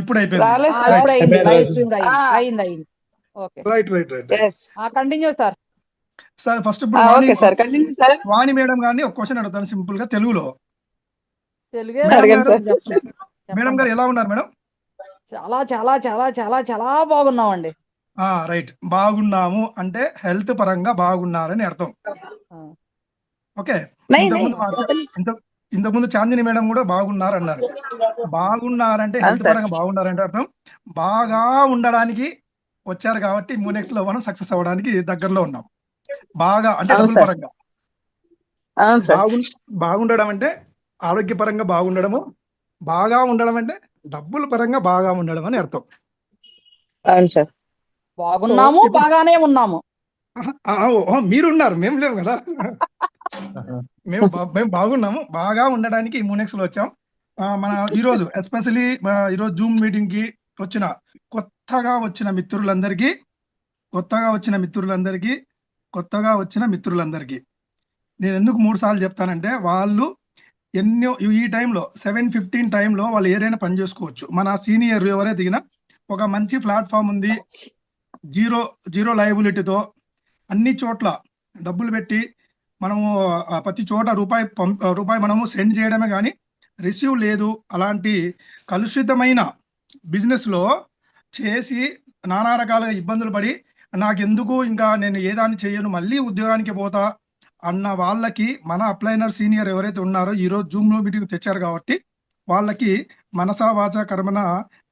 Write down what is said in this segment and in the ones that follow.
ఇప్పుడు అయిపోయింది. రాలేదు ఆ, సార్. ఇప్పుడు అయింది, అయిపోయింది, లైవ్ అయిపోయింది. స్ట్రీమ్ అయింది ఆ, అయింది అయింది. Okay right right right right. Yes. Continue sir. Sir first ఇప్పుడు Vani okay sir, continue sir. Vani madam గారిని ఒక క్వశ్చన్ అడుగుతాను సింపుల్ గా తెలుగులో. తెలుగే మేడం రాదు అడగండి గారు, సార్. చెప్పండి మేడం చెప్పండి. గారు ఎలా ఉన్నారు మేడం? చాలా చాలా చాలా చాలా చాలా బాగున్నామండి. రైట్. బాగున్నాము అంటే హెల్త్ పరంగా బాగున్నారని అర్థం. ఆ, ఓకే. నై నై ఇంతకుముందు ఇంతకుముందు చాందిని మేడం కూడా బాగున్నారు అన్నారు. బాగున్నారంటే హెల్త్ సార్. పరంగా బాగున్నారంటే అర్థం బాగా ఉండడానికి వచ్చారు కాబట్టి మూనెక్స్ లో మనం సక్సెస్ అవ్వడానికి దగ్గరలో ఉన్నాం. బాగా అంటే అవును డబ్బుల సార్. పరంగా అవును సార్. బాగుండడం అంటే ఆరోగ్యపరంగా బాగుండడము, బాగా ఉండడం అంటే డబ్బుల పరంగా బాగా ఉండడం అని అర్థం. అవును సార్. బాగున్నాము, ఇప్పుడు బాగానే ఉన్నాము. మీరున్నారు, మేము లేవు కదా. మేము బాగున్నాము, బాగా ఉండడానికి మూనెక్స్ లో వచ్చాం. మన ఈరోజు ఎస్పెషలీ ఈరోజు జూమ్ మీటింగ్ కి వచ్చిన కొత్తగా వచ్చిన మిత్రులందరికీ నేను ఎందుకు 3 సార్లు చెప్తానంటే వాళ్ళు ఎన్నో ఈ టైంలో 7:15 టైంలో వాళ్ళు ఏదైనా పని చేసుకోవచ్చు. మన సీనియర్ ఎవరైతే దిగిన ఒక మంచి ప్లాట్ఫామ్ ఉంది, జీరో లయబిలిటీతో అన్ని చోట్ల డబ్బులు పెట్టి మనము ప్రతి చోట రూపాయి మనము సెండ్ చేయడమే కానీ రిసీవ్ లేదు. అలాంటి కలుషితమైన బిజినెస్లో చేసి నానా రకాలుగా ఇబ్బందులు పడి నాకెందుకు ఇంకా నేను ఏదాన్ని చేయను మళ్ళీ ఉద్యోగానికి పోతా అన్న వాళ్ళకి మన అప్లైనర్ సీనియర్ ఎవరైతే ఉన్నారో ఈరోజు జూమ్లో మీటింగ్ తెచ్చారు కాబట్టి వాళ్ళకి మనసా వాచా కర్మన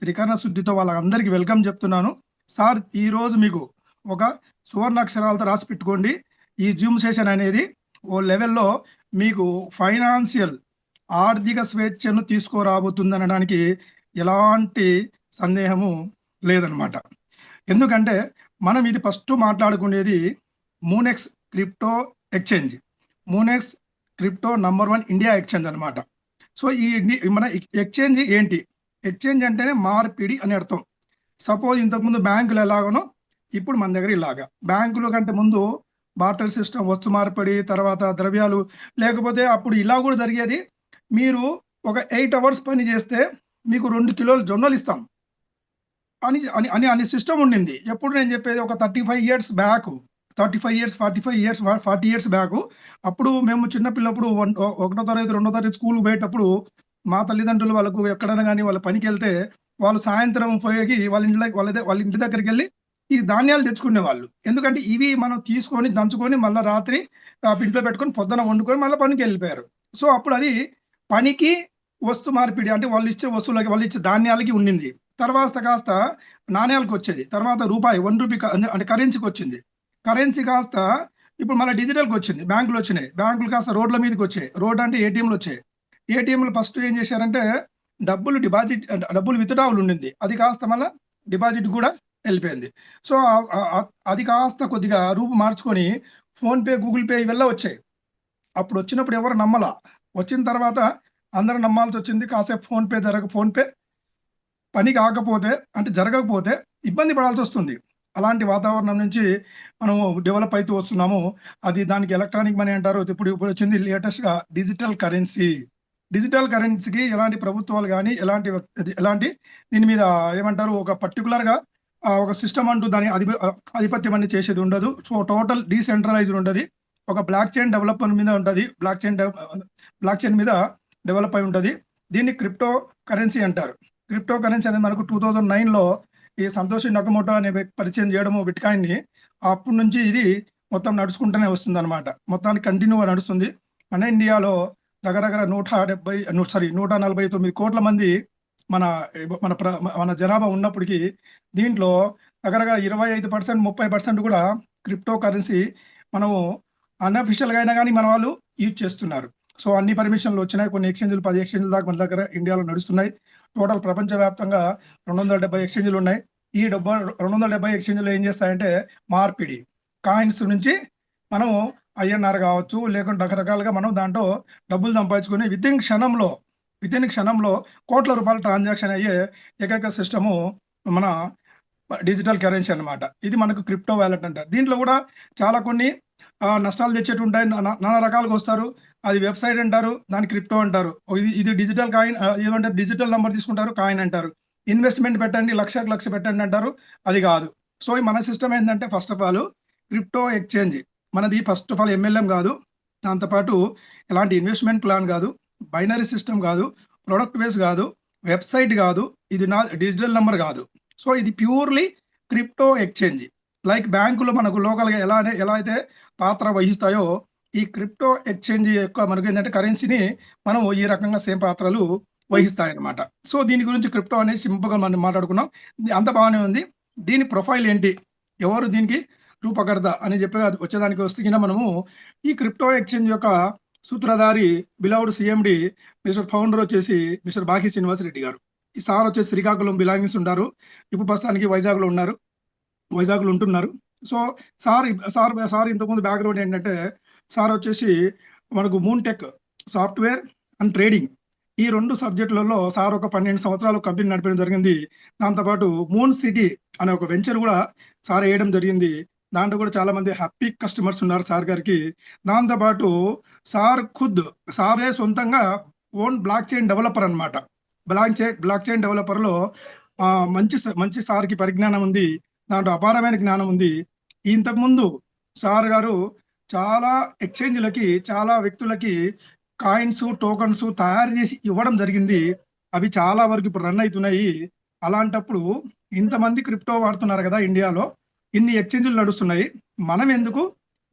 త్రికరణ శుద్ధితో వాళ్ళందరికీ వెల్కమ్ చెప్తున్నాను. సార్ ఈరోజు మీకు ఒక సువర్ణ అక్షరాలతో రాసి పెట్టుకోండి. ఈ జూమ్ సెషన్ అనేది ఓ లెవెల్లో మీకు ఫైనాన్షియల్ ఆర్థిక స్వేచ్ఛను తీసుకురాబోతుందనడానికి ఎలాంటి సందేహము లేదనమాట. ఎందుకంటే మనం ఇది ఫస్ట్ మాట్లాడుకునేది Moonex crypto exchange. Moonex crypto number 1 India exchange అనమాట. సో మన ఎక్స్చేంజ్ ఏంటి? ఎక్స్చేంజ్ అంటేనే మార్పిడి అని అర్థం. సపోజ్ ఇంతకుముందు బ్యాంకులు ఎలాగనో ఇప్పుడు మన దగ్గర ఇలాగా. బ్యాంకుల కంటే ముందు బార్టర్ సిస్టమ్, వస్తు మార్పిడి, తర్వాత ద్రవ్యాలు, లేకపోతే అప్పుడు ఇలా కూడా జరిగేది. మీరు ఒక 8 అవర్స్ పని చేస్తే మీకు 2 కిలోల జొన్నలు ఇస్తాం అని అని అని అని సిస్టమ్ ఉండింది. ఎప్పుడు నేను చెప్పేది ఒక 35 years back, 35 years 45 years 40 years back. అప్పుడు మేము చిన్నపిల్లప్పుడు 1వ తరగతి 2వ తరగతి స్కూల్కి పోయేటప్పుడు మా తల్లిదండ్రులు వాళ్ళకు ఎక్కడైనా కానీ వాళ్ళ పనికి వెళ్తే వాళ్ళు సాయంత్రం పోయి వాళ్ళ ఇంటి దగ్గరికి వెళ్ళి ఈ ధాన్యాలు తెచ్చుకునేవాళ్ళు. ఎందుకంటే ఇవి మనం తీసుకొని దంచుకొని మళ్ళీ రాత్రి ఇంట్లో పెట్టుకొని పొద్దున వండుకొని మళ్ళీ పనికి వెళ్ళిపోయారు. సో అప్పుడు అది పనికి వస్తు మార్పిడి అంటే వాళ్ళు ఇచ్చే వస్తువులకి వాళ్ళు ఇచ్చే ధాన్యాలకి ఉండింది. తర్వాత కాస్త నాణ్యాలకు వచ్చేది, తర్వాత రూపాయి 1 రూపీ అంటే కరెన్సీకి వచ్చింది. కరెన్సీ కాస్త ఇప్పుడు మన డిజిటల్కి వచ్చింది, బ్యాంకులు వచ్చినాయి. బ్యాంకులు కాస్త రోడ్ల మీదకి వచ్చాయి. రోడ్ అంటే ఏటీఎంలు వచ్చాయి. ఏటీఎంలు ఫస్ట్ ఏం చేశారంటే డబ్బులు విత్డ్రావల్ ఉండింది, అది కాస్త మళ్ళీ డిపాజిట్ కూడా వెళ్ళిపోయింది. సో అది కాస్త కొద్దిగా రూపు మార్చుకొని ఫోన్పే, గూగుల్ పే ఇవెల్లా వచ్చాయి. అప్పుడు వచ్చినప్పుడు ఎవరు నమ్మలా. వచ్చిన తర్వాత అందరూ నమ్మాల్సి వచ్చింది. కాసేపు ఫోన్పే పని కాకపోతే అంటే జరగకపోతే ఇబ్బంది పడాల్సి వస్తుంది. అలాంటి వాతావరణం నుంచి మనము డెవలప్ అవుతూ వస్తున్నాము. అది దానికి ఎలక్ట్రానిక్ మనీ అంటారు. ఇప్పుడు వచ్చింది లేటెస్ట్గా డిజిటల్ కరెన్సీ. డిజిటల్ కరెన్సీకి ఎలాంటి ప్రభుత్వాలు కానీ ఎలాంటి దీని మీద ఏమంటారు ఒక పర్టికులర్గా ఒక సిస్టమ్ అంటూ దాని ఆధిపత్యం అనేది చేసేది ఉండదు. సో టోటల్ డీసెంట్రలైజ్డ్ ఉంటుంది. ఒక బ్లాక్ చైన్ డెవలప్మెంట్ మీద ఉంటుంది. బ్లాక్ చైన్ మీద డెవలప్ అయి ఉంటుంది. దీన్ని క్రిప్టో కరెన్సీ అంటారు. క్రిప్టో కరెన్సీ అనేది మనకు 2009లో ఈ సంతోషి నకమోటో అనే పరిచయం చేయడము బిట్కాయిన్ని. అప్పటి నుంచి ఇది మొత్తం నడుచుకుంటూనే వస్తుంది అనమాట. మొత్తానికి కంటిన్యూగా నడుస్తుంది. మన ఇండియాలో దగ్గర 149 కోట్ల మంది మన మన మన జనాభా ఉన్నప్పటికీ దీంట్లో దగ్గర 25% 30% కూడా క్రిప్టో కరెన్సీ మనము అన్అఫిషియల్గా అయినా కానీ మన వాళ్ళు యూజ్ చేస్తున్నారు. సో అన్ని పర్మిషన్లు వచ్చినాయి. కొన్ని ఎక్స్చేంజ్లు 10 ఎక్స్చేంజ్ల దాకా మన దగ్గర ఇండియాలో నడుస్తున్నాయి. టోటల్ ప్రపంచవ్యాప్తంగా 270 ఎక్స్చేంజ్లు ఉన్నాయి. ఈ 270 ఎక్స్చేంజ్లు ఏం చేస్తాయంటే మార్పిడి, కాయిన్స్ నుంచి మనము ఐఎన్ఆర్ కావచ్చు, లేకుంటే రకరకాలుగా మనం దాంట్లో డబ్బులు సంపాదించుకొని విత్ ఇన్ క్షణంలో కోట్ల రూపాయల ట్రాన్సాక్షన్ అయ్యే ఏకైక సిస్టము మన డిజిటల్ కరెన్సీ అనమాట. ఇది మనకు క్రిప్టో వ్యాలెట్ అంటారు. దీంట్లో కూడా చాలా కొన్ని నష్టాలు తెచ్చేటి ఉంటాయి. నానా రకాలుగా వస్తారు. అది వెబ్సైట్ అంటారు, దాని క్రిప్టో అంటారు. ఇది డిజిటల్ కాయిన్, ఏమంటారు డిజిటల్ నెంబర్ తీసుకుంటారు, కాయిన్ అంటారు. ఇన్వెస్ట్మెంట్ పెట్టండి, లక్ష పెట్టండి అంటారు. అది కాదు. సో మన సిస్టమ్ ఏంటంటే first of all crypto exchange మనది ఫస్ట్ ఆఫ్ ఆల్ ఎంఎల్ఎం కాదు, దాంతోపాటు ఎలాంటి ఇన్వెస్ట్మెంట్ ప్లాన్ కాదు, బైనరీ సిస్టమ్ కాదు, ప్రొడక్ట్ బేస్ కాదు, వెబ్సైట్ కాదు, ఇది నా డిజిటల్ నెంబర్ కాదు. సో ఇది ప్యూర్లీ క్రిప్టో ఎక్స్చేంజ్. లైక్ బ్యాంకులో మనకు లోకల్గా ఎలా అయితే పాత్ర వహిస్తాయో ఈ క్రిప్టో ఎక్స్చేంజ్ యొక్క మనకు ఏంటంటే కరెన్సీని మనం ఈ రకంగా సేమ్ పాత్రలు వహిస్తాయన్నమాట. సో దీని గురించి క్రిప్టో అనేది సింపుల్గా మనం మాట్లాడుకున్నాం. అంత బాగానే ఉంది. దీని ప్రొఫైల్ ఏంటి, ఎవరు దీనికి రూపకర్త అని చెప్పి వచ్చేదానికి వస్తే మనము ఈ క్రిప్టో ఎక్స్చేంజ్ యొక్క సూత్రధారి బిలౌడ్ సిఎండి మిస్టర్ ఫౌండర్ వచ్చేసి మిస్టర్ బాకి శ్రీనివాస్ రెడ్డి గారు. ఈ సార్ వచ్చేసి శ్రీకాకుళం బిలాంగింగ్స్ ఉంటారు. ఇప్పుడు ప్రస్తుతానికి వైజాగ్లో ఉంటున్నారు. సో సార్ ఇంతకుముందు బ్యాక్గ్రౌండ్ ఏంటంటే సార్ వచ్చేసి మనకు moon tech software and trading ఈ 2 సబ్జెక్టులలో సార్ ఒక 12 సంవత్సరాలు కంపెనీ నడిపడం జరిగింది. దాంతోపాటు మూన్ సిటీ అనే ఒక వెంచర్ కూడా సార్ వేయడం జరిగింది. దాంట్లో కూడా చాలా మంది హ్యాపీ కస్టమర్స్ ఉన్నారు సార్ గారికి. దాంతోపాటు సారే సొంతంగా ఓన్ బ్లాక్ చైన్ డెవలపర్ అనమాట. బ్లాక్ చైన్ డెవలపర్లో మంచి సార్కి పరిజ్ఞానం ఉంది, దాంట్లో అపారమైన జ్ఞానం ఉంది. ఇంతకుముందు సార్ గారు చాలా ఎక్స్చేంజ్లకి చాలా వ్యక్తులకి కాయిన్స్ టోకన్స్ తయారు చేసి ఇవ్వడం జరిగింది. అవి చాలా వరకు ఇప్పుడు రన్ అవుతున్నాయి. అలాంటప్పుడు ఇంతమంది క్రిప్టో వాడుతున్నారు కదా, ఇండియాలో ఇన్ని ఎక్స్చేంజ్లు నడుస్తున్నాయి, మనం ఎందుకు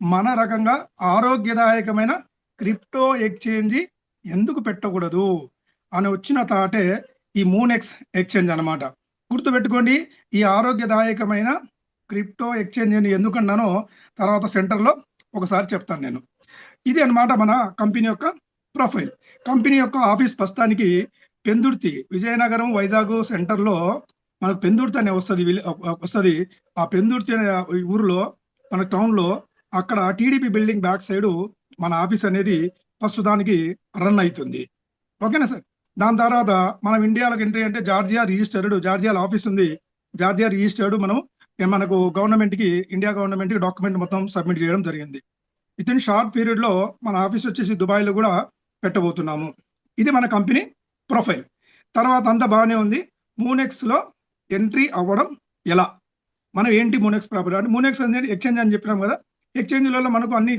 మన రకంగా ఆరోగ్యదాయకమైన క్రిప్టో ఎక్స్చేంజ్ ఎందుకు పెట్టకూడదు అని వచ్చిన తాటే ఈ మూనెక్స్ ఎక్స్చేంజ్ అనమాట. గుర్తుపెట్టుకోండి, ఈ ఆరోగ్యదాయకమైన క్రిప్టో ఎక్స్చేంజ్ అని ఎందుకన్నానో తర్వాత సెంటర్లో ఒకసారి చెప్తాను నేను. ఇది అనమాట మన కంపెనీ యొక్క ప్రొఫైల్. కంపెనీ యొక్క ఆఫీస్ ప్రస్తుతానికి పెందుర్తి, విజయనగరం వైజాగ్ సెంటర్లో మనకు పెందుర్తి అనే వస్తుంది. ఆ పెందుర్తి అనే ఊరిలో మన టౌన్లో అక్కడ టీడీపీ బిల్డింగ్ బ్యాక్ సైడ్ మన ఆఫీస్ అనేది ప్రస్తుతానికి రన్ అవుతుంది. ఓకేనా సార్. దాని తర్వాత మనం ఇండియాలోకి ఎంట్రీ అంటే జార్జియాలో ఆఫీస్ ఉంది. జార్జియా రిజిస్టర్డ్ మనకు గవర్నమెంట్కి, ఇండియా గవర్నమెంట్కి డాక్యుమెంట్ మొత్తం సబ్మిట్ చేయడం జరిగింది. విత్ ఇన్ షార్ట్ పీరియడ్లో మన ఆఫీస్ వచ్చేసి దుబాయ్లో కూడా పెట్టబోతున్నాము. ఇది మన కంపెనీ ప్రొఫైల్. తర్వాత అంతా బాగానే ఉంది. మూనెక్స్లో ఎంట్రీ అవ్వడం ఎలా, మనం ఏంటి మూనెక్స్ ప్రాపర్టీ అంటే మూనెక్స్ అనేది ఎక్స్చేంజ్ అని చెప్పినాం కదా. ఎక్స్చేంజ్లలో మనకు అన్ని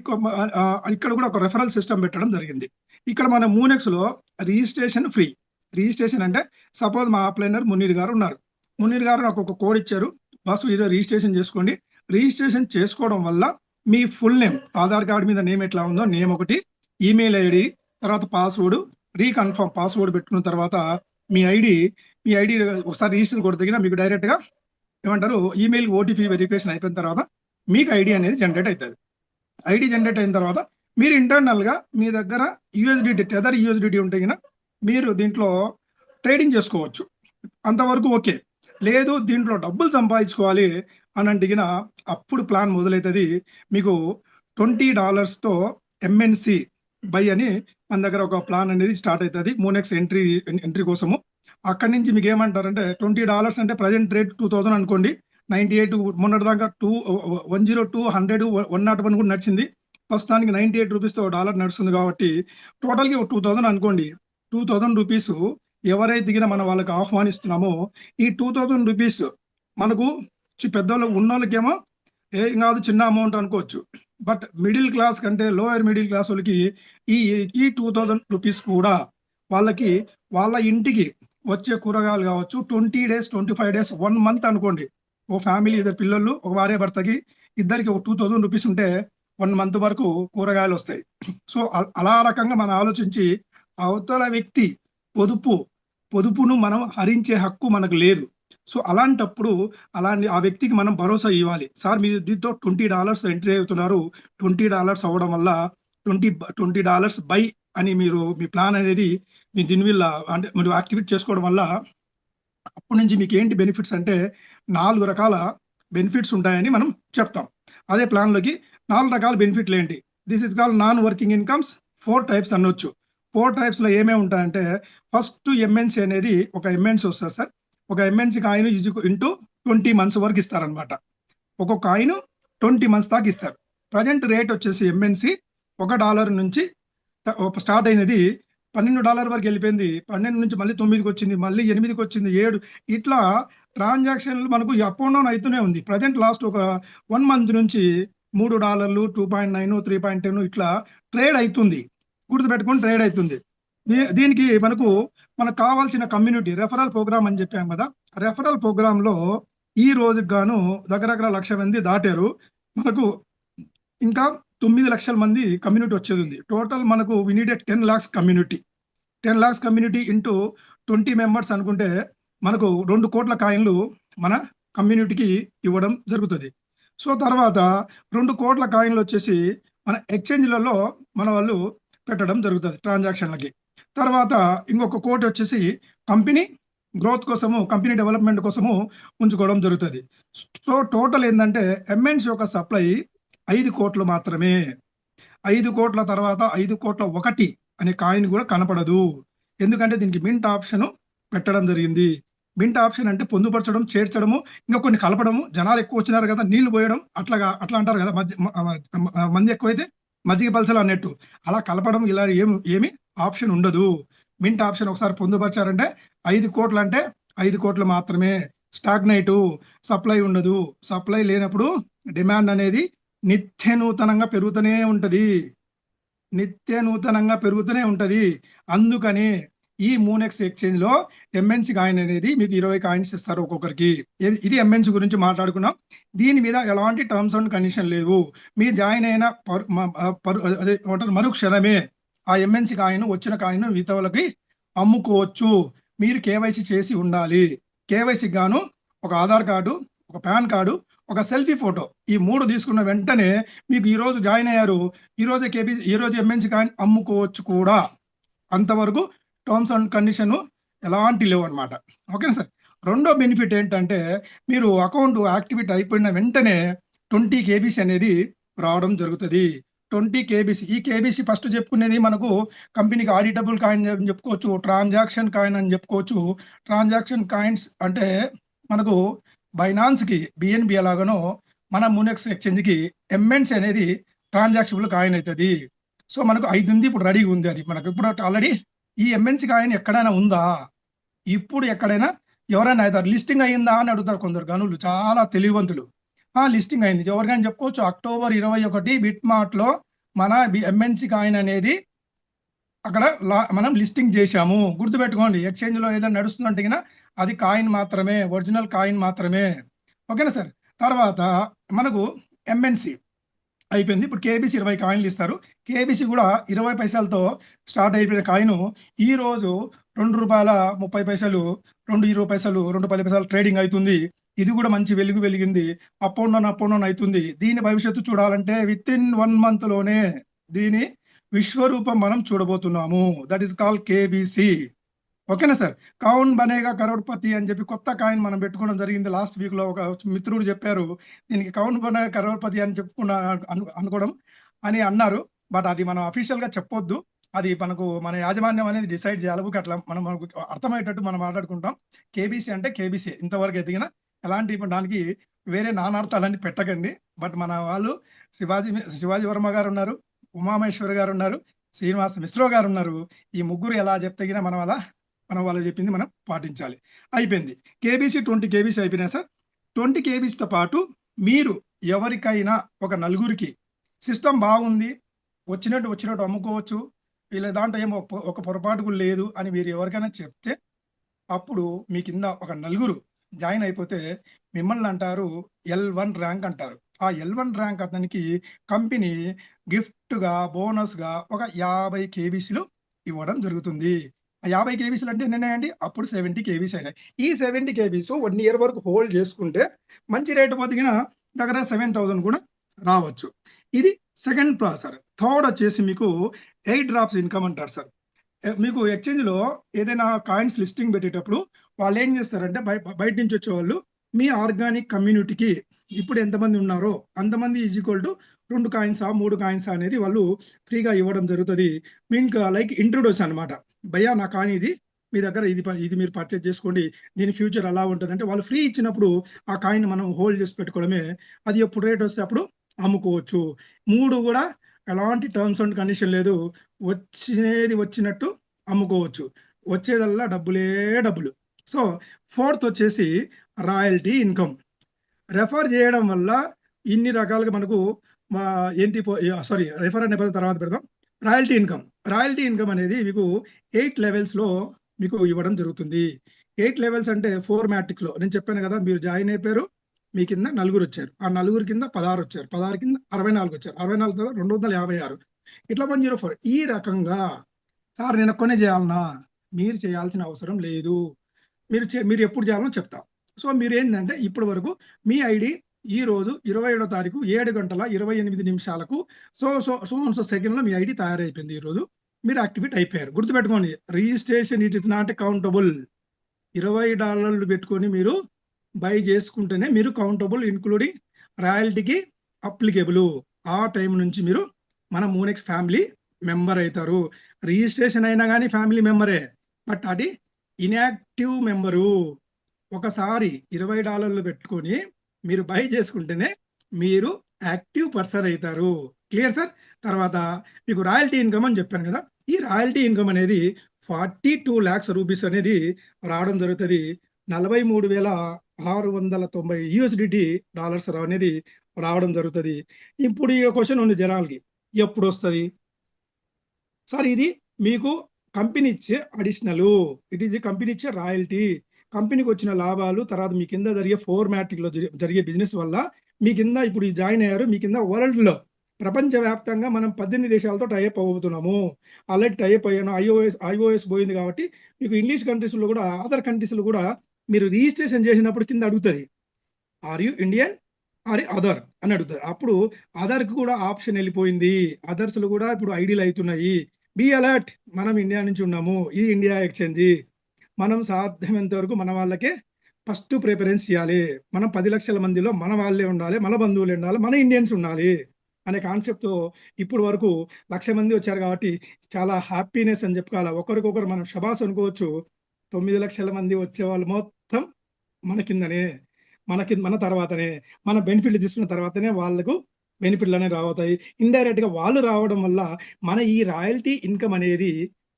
ఇక్కడ కూడా ఒక రెఫరల్ సిస్టమ్ పెట్టడం జరిగింది. ఇక్కడ మన మూనెక్స్లో రిజిస్ట్రేషన్ ఫ్రీ. రిజిస్ట్రేషన్ అంటే సపోజ్ మా అప్లైనర్ మునీర్ గారు ఉన్నారు. మునీర్ గారు నాకు ఒక కోడ్ ఇచ్చారు, బాస్ ఇది రిజిస్ట్రేషన్ చేసుకోండి. రిజిస్ట్రేషన్ చేసుకోవడం వల్ల మీ ఫుల్ నేమ్, ఆధార్ కార్డు మీద నేమ్ ఎట్లా ఉందో నేమ్ ఒకటి, ఈమెయిల్ ఐడి, తర్వాత పాస్వర్డ్, రీకన్ఫర్మ్ పాస్వర్డ్ పెట్టుకున్న తర్వాత మీ ఐడి ఒకసారి రిజిస్టర్ కొడితే మీకు డైరెక్ట్గా ఏమంటారు ఈమెయిల్ ఓటీపీ వెరిఫికేషన్ అయిపోయిన తర్వాత మీకు ఐడి అనేది జనరేట్ అవుతుంది. ఐడి జనరేట్ అయిన తర్వాత మీరు ఇంటర్నల్గా మీ దగ్గర టెదర్ యూఎస్డిటీ ఉంటే కనుక మీరు దీంట్లో ట్రేడింగ్ చేసుకోవచ్చు. అంతవరకు ఓకే. లేదు దీంట్లో డబ్బులు సంపాదించుకోవాలి అని అంటే అప్పుడు ప్లాన్ మొదలవుతుంది. మీకు $20తో ఎంఎన్సి బై అని మన దగ్గర ఒక ప్లాన్ అనేది స్టార్ట్ అవుతుంది మూనెక్స్ ఎంట్రీ కోసము. అక్కడి నుంచి మీకు ఏమంటారంటే $20 అంటే ప్రజెంట్ రేట్ 2000 అనుకోండి. 98 మొన్నటి దాకా 102, 100, 101 కూడా నడిచింది. ప్రస్తుతానికి 98 రూపీస్తో డాలర్ నడుస్తుంది కాబట్టి టోటల్గా 2000 అనుకోండి. 2000 రూపీస్ ఎవరైతే మనం వాళ్ళకి ఆహ్వానిస్తున్నామో ఈ 2000 రూపీస్ మనకు పెద్దోళ్ళకి ఉన్నోళ్ళకేమో ఏం కాదు, చిన్న అమౌంట్ అనుకోవచ్చు. బట్ మిడిల్ క్లాస్ కంటే లోయర్ మిడిల్ క్లాస్ వాళ్ళకి ఈ 2000 రూపీస్ కూడా వాళ్ళకి వాళ్ళ ఇంటికి వచ్చే కూరగాయలు కావచ్చు. 20 days 25 days 1 month అనుకోండి. ఓ ఫ్యామిలీ, ఇద్దరు పిల్లలు, ఒక భార్య భర్తకి ఇద్దరికి ఒక 2000 రూపీస్ ఉంటే 1 month వరకు కూరగాయలు వస్తాయి. సో అలా రకంగా మనం ఆలోచించి అవతల వ్యక్తి పొదుపును మనం హరించే హక్కు మనకు లేదు. సో అలాంటప్పుడు ఆ వ్యక్తికి మనం భరోసా ఇవ్వాలి. సార్ మీరు దీంతో $20 ఎంట్రీ అవుతున్నారు, $20 అవ్వడం వల్ల $20 బై అని మీరు మీ ప్లాన్ అనేది మీ దీనివల్ల అంటే మీరు యాక్టివేట్ చేసుకోవడం వల్ల అప్పటి నుంచి మీకు ఏంటి బెనిఫిట్స్ అంటే 4 రకాల బెనిఫిట్స్ ఉంటాయని మనం చెప్తాం. అదే ప్లాన్లోకి 4 రకాల బెనిఫిట్లు ఏంటి, this is called non working incomes. 4 types అనొచ్చు. 4 typesలో ఏమేమి ఉంటాయంటే ఫస్ట్ ఎంఎన్సీ అనేది ఒక ఎంఎన్సీ వస్తుంది సార్. ఒక ఎంఎన్సీ కాయిన్ ఇంటూ 20 months వరకు ఇస్తారనమాట. ఒక్కొక్క కాయిన్ 20 months దాకా ఇస్తారు. ప్రజెంట్ రేట్ వచ్చేసి ఎంఎన్సీ $1 నుంచి స్టార్ట్ అయినది $12 వరకు వెళ్ళిపోయింది. 12 నుంచి మళ్ళీ 9కి వచ్చింది, మళ్ళీ 8కి వచ్చింది, 7 ఇట్లా ట్రాన్సాక్షన్లు మనకు అప్ అండ్ డౌన్ అవుతూనే ఉంది. ప్రజెంట్ లాస్ట్ ఒక 1 మంత్ నుంచి $3, 2.9, 3.10 ఇట్లా ట్రేడ్ అవుతుంది. గుర్తుపెట్టుకొని ట్రేడ్ అవుతుంది. దీనికి మనకు కావాల్సిన కమ్యూనిటీ రెఫరల్ ప్రోగ్రామ్ అని చెప్పాం కదా. రెఫరల్ ప్రోగ్రామ్ లో ఈ రోజుకి గాను దగ్గర 1,00,000 మంది దాటారు. మనకు ఇంకా 9 లక్షల మంది కమ్యూనిటీ వచ్చేది ఉంది. టోటల్ మనకు we need 10 lakhs community. 10 lakhs community into 20 members అనుకుంటే మనకు 2 కోట్ల కాయిన్లు మన కమ్యూనిటీకి ఇవ్వడం జరుగుతుంది. సో తర్వాత 2 కోట్ల కాయిన్లు వచ్చేసి మన ఎక్స్చేంజ్లలో మన వాళ్ళు పెట్టడం జరుగుతుంది ట్రాన్సాక్షన్లకి. తర్వాత ఇంకొక కోటి వచ్చేసి కంపెనీ గ్రోత్ కోసము, కంపెనీ డెవలప్మెంట్ కోసము ఉంచుకోవడం జరుగుతుంది. సో టోటల్ ఏంటంటే ఎంఎన్స్ యొక్క సప్లై 5 కోట్లు మాత్రమే. 5 కోట్ల తర్వాత 5 కోట్ల 1 అనే కాయిన్ కూడా కనపడదు. ఎందుకంటే దీనికి మింట్ ఆప్షన్ పెట్టడం జరిగింది. మింట్ ఆప్షన్ అంటే పొందుపరచడం, చేర్చడము, ఇంకా కొన్ని కలపడము. జనాలు ఎక్కువ వచ్చినారు కదా, నీళ్లు పోయడం, అట్లా అంటారు కదా, మంది ఎక్కువైతే మజ్జిగ పలసలు అన్నట్టు అలా కలపడం ఇలా ఏమి ఆప్షన్ ఉండదు. మింట్ ఆప్షన్ ఒకసారి పొందుపరిచారంటే 5 కోట్లు అంటే 5 కోట్లు మాత్రమే. స్టాగ్నైటు, సప్లై ఉండదు. సప్లై లేనప్పుడు డిమాండ్ అనేది నిత్య నూతనంగా పెరుగుతూనే ఉంటది. అందుకని ఈ మూనెక్స్ ఎక్స్చేంజ్ లో ఎంఎన్సీ కాయిన్ అనేది మీకు 20 కాయిన్స్ ఇస్తారు ఒక్కొక్కరికి. ఇది ఎంఎన్సీ గురించి మాట్లాడుకున్నాం. దీని మీద ఎలాంటి టర్మ్స్ అండ్ కండిషన్ లేవు. మీరు జాయిన్ అయిన మరుక్షణమే ఆ ఎంఎన్సీ కాయిన్, వచ్చిన కాయిన్ మిగతా వాళ్ళకి అమ్ముకోవచ్చు. మీరు కేవైసీ చేసి ఉండాలి. కేవైసీ గాను ఒక ఆధార్ కార్డు, ఒక పాన్ కార్డు, ఒక సెల్ఫీ ఫోటో, ఈ 3 తీసుకున్న వెంటనే మీకు ఈ రోజు జాయిన్ అయ్యారు, ఈ రోజు ఎంఎన్సీ కాయిన్ అమ్ముకోవచ్చు కూడా. అంతవరకు టర్మ్స్ అండ్ కండిషన్ ఎలాంటి లేవు అనమాట. ఓకేనా సార్. రెండో బెనిఫిట్ ఏంటంటే మీరు అకౌంట్ యాక్టివేట్ అయిపోయిన వెంటనే 20 KBC అనేది రావడం జరుగుతుంది. 20 KBC. ఈ కేబీసీ ఫస్ట్ చెప్పుకునేది మనకు కంపెనీకి ఆడిటబుల్ కాయిన్ అని చెప్పుకోవచ్చు, ట్రాన్సాక్షన్ కాయిన్ అని చెప్పుకోవచ్చు. ట్రాన్సాక్షన్ కాయిన్స్ అంటే మనకు బైనాన్స్కి BNB ఎలాగనో మన మూనెక్స్ ఎక్స్చేంజ్కి ఎంఎన్సీ అనేది ట్రాన్సాక్షనబుల్ కాయిన్ అవుతుంది. సో మనకు 5 ఉంది, ఇప్పుడు రెడీగా ఉంది. అది మనకు ఇప్పుడు ఆల్రెడీ ఈ ఎంఎన్సీ కాయిన్ ఎక్కడైనా ఉందా, ఇప్పుడు ఎక్కడైనా ఎవరైనా అవుతారు లిస్టింగ్ అయ్యిందా అని అడుగుతారు కొందరు గనులు, చాలా తెలివివంతులు. లిస్టింగ్ అయింది ఎవరికైనా చెప్పుకోవచ్చు. అక్టోబర్ 21 బిట్మార్ట్లో మన ఎంఎన్సీ కాయిన్ అనేది అక్కడ మనం లిస్టింగ్ చేశాము. గుర్తుపెట్టుకోండి, ఎక్స్చేంజ్లో ఏదైనా నడుస్తుందంటే అది కాయిన్ మాత్రమే, ఒరిజినల్ కాయిన్ మాత్రమే. ఓకేనా సార్. తర్వాత మనకు ఎంఎన్సీ అయిపోయింది. ఇప్పుడు కేబీసీ 20 కాయిన్లు ఇస్తారు. కేబీసీ కూడా 20 పైసలతో స్టార్ట్ అయిపోయిన కాయిన్ ఈ రోజు ₹2.30, ₹2.20, ₹2.10 ట్రేడింగ్ అవుతుంది. ఇది కూడా మంచి వెలిగింది. అప్ అండ్ డౌన్ అవుతుంది. దీని భవిష్యత్తు చూడాలంటే విత్ ఇన్ 1 month లోనే దీని విశ్వరూపం మనం చూడబోతున్నాము. That is called KBC. ఓకేనా సార్. కౌన్ బనేగా కరోడ్పతి అని చెప్పి కొత్త కాయిన్ మనం పెట్టుకోవడం జరిగింది. లాస్ట్ వీక్ లో ఒక మిత్రుడు చెప్పారు, దీనికి కౌన్ బనేగా కరోడ్పతి అని అనుకోవడం అని అన్నారు. బట్ అది మనం అఫీషియల్ గా చెప్పొద్దు. అది మన యాజమాన్యం అనేది డిసైడ్ చేయాలి. అట్లా మనకు అర్థమయ్యేటట్టు మనం మాట్లాడుకుంటాం. కేబీసీ అంటే కేబీసీ. ఇంతవరకు ఎదిగిన ఎలాంటి దానికి వేరే నానార్థాలన్నీ పెట్టకండి. బట్ మన వాళ్ళు శివాజీ వర్మ గారు ఉన్నారు, ఉమామేశ్వర్ గారు ఉన్నారు, శ్రీనివాస్ మిశ్రో గారు ఉన్నారు. ఈ ముగ్గురు ఎలా చెప్తే మనం వాళ్ళు చెప్పింది మనం పాటించాలి. అయిపోయింది. కేబీసీ 20 KBC అయిపోయినాయి సార్. 20 KBCతో పాటు మీరు ఎవరికైనా ఒక నలుగురికి సిస్టమ్ బాగుంది, వచ్చినట్టు అమ్ముకోవచ్చు, వీళ్ళ దాంట్లో ఏమో ఒక పొరపాటు కూడా లేదు అని మీరు ఎవరికైనా చెప్తే అప్పుడు మీ కింద ఒక నలుగురు జాయిన్ అయిపోతే మిమ్మల్ని అంటారు L1 ర్యాంక్ అంటారు. ఆ L1 ర్యాంక్ అతనికి కంపెనీ గిఫ్ట్గా బోనస్గా ఒక 50 KBCలు ఇవ్వడం జరుగుతుంది. 50 KBCలు అంటే ఎన్నండి, అప్పుడు 70 KBC అయినాయి. ఈ 70 KBC 1 year వరకు హోల్డ్ చేసుకుంటే మంచి రేటు పొదిగిన దగ్గర 7,000 కూడా రావచ్చు. ఇది సెకండ్ ప్రాసెస్. థర్డ్ వచ్చేసి మీకు 8 drops ఇన్కమ్ అంటారు సార్. మీకు ఎక్స్చేంజ్లో ఏదైనా కాయిన్స్ లిస్టింగ్ పెట్టేటప్పుడు వాళ్ళు ఏం చేస్తారంటే బయట నుంచి వచ్చేవాళ్ళు మీ ఆర్గానిక్ కమ్యూనిటీకి ఇప్పుడు ఎంతమంది ఉన్నారో అంతమంది ఈజ్ ఈక్వల్ టు 2 కాయిన్సా 3 కాయిన్సా అనేది వాళ్ళు ఫ్రీగా ఇవ్వడం జరుగుతుంది. మీకు లైక్ ఇంట్రొడ్యూస్ అనమాట. భయ్యా నా కాయిన్ ఇది, మీ దగ్గర ఇది మీరు పర్చేజ్ చేసుకోండి, దీని ఫ్యూచర్ అలా ఉంటుంది అంటే వాళ్ళు ఫ్రీ ఇచ్చినప్పుడు ఆ కాయిన్ మనం హోల్డ్ చేసి పెట్టుకోవడమే. అది ఎప్పుడు రేట్ వస్తే అప్పుడు అమ్ముకోవచ్చు. 3 కూడా ఎలాంటి టర్మ్స్ అండ్ కండిషన్ లేదు. వచ్చినట్టు అమ్ముకోవచ్చు. వచ్చేదల్లా డబ్బులే డబ్బులు. సో ఫోర్త్ వచ్చేసి రాయల్టీ ఇన్కమ్. రెఫర్ చేయడం వల్ల ఇన్ని రకాలుగా మనకు ఏంటి సారీ, రెఫర్ అనే పదం తర్వాత పెడదాం. రాయల్టీ ఇన్కమ్ అనేది మీకు 8 లెవెల్స్లో మీకు ఇవ్వడం జరుగుతుంది. 8 లెవెల్స్ అంటే ఫోర్మాటిక్లో నేను చెప్పాను కదా, మీరు జాయిన్ అయిపోయారు, మీ కింద నలుగురు వచ్చారు, ఆ నలుగురు కింద 16 వచ్చారు, 16 కింద 64 వచ్చారు, 64 తర్వాత 256, ఇట్లా 104. ఈ రకంగా సార్ నేను కొనే చేయాలన్నా, మీరు చేయాల్సిన అవసరం లేదు. మీరు ఎప్పుడు చేయాలో చెప్తా. సో మీరు ఏంటంటే ఇప్పటి వరకు మీ ఐడి ఈ రోజు 27వ తారీఖు 7:28 సో సెకండ్లో మీ ఐడి తయారైపోయింది. ఈ రోజు మీరు యాక్టివేట్ అయిపోయారు. గుర్తుపెట్టుకోండి, registration it is not countable. $20 పెట్టుకొని మీరు బై చేసుకుంటేనే మీరు కౌంటబుల్, ఇన్క్లూడింగ్ రాయల్టీకి అప్లికేబుల్. ఆ టైం నుంచి మీరు మన మూనెక్స్ ఫ్యామిలీ మెంబర్ అవుతారు. రిజిస్ట్రేషన్ అయినా కానీ ఫ్యామిలీ మెంబరే, బట్ అది ఇన్యాక్టివ్ మెంబరు. ఒకసారి $20 పెట్టుకొని మీరు బై చేసుకుంటేనే మీరు యాక్టివ్ పర్సన్ అవుతారు. Clear sir? తర్వాత మీకు రాయల్టీ ఇన్కమ్ అని చెప్పాను కదా, ఈ రాయల్టీ ఇన్కమ్ అనేది 42 lakhs రూపీస్ అనేది రావడం జరుగుతుంది. 43,690 USDT డాలర్స్ అనేది రావడం జరుగుతుంది. ఇప్పుడు ఈ క్వశ్చన్ ఉంది జనాలకి, ఎప్పుడు వస్తుంది సార్? ఇది మీకు కంపెనీ ఇచ్చే అడిషనల్, ఇట్ ఈస్ కంపెనీ ఇచ్చే రాయల్టీ. కంపెనీకి వచ్చిన లాభాలు, తర్వాత మీ కింద జరిగే ఫోర్మాటిక్లో జరిగే బిజినెస్ వల్ల మీ కింద ఇప్పుడు జాయిన్ అయ్యారు. మీ కింద వరల్డ్లో ప్రపంచవ్యాప్తంగా మనం 18 దేశాలతో టైఅప్ అవుతున్నాము. ఆల్రెడీ టైఅప్ అయ్యాను. ఐఓఎస్ పోయింది కాబట్టి మీకు ఇంగ్లీష్ కంట్రీస్లో కూడా, అదర్ కంట్రీస్లో కూడా మీరు రిజిస్ట్రేషన్ చేసినప్పుడు కింద అడుగుతుంది, are you Indian or other అని అడుగుతుంది. అప్పుడు అదర్కి కూడా ఆప్షన్ వెళ్ళిపోయింది. అదర్స్లో కూడా ఇప్పుడు ఐడీలు అవుతున్నాయి. బీ అలర్ట్, మనం ఇండియా నుంచి ఉన్నాము, ఇది ఇండియా ఎక్స్చేంజ్. మనం సాధ్యమైనంత వరకు మన వాళ్ళకే ఫస్ట్ ప్రిఫరెన్స్ ఇవ్వాలి. మనం 10 లక్షల మందిలో మన వాళ్ళే ఉండాలి, మన బంధువులు ఉండాలి, మన ఇండియన్స్ ఉండాలి అనే కాన్సెప్ట్తో ఇప్పుడు వరకు 1,00,000 మంది వచ్చారు కాబట్టి చాలా హ్యాపీనెస్ అని చెప్పుకోవాలి. ఒకరికొకరు మనం శబాస్ అనుకోవచ్చు. 9 లక్షల మంది వచ్చే వాళ్ళు మొత్తం మన కిందనే, మన తర్వాతనే, మన బెనిఫిట్లు తీసుకున్న తర్వాతనే వాళ్ళకు బెనిఫిట్లు అనేవి రావుతాయి. ఇండైరెక్ట్గా వాళ్ళు రావడం వల్ల మన ఈ రాయల్టీ ఇన్కమ్ అనేది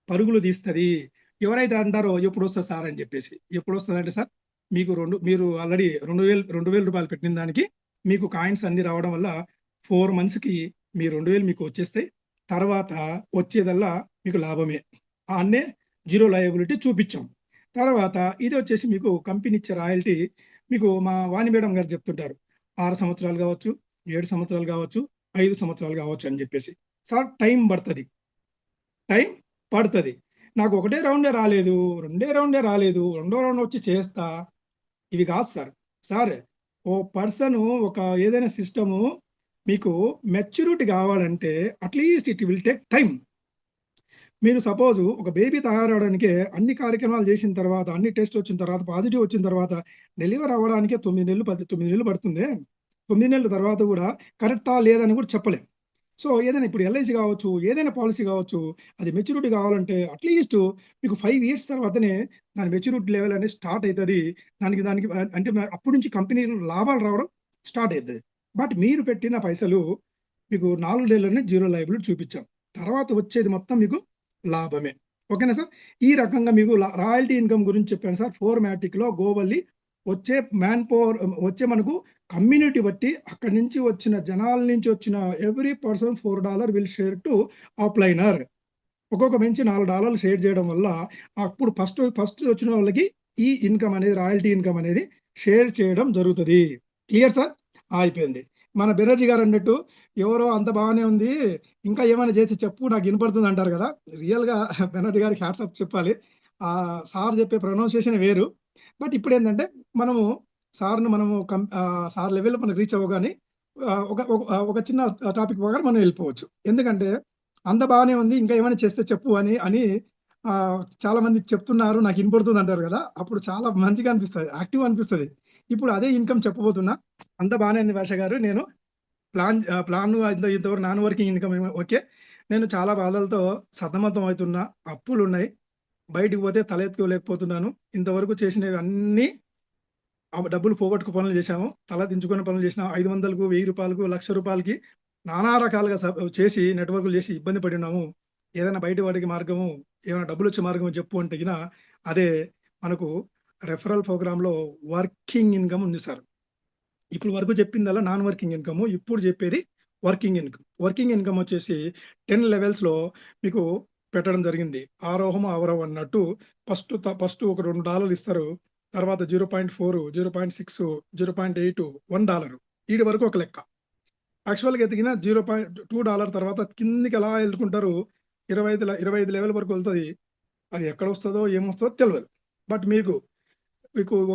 పరుగులు తీస్తుంది. ఎవరైతే అంటారో ఎప్పుడు వస్తుంది సార్ అని చెప్పేసి, ఎప్పుడు వస్తుంది అంటే సార్ మీరు ఆల్రెడీ 2,000 రూపాయలు పెట్టిన దానికి మీకు కాయిన్స్ అన్ని రావడం వల్ల 4 monthsకి మీ 2,000 మీకు వచ్చేస్తాయి. తర్వాత వచ్చేదల్లా మీకు లాభమే. అన్నే జీరో లయబిలిటీ చూపించాం. తర్వాత ఇది వచ్చేసి మీకు కంపెనీ ఇచ్చే రాయల్టీ. మీకు మా వాణి మేడం గారు చెప్తుంటారు, 6 సంవత్సరాలు కావచ్చు, 7 సంవత్సరాలు కావచ్చు, 5 సంవత్సరాలు కావచ్చు అని చెప్పేసి. సార్ టైం పడుతుంది. నాకు ఒకటే రౌండే రాలేదు, రెండో రౌండ్ వచ్చి చేస్తా, ఇవి కాదు సార్. ఓ పర్సన్ ఒక ఏదైనా సిస్టము మీకు మెచ్యూరిటీ కావాలంటే at least it will take time. మీరు సపోజ్ ఒక బేబీ తయారవడానికే అన్ని కార్యక్రమాలు చేసిన తర్వాత, అన్ని టెస్ట్ వచ్చిన తర్వాత, పాజిటివ్ వచ్చిన తర్వాత డెలివర్ అవ్వడానికే 9 నెలలు పడుతుంది. 9 నెలల తర్వాత కూడా కరెక్టా లేదని కూడా చెప్పలేం. సో ఏదైనా ఇప్పుడు ఎల్ఐసి కావచ్చు, ఏదైనా పాలసీ కావచ్చు, అది మెచ్యూరిటీ కావాలంటే అట్లీస్ట్ మీకు 5 years తర్వాతనే దాని మెచ్యూరిటీ లెవెల్ అనేది స్టార్ట్ అవుతుంది. దానికి అంటే అప్పటి నుంచి కంపెనీలు లాభాలు రావడం స్టార్ట్ అవుతుంది. బట్ మీరు పెట్టిన పైసలు మీకు 4 నెలలనే జీరో లయబిలిటీ చూపించాం. తర్వాత వచ్చేది మొత్తం మీకు లాభమే. ఓకేనా సార్? ఈ రకంగా మీకు రాయల్టీ ఇన్కమ్ గురించి చెప్పాను సార్. ఫోర్మాటిక్లో గోవల్లి వచ్చే మ్యాన్ పవర్, వచ్చే మనకు కమ్యూనిటీ బట్టి అక్కడి నుంచి వచ్చిన జనాల నుంచి వచ్చిన every person $4 will share to ఆఫ్లైనర్. ఒక్కొక్క మంచి $4 షేర్ చేయడం వల్ల అప్పుడు ఫస్ట్ వచ్చిన వాళ్ళకి ఈ ఇన్కమ్ అనేది, రాయల్టీ ఇన్కమ్ అనేది షేర్ చేయడం జరుగుతుంది. Clear sir? అయిపోయింది. మన బెనర్జీ గారు అన్నట్టు ఎవరో అంత బాగానే ఉంది, ఇంకా ఏమైనా చేసి చెప్పు నాకు వినపడుతుంది అంటారు కదా. రియల్గా బెనర్జీ గారికి హ్యాట్సాప్ చెప్పాలి. సార్ చెప్పే ప్రొనౌన్సియేషన్ వేరు. బట్ ఇప్పుడు ఏంటంటే మనము సార్ లెవెల్లో మనకు రీచ్ అవ్వగానే ఒక చిన్న టాపిక్ ప్రకారం మనం వెళ్ళిపోవచ్చు. ఎందుకంటే అంత బాగానే ఉంది, ఇంకా ఏమైనా చేస్తే చెప్పు అని చాలా మంది చెప్తున్నారు, నాకు వినపడుతుంది అంటారు కదా. అప్పుడు చాలా మంచిగా అనిపిస్తుంది, యాక్టివ్ అనిపిస్తుంది. ఇప్పుడు అదే ఇన్కమ్ చెప్పబోతున్నా. అంత బాగానే ఉంది భాష గారు. నేను ప్లాన్ ఇంతవరకు నాన్ వర్కింగ్ ఇన్కమ్ ఓకే. నేను చాలా బాధలతో సతమతం అవుతున్నా, అప్పులు ఉన్నాయి, బయటికి పోతే తల ఎత్తుకోలేకపోతున్నాను. ఇంతవరకు చేసినవి అన్నీ డబ్బులు పోగొట్టుకు పనులు చేశాము, తల దించుకునే పనులు చేసినాము. 500కు, 1000 రూపాయలకు, ₹1,00,000కి నానా రకాలుగా చేసి నెట్వర్క్లు చేసి ఇబ్బంది పడి ఉన్నాము. ఏదైనా బయట వాటికి మార్గము ఏమైనా డబ్బులు వచ్చే మార్గం చెప్పు అంటే గిన అదే మనకు రెఫరల్ ప్రోగ్రామ్‌లో వర్కింగ్ ఇన్‌కమ్ ఉంది సార్. ఇప్పుడు వరకు చెప్పిందల్లా నాన్ వర్కింగ్ ఇన్‌కమ్. ఇప్పుడు చెప్పేది వర్కింగ్ ఇన్‌కమ్. వర్కింగ్ ఇన్‌కమ్ వచ్చేసి 10 లెవెల్స్‌లో మీకు పెట్టడం జరిగింది. ఆరోహం, అవరోహం అన్నట్టు ఫస్ట్ ఒక $2 ఇస్తారు. తర్వాత 0.4, 0.6, 0.8, $1 ఈడి వరకు ఒక లెక్క. యాక్చువల్‌గా ఎతికిన $2 తర్వాత కిందికి ఎలా ఎళ్ళుకుంటారు 25 లెవెల్ వరకు వెళ్తది. అది ఎక్కడొస్తదో, ఏమొస్తదో తెలవదు. బట్ మీకు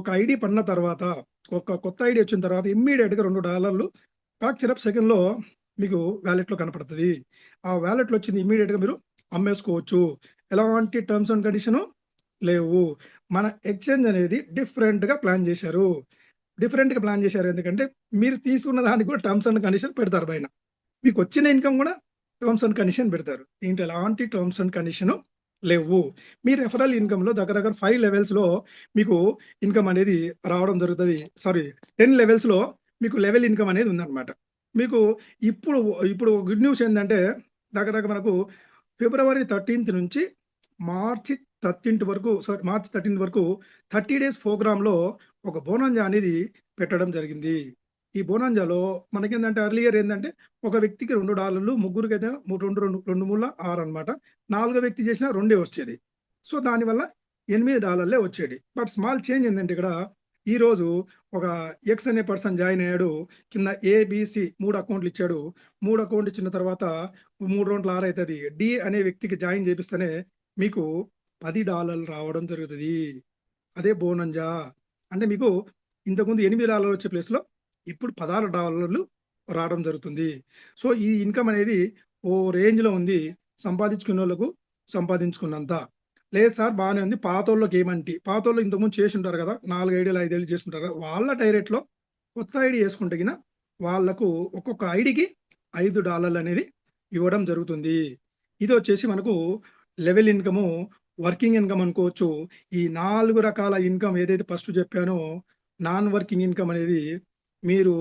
ఒక ఐడీ పడిన తర్వాత, ఒక కొత్త ఐడీ వచ్చిన తర్వాత ఇమ్మీడియేట్‌గా $2 ఫ్రాక్చర్ ఆఫ్ సెకండ్‌లో మీకు వాలెట్‌లో కనపడతది. ఆ వాలెట్‌లో వచ్చింది ఇమ్మీడియేట్‌గా మీరు అమ్మేసుకోవచ్చు. ఎలాంటి టర్మ్స్ అండ్ కండిషన్ లేవు. మన ఎక్స్‌చేంజ్ అనేది డిఫరెంట్‌గా ప్లాన్ చేశారు. ఎందుకంటే మీరు తీసుకున్న దానికి కూడా టర్మ్స్ అండ్ కండిషన్ పెడతారు పైన. మీకొచ్చిన ఇన్‌కమ్ కూడా టర్మ్స్ అండ్ కండిషన్ పెడతారు. దీంట్లో ఎలాంటి టర్మ్స్ అండ్ కండిషన్ లేవు. మీ రెఫరల్ ఇన్‌కమ్‌లో దగ్గర 5 లెవెల్స్‌లో మీకు ఇన్‌కమ్ అనేది రావడం జరుగుతది. సారీ 10 లెవెల్స్‌లో మీకు లెవెల్ ఇన్‌కమ్ అనేది ఉందన్నమాట. మీకు ఇప్పుడు ఇప్పుడు గుడ్ న్యూస్ ఏందంటే దగ్గర మనకు ఫిబ్రవరి 13 నుంచి మార్చి 13 వరకు 30 డేస్ ప్రోగ్రామ్‌లో ఒక బోనంజా అనేది పెట్టడం జరిగింది. ఈ బోనంజాలో మనకేందంటే ఎర్లియర్ ఏందంటే ఒక వ్యక్తికి $2, ముగ్గురికైతే 2 మూల 6 అన్నమాట. నాలుగో వ్యక్తి చేసినా 2 వచ్చేది. సో, దానివల్ల $8 వచ్చేది. బట్ స్మాల్ చేంజ్ ఏందంటే ఇక్కడ ఈరోజు ఒక ఎక్స్ అనే పర్సన్ జాయిన్ అయ్యాడు. కింద ఏబీసీ 3 అకౌంట్లు ఇచ్చాడు. 3 అకౌంట్ ఇచ్చిన తర్వాత 3 రౌండ్ల 6 అయితది. డి అనే వ్యక్తికి జాయిన్ చేపిస్తేనే మీకు $10 రావడం జరుగుతది. అదే బోనంజా. అంటే మీకు ఇంతకుముందు $8 వచ్చే ప్లేస్‌లో ఇప్పుడు $16 రావడం జరుగుతుంది. సో, ఈ ఇన్‌కమ్ అనేది ఓ రేంజ్‌లో ఉంది. సంపాదించుకున్నోళ్ళకు సంపాదించుకున్నంత. లేదు సార్ బానే ఉంది. పాతోళ్ళు ఇంతకుముందు చేసుంటారు కదా! 4 ఐడీలు, 5 ఐడీలు చేసుకుంటారు కదా! వాళ్ళ డైరెక్ట్‌లో కొత్త ఐడీ యేసుకుంటే గిన వాళ్ళకు ఒక్కొక్క ఐడీకి $5 అనేది ఇవ్వడం జరుగుతుంది. ఇదొచ్చేసి మనకు లెవెల్ ఇన్‌కము, వర్కింగ్ ఇన్‌కమ్ అనుకోవచ్చు. ఈ 4 రకాల ఇన్‌కమ్ ఏదైతే ఫస్ట్ చెప్పానో నాన్ వర్కింగ్ ఇన్‌కమ్ అనేది మీరు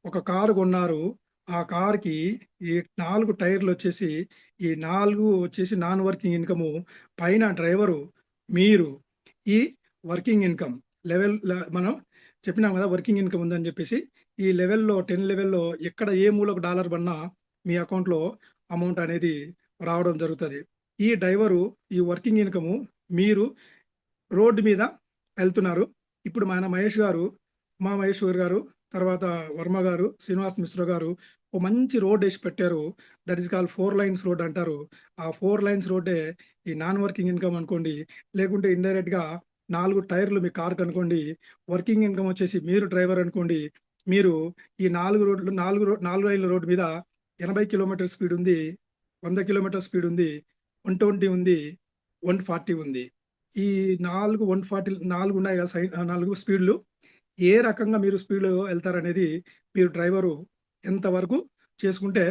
ఒక కారు కొన్నారు. ఆ కార్‌కి ఈ 4 టైర్‌లొచ్చేసి ఈ 4 వచ్చేసి నాన్ వర్కింగ్ ఇన్‌కము. పైన డ్రైవరు, మీరు ఈ వర్కింగ్ ఇన్‌కమ్ మనం చెప్పినాం కదా! వర్కింగ్ ఇన్‌కమ్ ఉందని చెప్పేసి. ఈ లెవెల్‌లో 10 లెవెల్‌లో ఎక్కడ ఏ మూలకు డాలర్ పడినా మీ అకౌంట్‌లో అమౌంట్ అనేది రావడం జరుగుతది. ఈ డ్రైవరు, ఈ వర్కింగ్ ఇన్‌కము మీరు రోడ్డు మీద ఎళ్తున్నారు. ఇప్పుడు మన మహేశ్వర్ గారు, తర్వాత వర్మ గారు, శ్రీనివాస్ మిశ్రా గారు ఓ మంచి రోడ్డేసి పెట్టారు. That is called 4 lines road అంటారు. ఆ 4 లైన్స్ రోడ్డే ఈ నాన్ వర్కింగ్ ఇన్‌కమ్ అనుకోండి. లేకుంటే ఇండైరెక్ట్‌గా 4 టైర్‌లు మీ కార్‌కనుకోండి. వర్కింగ్ ఇన్‌కమ్ వచ్చేసి మీరు డ్రైవర్ అనుకోండి. మీరు ఈ 4 లైన్ల రోడ్డు మీద 80 కిలోమీటర్ స్పీడ్ ఉంది. 100 కిలోమీటర్ స్పీడ్ ఉంది. 120 ఉంది. 140 ఉంది. ఈ 4 ఉన్నాయి కదా! 4 స్పీడ్‌లు. ఏ రకంగా మీరు స్పీడ్‌లో ఎళ్తారనేది మీరు డ్రైవరు ఎంతవరకు చేసుకుంటే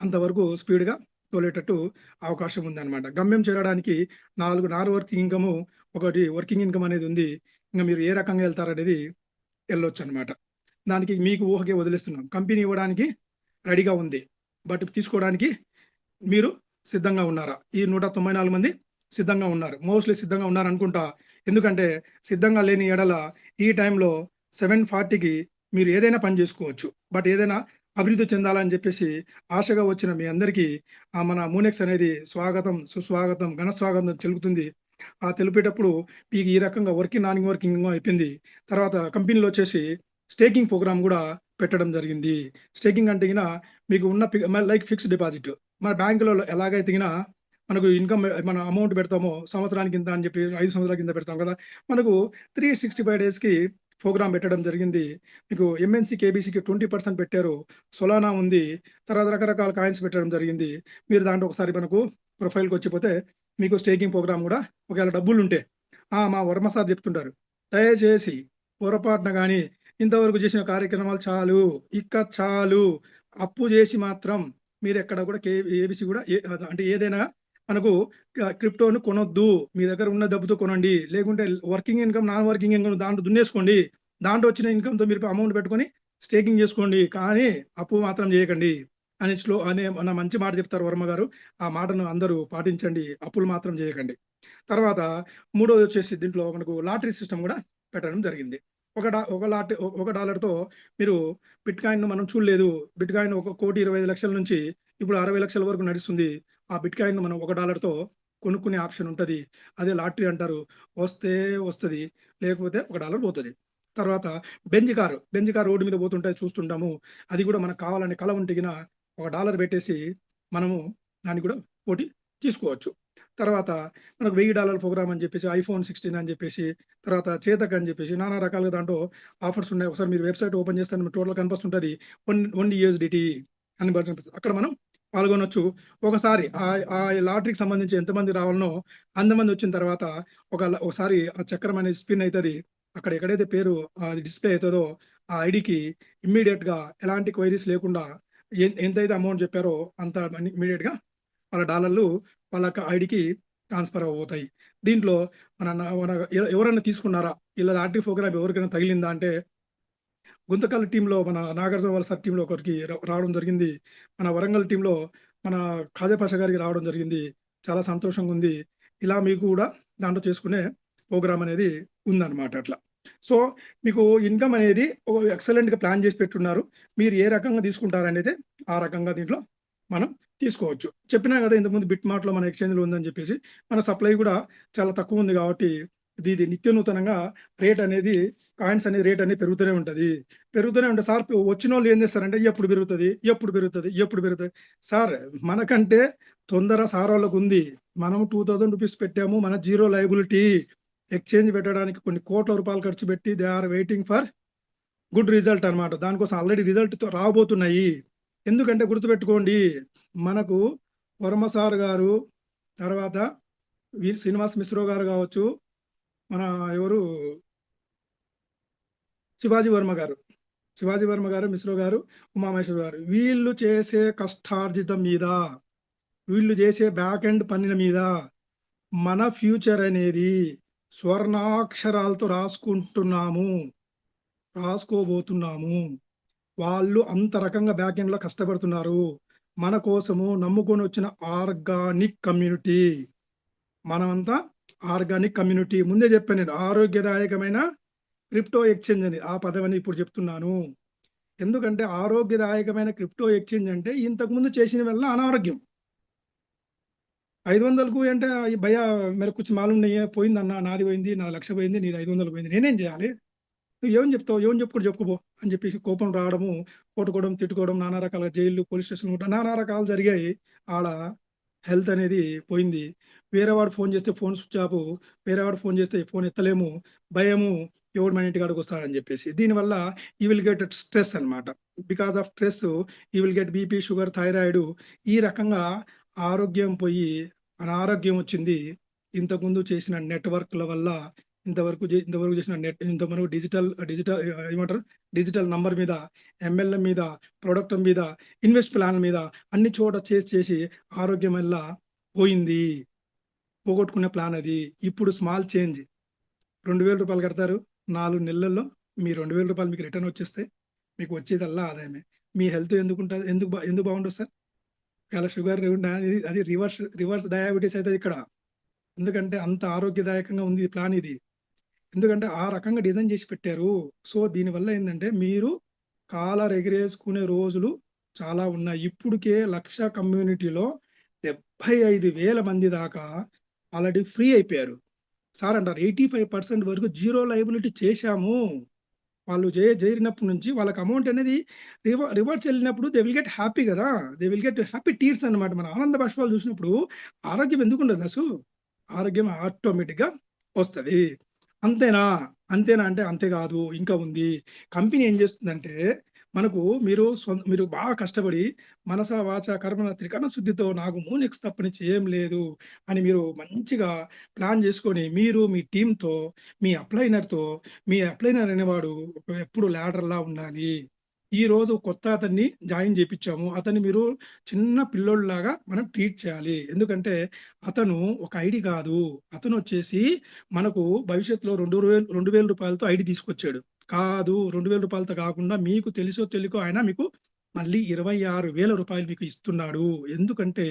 అంతవరకు స్పీడ్‌గా తోలేటట్టు అవకాశం ఉందన్నమాట. గమ్యం చేరడానికి 4 నాన్ వర్కింగ్ ఇన్‌కము, ఒకటి వర్కింగ్ ఇన్‌కమ్ అనేది ఉంది. ఇంక మీరు ఏ రకంగా ఎళ్తారనేది ఎళ్ళొచ్చన్నమాట. దానికి మీకు ఊహకే వదిలేస్తున్నాం. కంపెనీ ఇవ్వడానికి రెడీగా ఉంది. బట్ తీసుకోవడానికి మీరు సిద్ధంగా ఉన్నారా? ఈ 194 మంది సిద్ధంగా ఉన్నారు. మోస్ట్‌లీ సిద్ధంగా ఉన్నారనుకుంటా. ఎందుకంటే సిద్ధంగా లేని ఎడల ఈ టైంలో 7:40కి మీరు ఏదైనా పని జేసుకోవచ్చు. బట్ ఏదైనా అభివృద్ధి చెందాలని జెప్పేసి ఆశగా వచ్చిన మీ అందరికీ మన మూనెక్స్ అనేది స్వాగతం, సుస్వాగతం, ఘన స్వాగతం తెలుపుతుంది. తెలిపేటప్పుడు మీకు ఈ రకంగా వర్కింగ్, నాన్ వర్కింగ్ అయిపోయింది. తర్వాత కంపెనీలో వచ్చేసి స్టేకింగ్ ప్రోగ్రామ్ గూడా పెట్టడం జరిగింది. స్టేకింగ్ అంటే గిన మీకు ఉన్న లైక్ ఫిక్స్డ్ డిపాజిట్. మన బ్యాంకులో ఎలాగైతే గిన మనకు ఇన్‌కమ్ మన అమౌంట్ పెడతామో సంవత్సరానికి ఇంత అని చెప్పి 5 సంవత్సరాల కింద పెడతాం కదా! మనకు 365 డేస్‌కి ప్రోగ్రామ్ పెట్టడం జరిగింది. మీకు ఎంఎన్‌సి, కేబీసీకి 20% పెట్టారు. సొలానా ఉంది. తర్వాత రకరకాల కాయిన్స్ పెట్టడం జరిగింది. మీరు దాంట్లో ఒకసారి మనకు ప్రొఫైల్‌కొచ్చిపోతే మీకు స్టేకింగ్ ప్రోగ్రామ్ గూడా ఒకవేళ డబ్బులుంటే మా వర్మ సార్ చెప్తుంటారు. దయచేసి పొరపాటున గాని ఇంతవరకు చేసిన కార్యక్రమాలు చాలు. ఇక చాలు. అప్పు జేసి మాత్రం మీరెక్కడ కూడా ఏబీసీ కూడా అంటే ఏదైనా మనకు క్రిప్టోని కొనొద్దు. మీ దగ్గర ఉన్న డబ్బుతో కొనండి. లేకుంటే working income, non working income దాంట్లో దున్నేసుకోండి. దాంట్లో వచ్చిన ఇన్‌కమ్‌తో మీరు అమౌంట్ పెట్టుకొని స్టేకింగ్ చేసుకోండి. కానీ అప్పు మాత్రం చేయకండి అనే మన మంచి మాట చెప్తారు వర్మ గారు. ఆ మాటను అందరూ పాటించండి. అప్పులు మాత్రం చేయకండి. తర్వాత మూడోది వచ్చేసి దీంట్లో మనకు లాటరీ సిస్టమ్ కూడా పెట్టడం జరిగింది. ఒక డాలర్‌తో మీరు బిట్‌కాయిన్‌ను మనం చూడలేదు. బిట్‌కాయిన్ 1,25,00,000 నుంచి ఇప్పుడు 60,00,000 వరకు నడుస్తుంది. ఆ బిట్‌కాయిన్‌ను మనం $1తో కొనుక్కునే ఆప్షన్ ఉంటది. అదే లాటరీ అంటారు. వస్తే వస్తది. లేకపోతే $1 పోతది. తర్వాత బెంజ్ కార్ రోడ్డు మీద పోతుంటే చూస్తుంటాము. అది కూడా మనకు కావాలనే కల ఉంటే గిన $1 పెట్టేసి మనము దాన్ని కూడా పోటీ తీసుకోవచ్చు. తర్వాత మనకు $1000 ప్రోగ్రామ్ అని చెప్పేసి, ఐఫోన్ 16 అని చెప్పేసి, తర్వాత చేతక్ అని చెప్పేసి నానా రకాలుగా దాంట్లో ఆఫర్స్ ఉన్నాయి. ఒకసారి మీరు వెబ్‌సైట్ ఓపెన్ చేస్తే టోటల్ కనిపిస్తుంటది. 1 USDT అని కనిపిస్తది. అక్కడ మనం పాల్గొనొచ్చు. ఒకసారి ఆ లాటరీకి సంబంధించి ఎంతమంది రావాలనో అంతమంది వచ్చిన తర్వాత ఒకసారి ఆ చక్రం అనేది స్పిన్ అయితది. అక్కడ ఎక్కడైతే పేరు అది డిస్‌ప్లే అయితదో ఆ ఐడీకి ఇమ్మీడియేట్‌గా ఎలాంటి క్వెరీస్ లేకుండా ఎంతైతే అమౌంట్ చెప్పారో అంత మనీ ఇమ్మీడియేట్‌గా వాళ్ళ డాలర్‌లు వాళ్ళ ఐడీకి ట్రాన్స్‌ఫర్ అవ్వబోతాయి. దీంట్లో మన ఎవరైనా తీసుకున్నారా? ఇలా లాటరీ ప్రోగ్రామ్ ఎవరికైనా తగిలిందా అంటే గుంతకల్ టీమ్‌లో మన నాగార్జున వాళ్ళ సార్ టీమ్‌లో ఒకరికి రావడం జరిగింది. మన వరంగల్ టీమ్‌లో మన ఖాజా పాషా గారికి రావడం జరిగింది. చాలా సంతోషంగా ఉంది. ఇలా మీకు కూడా దాంట్లో చేసుకునే ప్రోగ్రామ్ అనేది ఉందన్నమాట అట్లా. సో, మీకు ఇన్‌కమ్ అనేది ఎక్సలెంట్‌గా ప్లాన్ చేసి పెట్టున్నారు. మీరు ఏ రకంగా తీసుకుంటారనేదే ఆ రకంగా దీంట్లో మనం తీసుకోవచ్చు. చెప్పినా కదా ఇంతకుముందు బిట్ మార్ట్‌లో మన ఎక్స్‌చేంజ్‌లో ఉందని చెప్పేసి. మన సప్లై కూడా చాలా తక్కువ ఉంది కాబట్టి ఇది నిత్య నూతనంగా కాయిన్స్ అనేది రేట్ అనేది పెరుగుతూనే ఉంటది. పెరుగుతూనే ఉంటది. సార్ వచ్చినోళ్ళు ఏం చేస్తారంటే ఎప్పుడు పెరుగుతది? ఎప్పుడు పెరుగుతది? ఎప్పుడు పెరుగుతది? సార్ మనకంటే తొందర సారోళ్ళకుంది. మనం ₹2000 పెట్టాము. మన జీరో లయబిలిటీ. ఎక్స్‌చేంజ్ పెట్టడానికి కొన్ని కోట్ల రూపాయలు ఖర్చు పెట్టి they are waiting for good result అన్నమాట. దానికోసం ఆల్రెడీ రిజల్ట్‌తో రాబోతున్నాయి. ఎందుకంటే గుర్తుపెట్టుకోండి. మనకు వర్మ సార్ గారు, తర్వాత శ్రీనివాస్ మిశ్రో గారు కావచ్చు, మన ఎవరు శివాజీ వర్మ గారు, మిశ్రో గారు, ఉమామహేశ్వర్ గారు. వీళ్ళు చేసే కష్టార్జితం మీద, వీళ్ళు చేసే బ్యాక్ ఎండ్ పనుల మీద మన ఫ్యూచర్ అనేది స్వర్ణాక్షరాలతో రాసుకోబోతున్నాము. వాళ్ళు అంత రకంగా బ్యాక్ ఎండ్‌లో కష్టపడుతున్నారు. మన కోసము నమ్ముకొని వచ్చిన ఆర్గానిక్ కమ్యూనిటీ. మనమంతా ఆర్గానిక్ కమ్యూనిటీ. ముందే చెప్పాను నేను. ఆరోగ్యదాయకమైన క్రిప్టో ఎక్స్‌చేంజ్ అని. ఆ పదమని ఇప్పుడు చెప్తున్నాను. ఎందుకంటే ఆరోగ్యదాయకమైన క్రిప్టో ఎక్స్‌చేంజ్ అంటే ఇంతకుముందు చేసినవల్లా అనారోగ్యం. 500కు అంటే భయ్యా మేరే కుछ मालूम नहीं है పోయిందన్న. నాది పోయింది. నా 1,00,000 పోయింది. నీది 500 పోయింది. నేనేం చేయాలి? నువ్వేం చెప్తావు? ఏమని చెప్పుకుంటూ చెప్పుకుపో అని చెప్పేసి కోపం రావడము, కొట్టుకోవడం, తిట్టుకోవడం, నానా రకాల జైల్లు, పోలీస్ స్టేషన్‌లు నానా రకాలు జరిగాయి. ఆడ హెల్త్ అనేది పోయింది. వేరే వాడు ఫోన్ చేస్తే ఫోన్ స్విచ్ ఆఫ్. వేరే వాడు ఫోన్ చేస్తే ఫోన్ ఎత్తలేము. భయము ఎవడు మన ఇంటి కాడికి వస్తాడని చెప్పేసి. దీనివల్ల యూ విల్ గెట్ స్ట్రెస్ అన్నమాట. Because of stress you will get BP, sugar, thyroid ఈ రకంగా ఆరోగ్యం పోయి అనారోగ్యం వచ్చింది. ఇంతకుముందు చేసిన నెట్‌వర్క్‌ల వల్ల ఇంతవరకు డిజిటల్ ఏమంటారు? డిజిటల్ నంబర్ మీద, ఎంఎల్ఎం మీద, ప్రొడక్ట్ మీద, ఇన్వెస్ట్ ప్లాన్ మీద అన్ని చోట చేసి ఆరోగ్యం వల్ల పోయింది. పోగొట్టుకునే ప్లాన్ అది. ఇప్పుడు స్మాల్ చేంజ్. ₹2,000 కడతారు. 4 నెలల్లో మీ ₹2,000 మీకు రిటర్న్ వచ్చేస్తాయి. మీకు వచ్చేదల్లా ఆదాయమే. మీ హెల్త్ ఎందుకుంటది? ఎందుకు బాగుండదు సార్? ఒకవేళ షుగర్ అది రివర్స్ డయాబెటిస్ అయితది ఇక్కడ. ఎందుకంటే అంత ఆరోగ్యదాయకంగా ఉంది ఈ ప్లాన్ ఇది. ఎందుకంటే ఆ రకంగా డిజైన్ చేసి పెట్టారు. సో, దీనివల్ల ఏందంటే మీరు కాలర్ ఎగిరేసుకునే రోజులు చాలా ఉన్నాయి. ఇప్పుడికే 1,00,000 కమ్యూనిటీలో 75,000 మంది దాకా ఆల్రెడీ ఫ్రీ అయిపోయారు. సార్ అంటారు 85% వరకు జీరో లయబిలిటీ చేశాము. వాళ్ళు చేరినప్పటి నుంచి వాళ్ళకి అమౌంట్ అనేది రివార్డ్స్ ఎళ్ళినప్పుడు దే విల్ గెట్ హ్యాపీ గదా! They will get happy tears అన్నమాట. మన ఆనంద బాష్పాలు చూసినప్పుడు ఆరోగ్యం ఎందుకుండదు అసలు? ఆరోగ్యం ఆటోమేటిక్‌గా వస్తది. అంతేనా? అంతేనా అంటే అంతే గాదు. ఇంకా ఉంది. కంపెనీ ఏం జేస్తుందంటే మనకు మీరు బాగా కష్టపడి మనస, వాచ, కర్మణ త్రికరణ శుద్ధితో నాకు మూనెక్స్ తప్పనిచ్చి ఏం లేదు అని మీరు మంచిగా ప్లాన్ జేసుకొని మీరు మీ టీమ్‌తో, మీ అప్లైనర్ అనేవాడు ఎప్పుడు ల్యాడర్‌లా ఉండాలి. ఈరోజు కొత్త అతన్ని జాయిన్ జేపిచ్చాము. అతన్ని మీరు చిన్న పిల్లోడిలాగా మనం ట్రీట్ చేయాలి. ఎందుకంటే అతను ఒక ఐడీ కాదు. అతనొచ్చేసి మనకు భవిష్యత్తులో ₹2,000 ఐడీ తీసుకొచ్చాడు. కాదు ₹2,000తో కాకుండా మీకు తెలుసో తెలియకో ఆయన మీకు మళ్ళీ ₹26,000 మీకు ఇస్తున్నాడు. ఎందుకంటే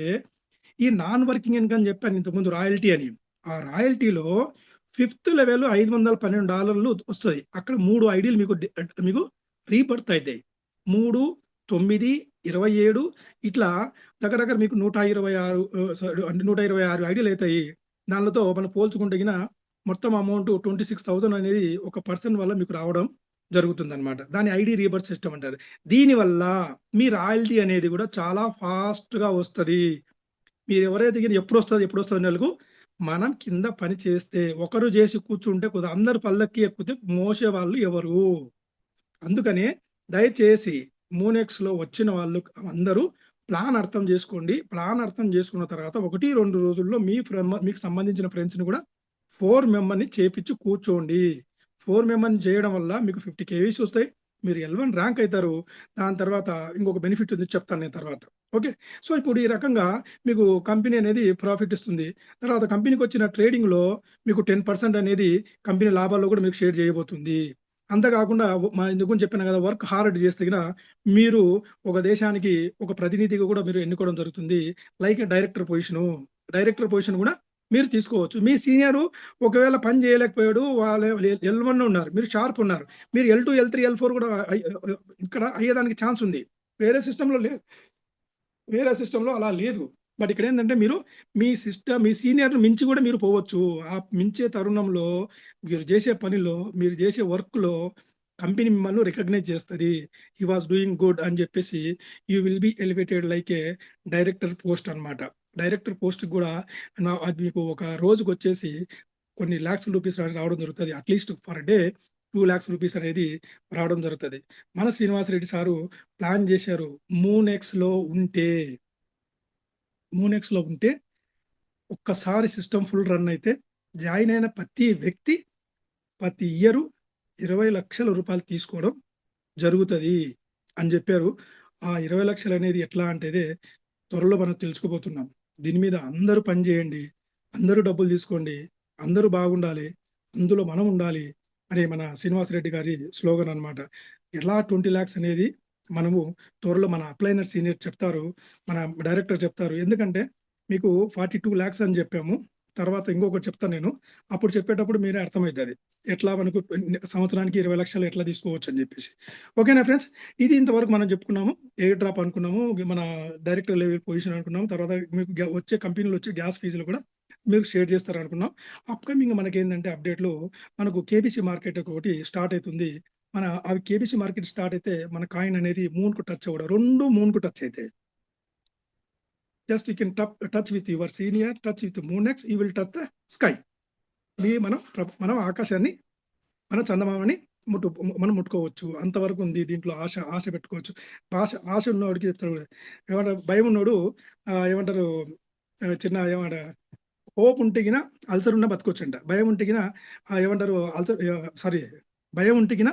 ఈ నాన్ వర్కింగ్ ఇన్‌కమ్ చెప్పాను ఇంతకుముందు రాయల్టీ అని. ఆ రాయల్టీలో ఫిఫ్త్ లెవెల్ $512 వస్తుంది. అక్కడ 3 ఐడీలు మీకు రీబర్త్ అవుతాయి. 3, 9, 27 ఇట్లా దగ్గర మీకు 126 అంటే 126 ఐడీలు అవుతాయి. దానితో మనం పోల్చుకుంటే గిన మొత్తం అమౌంట్ 26,000 అనేది ఒక పర్సన్ వల్ల మీకు రావడం జరుగుతుందన్నమాట. దాన్ని ఐడీ రీబర్త్ సిస్టమ్ అంటారు. దీనివల్ల మీ రాయల్టీ అనేది కూడా చాలా ఫాస్ట్‌గా వస్తది. మీరెవరైతే గిన ఎప్పుడొస్తది నెలకు మనం కింద పని చేస్తే, ఒకరు జేసి కూర్చుంటే అందరు పల్లకి ఎక్కితే మోసేవాళ్ళు ఎవరు? అందుకనే దయచేసి మూనెక్స్‌లో వచ్చిన వాళ్ళు అందరూ ప్లాన్ అర్థం జేసుకోండి. ప్లాన్ అర్థం జేసుకున్న తర్వాత 1, 2 రోజుల్లో మీకు సంబంధించిన ఫ్రెండ్స్‌ని గూడా 4 మెంబర్‌ని చేపిచ్చి కూర్చోండి. 4 మెంబర్‌ని చేయడం వల్ల మీకు 50 కేవీస్ వస్తాయి. మీరు L1 ర్యాంక్ అయితారు. దాని తర్వాత ఇంకొక బెనిఫిట్ ఉంది చెప్తాను నేను తర్వాత. ఓకే. సో, ఇప్పుడు ఈ రకంగా మీకు కంపెనీ అనేది ప్రాఫిట్ ఇస్తుంది. తర్వాత కంపెనీకొచ్చిన ట్రేడింగ్‌లో మీకు 10% అనేది కంపెనీ లాభాల్లో గూడా మీకు షేర్ చేయబోతుంది. అంతే కాకుండా ఇంతకుముందు చెప్పాను కదా! వర్క్ హార్డ్ చేస్తే గిన మీరు ఒక దేశానికి ఒక ప్రతినిధిగా కూడా మీరు ఎన్నుకోవడం జరుగుతుంది. Like director position. Director position కూడా మీరు తీసుకోవచ్చు. మీ సీనియరు ఒకవేళ పని చేయలేకపోయాడు. వాళ్ళు L1 ఉన్నారు. మీరు షార్ప్ ఉన్నారు. మీరు L2, L3, L4 కూడా ఇక్కడ అయ్యేదానికి ఛాన్స్ ఉంది. వేరే సిస్టమ్‌లో లేదు. వేరే సిస్టమ్‌లో అలా లేదు. బట్ ఇక్కడేందంటే మీ సీనియర్‌ని మించి గూడా మీరు పోవచ్చు. ఆ మించే తరుణంలో మీరు జేసే పనిలో, మీరు జేసే వర్క్‌లో కంపెనీ మిమ్మల్ని రికగ్నైజ్ చేస్తది. హి వాస్ డూయింగ్ గుడ్ అని జెప్పేసి you will B elevated like A director post అన్నమాట. డైరెక్టర్ పోస్ట్‌కి గూడా అది మీకు ఒక రోజుకొచ్చేసి కొన్ని లాక్స్ రూపీస్ రావడం జరుగుతది. అట్‌లీస్ట్ పర్ డే 2,00,000 రూపీస్ అనేది రావడం జరుగుతది. మన శ్రీనివాస్ రెడ్డి సారు ప్లాన్ జేశారు. మూనెక్స్‌లో ఉంటే ఒక్కసారి సిస్టమ్ ఫుల్ రన్ అయితే జాయిన్ అయిన ప్రతి వ్యక్తి ప్రతి ఇయరు 20,00,000 రూపాయలు తీసుకోవడం జరుగుతది అని జెప్పారు. ఆ 20,00,000 అనేది ఎట్లా అంటేదే త్వరలో మనం తెలుసుకోబోతున్నాం. దీని మీద అందరూ పని జేయండి. అందరూ డబ్బులు తీసుకోండి. అందరూ బాగుండాలి. అందులో మనం ఉండాలి అని మన శ్రీనివాసరెడ్డి గారి స్లోగన్ అన్నమాట. ఎలా 20,00,000 అనేది మనము త్వరలో మన అప్లైనర్ సీనియర్ చెప్తారు. మన డైరెక్టర్ చెప్తారు. ఎందుకంటే మీకు 42,00,000 అని జెప్పాము. తర్వాత ఇంకొకటి చెప్తాను నేను. అప్పుడు చెప్పేటప్పుడు మీరే అర్థమైతది. ఎట్లా మనకు సంవత్సరానికి 20,00,000 ఎట్లా తీసుకోవచ్చు అని జెప్పేసి. ఓకేనా ఫ్రెండ్స్? ఇది ఇంతవరకు మనం చెప్పుకున్నాము. ఎయిర్ డ్రాప్ అనుకున్నాము. మన డైరెక్టర్ లెవెల్ పొజిషన్ అనుకున్నాము. తర్వాత మీకు వచ్చే కంపెనీలో వచ్చే గ్యాస్ ఫీజులు కూడా మీరు షేర్ చేస్తారనుకున్నాం. అప్‌కమింగ్ మనకేందంటే అప్‌డేట్‌లో మనకు కేబీసీ మార్కెట్ ఒకటి స్టార్ట్ అయితుంది. అవి కేబీసీ మార్కెట్ స్టార్ట్ అయితే మన కాయిన్ అనేది మూన్‌కు టచ్ అవ్వడం. 2 మూన్‌కు టచ్ అయితాయి. Just you can touch with your senior, touch with Moonex, you will touch the sky. మనం ఆకాశాన్ని, మన చందమామని మనం ముట్టుకోవచ్చు. అంతవరకు ఉంది. దీంట్లో ఆశ పెట్టుకోవచ్చు. ఆశ ఉన్నోడికి చెప్తాడు. ఏమంటారు భయం ఉన్నోడు ఏమంటారు ఏమంటారు హోప్ ఉంటే గిన అల్సర్ ఉన్నా బతకొచ్చంట. భయం ఉంటే గిన ఏమంటారు భయం ఉంటే గిన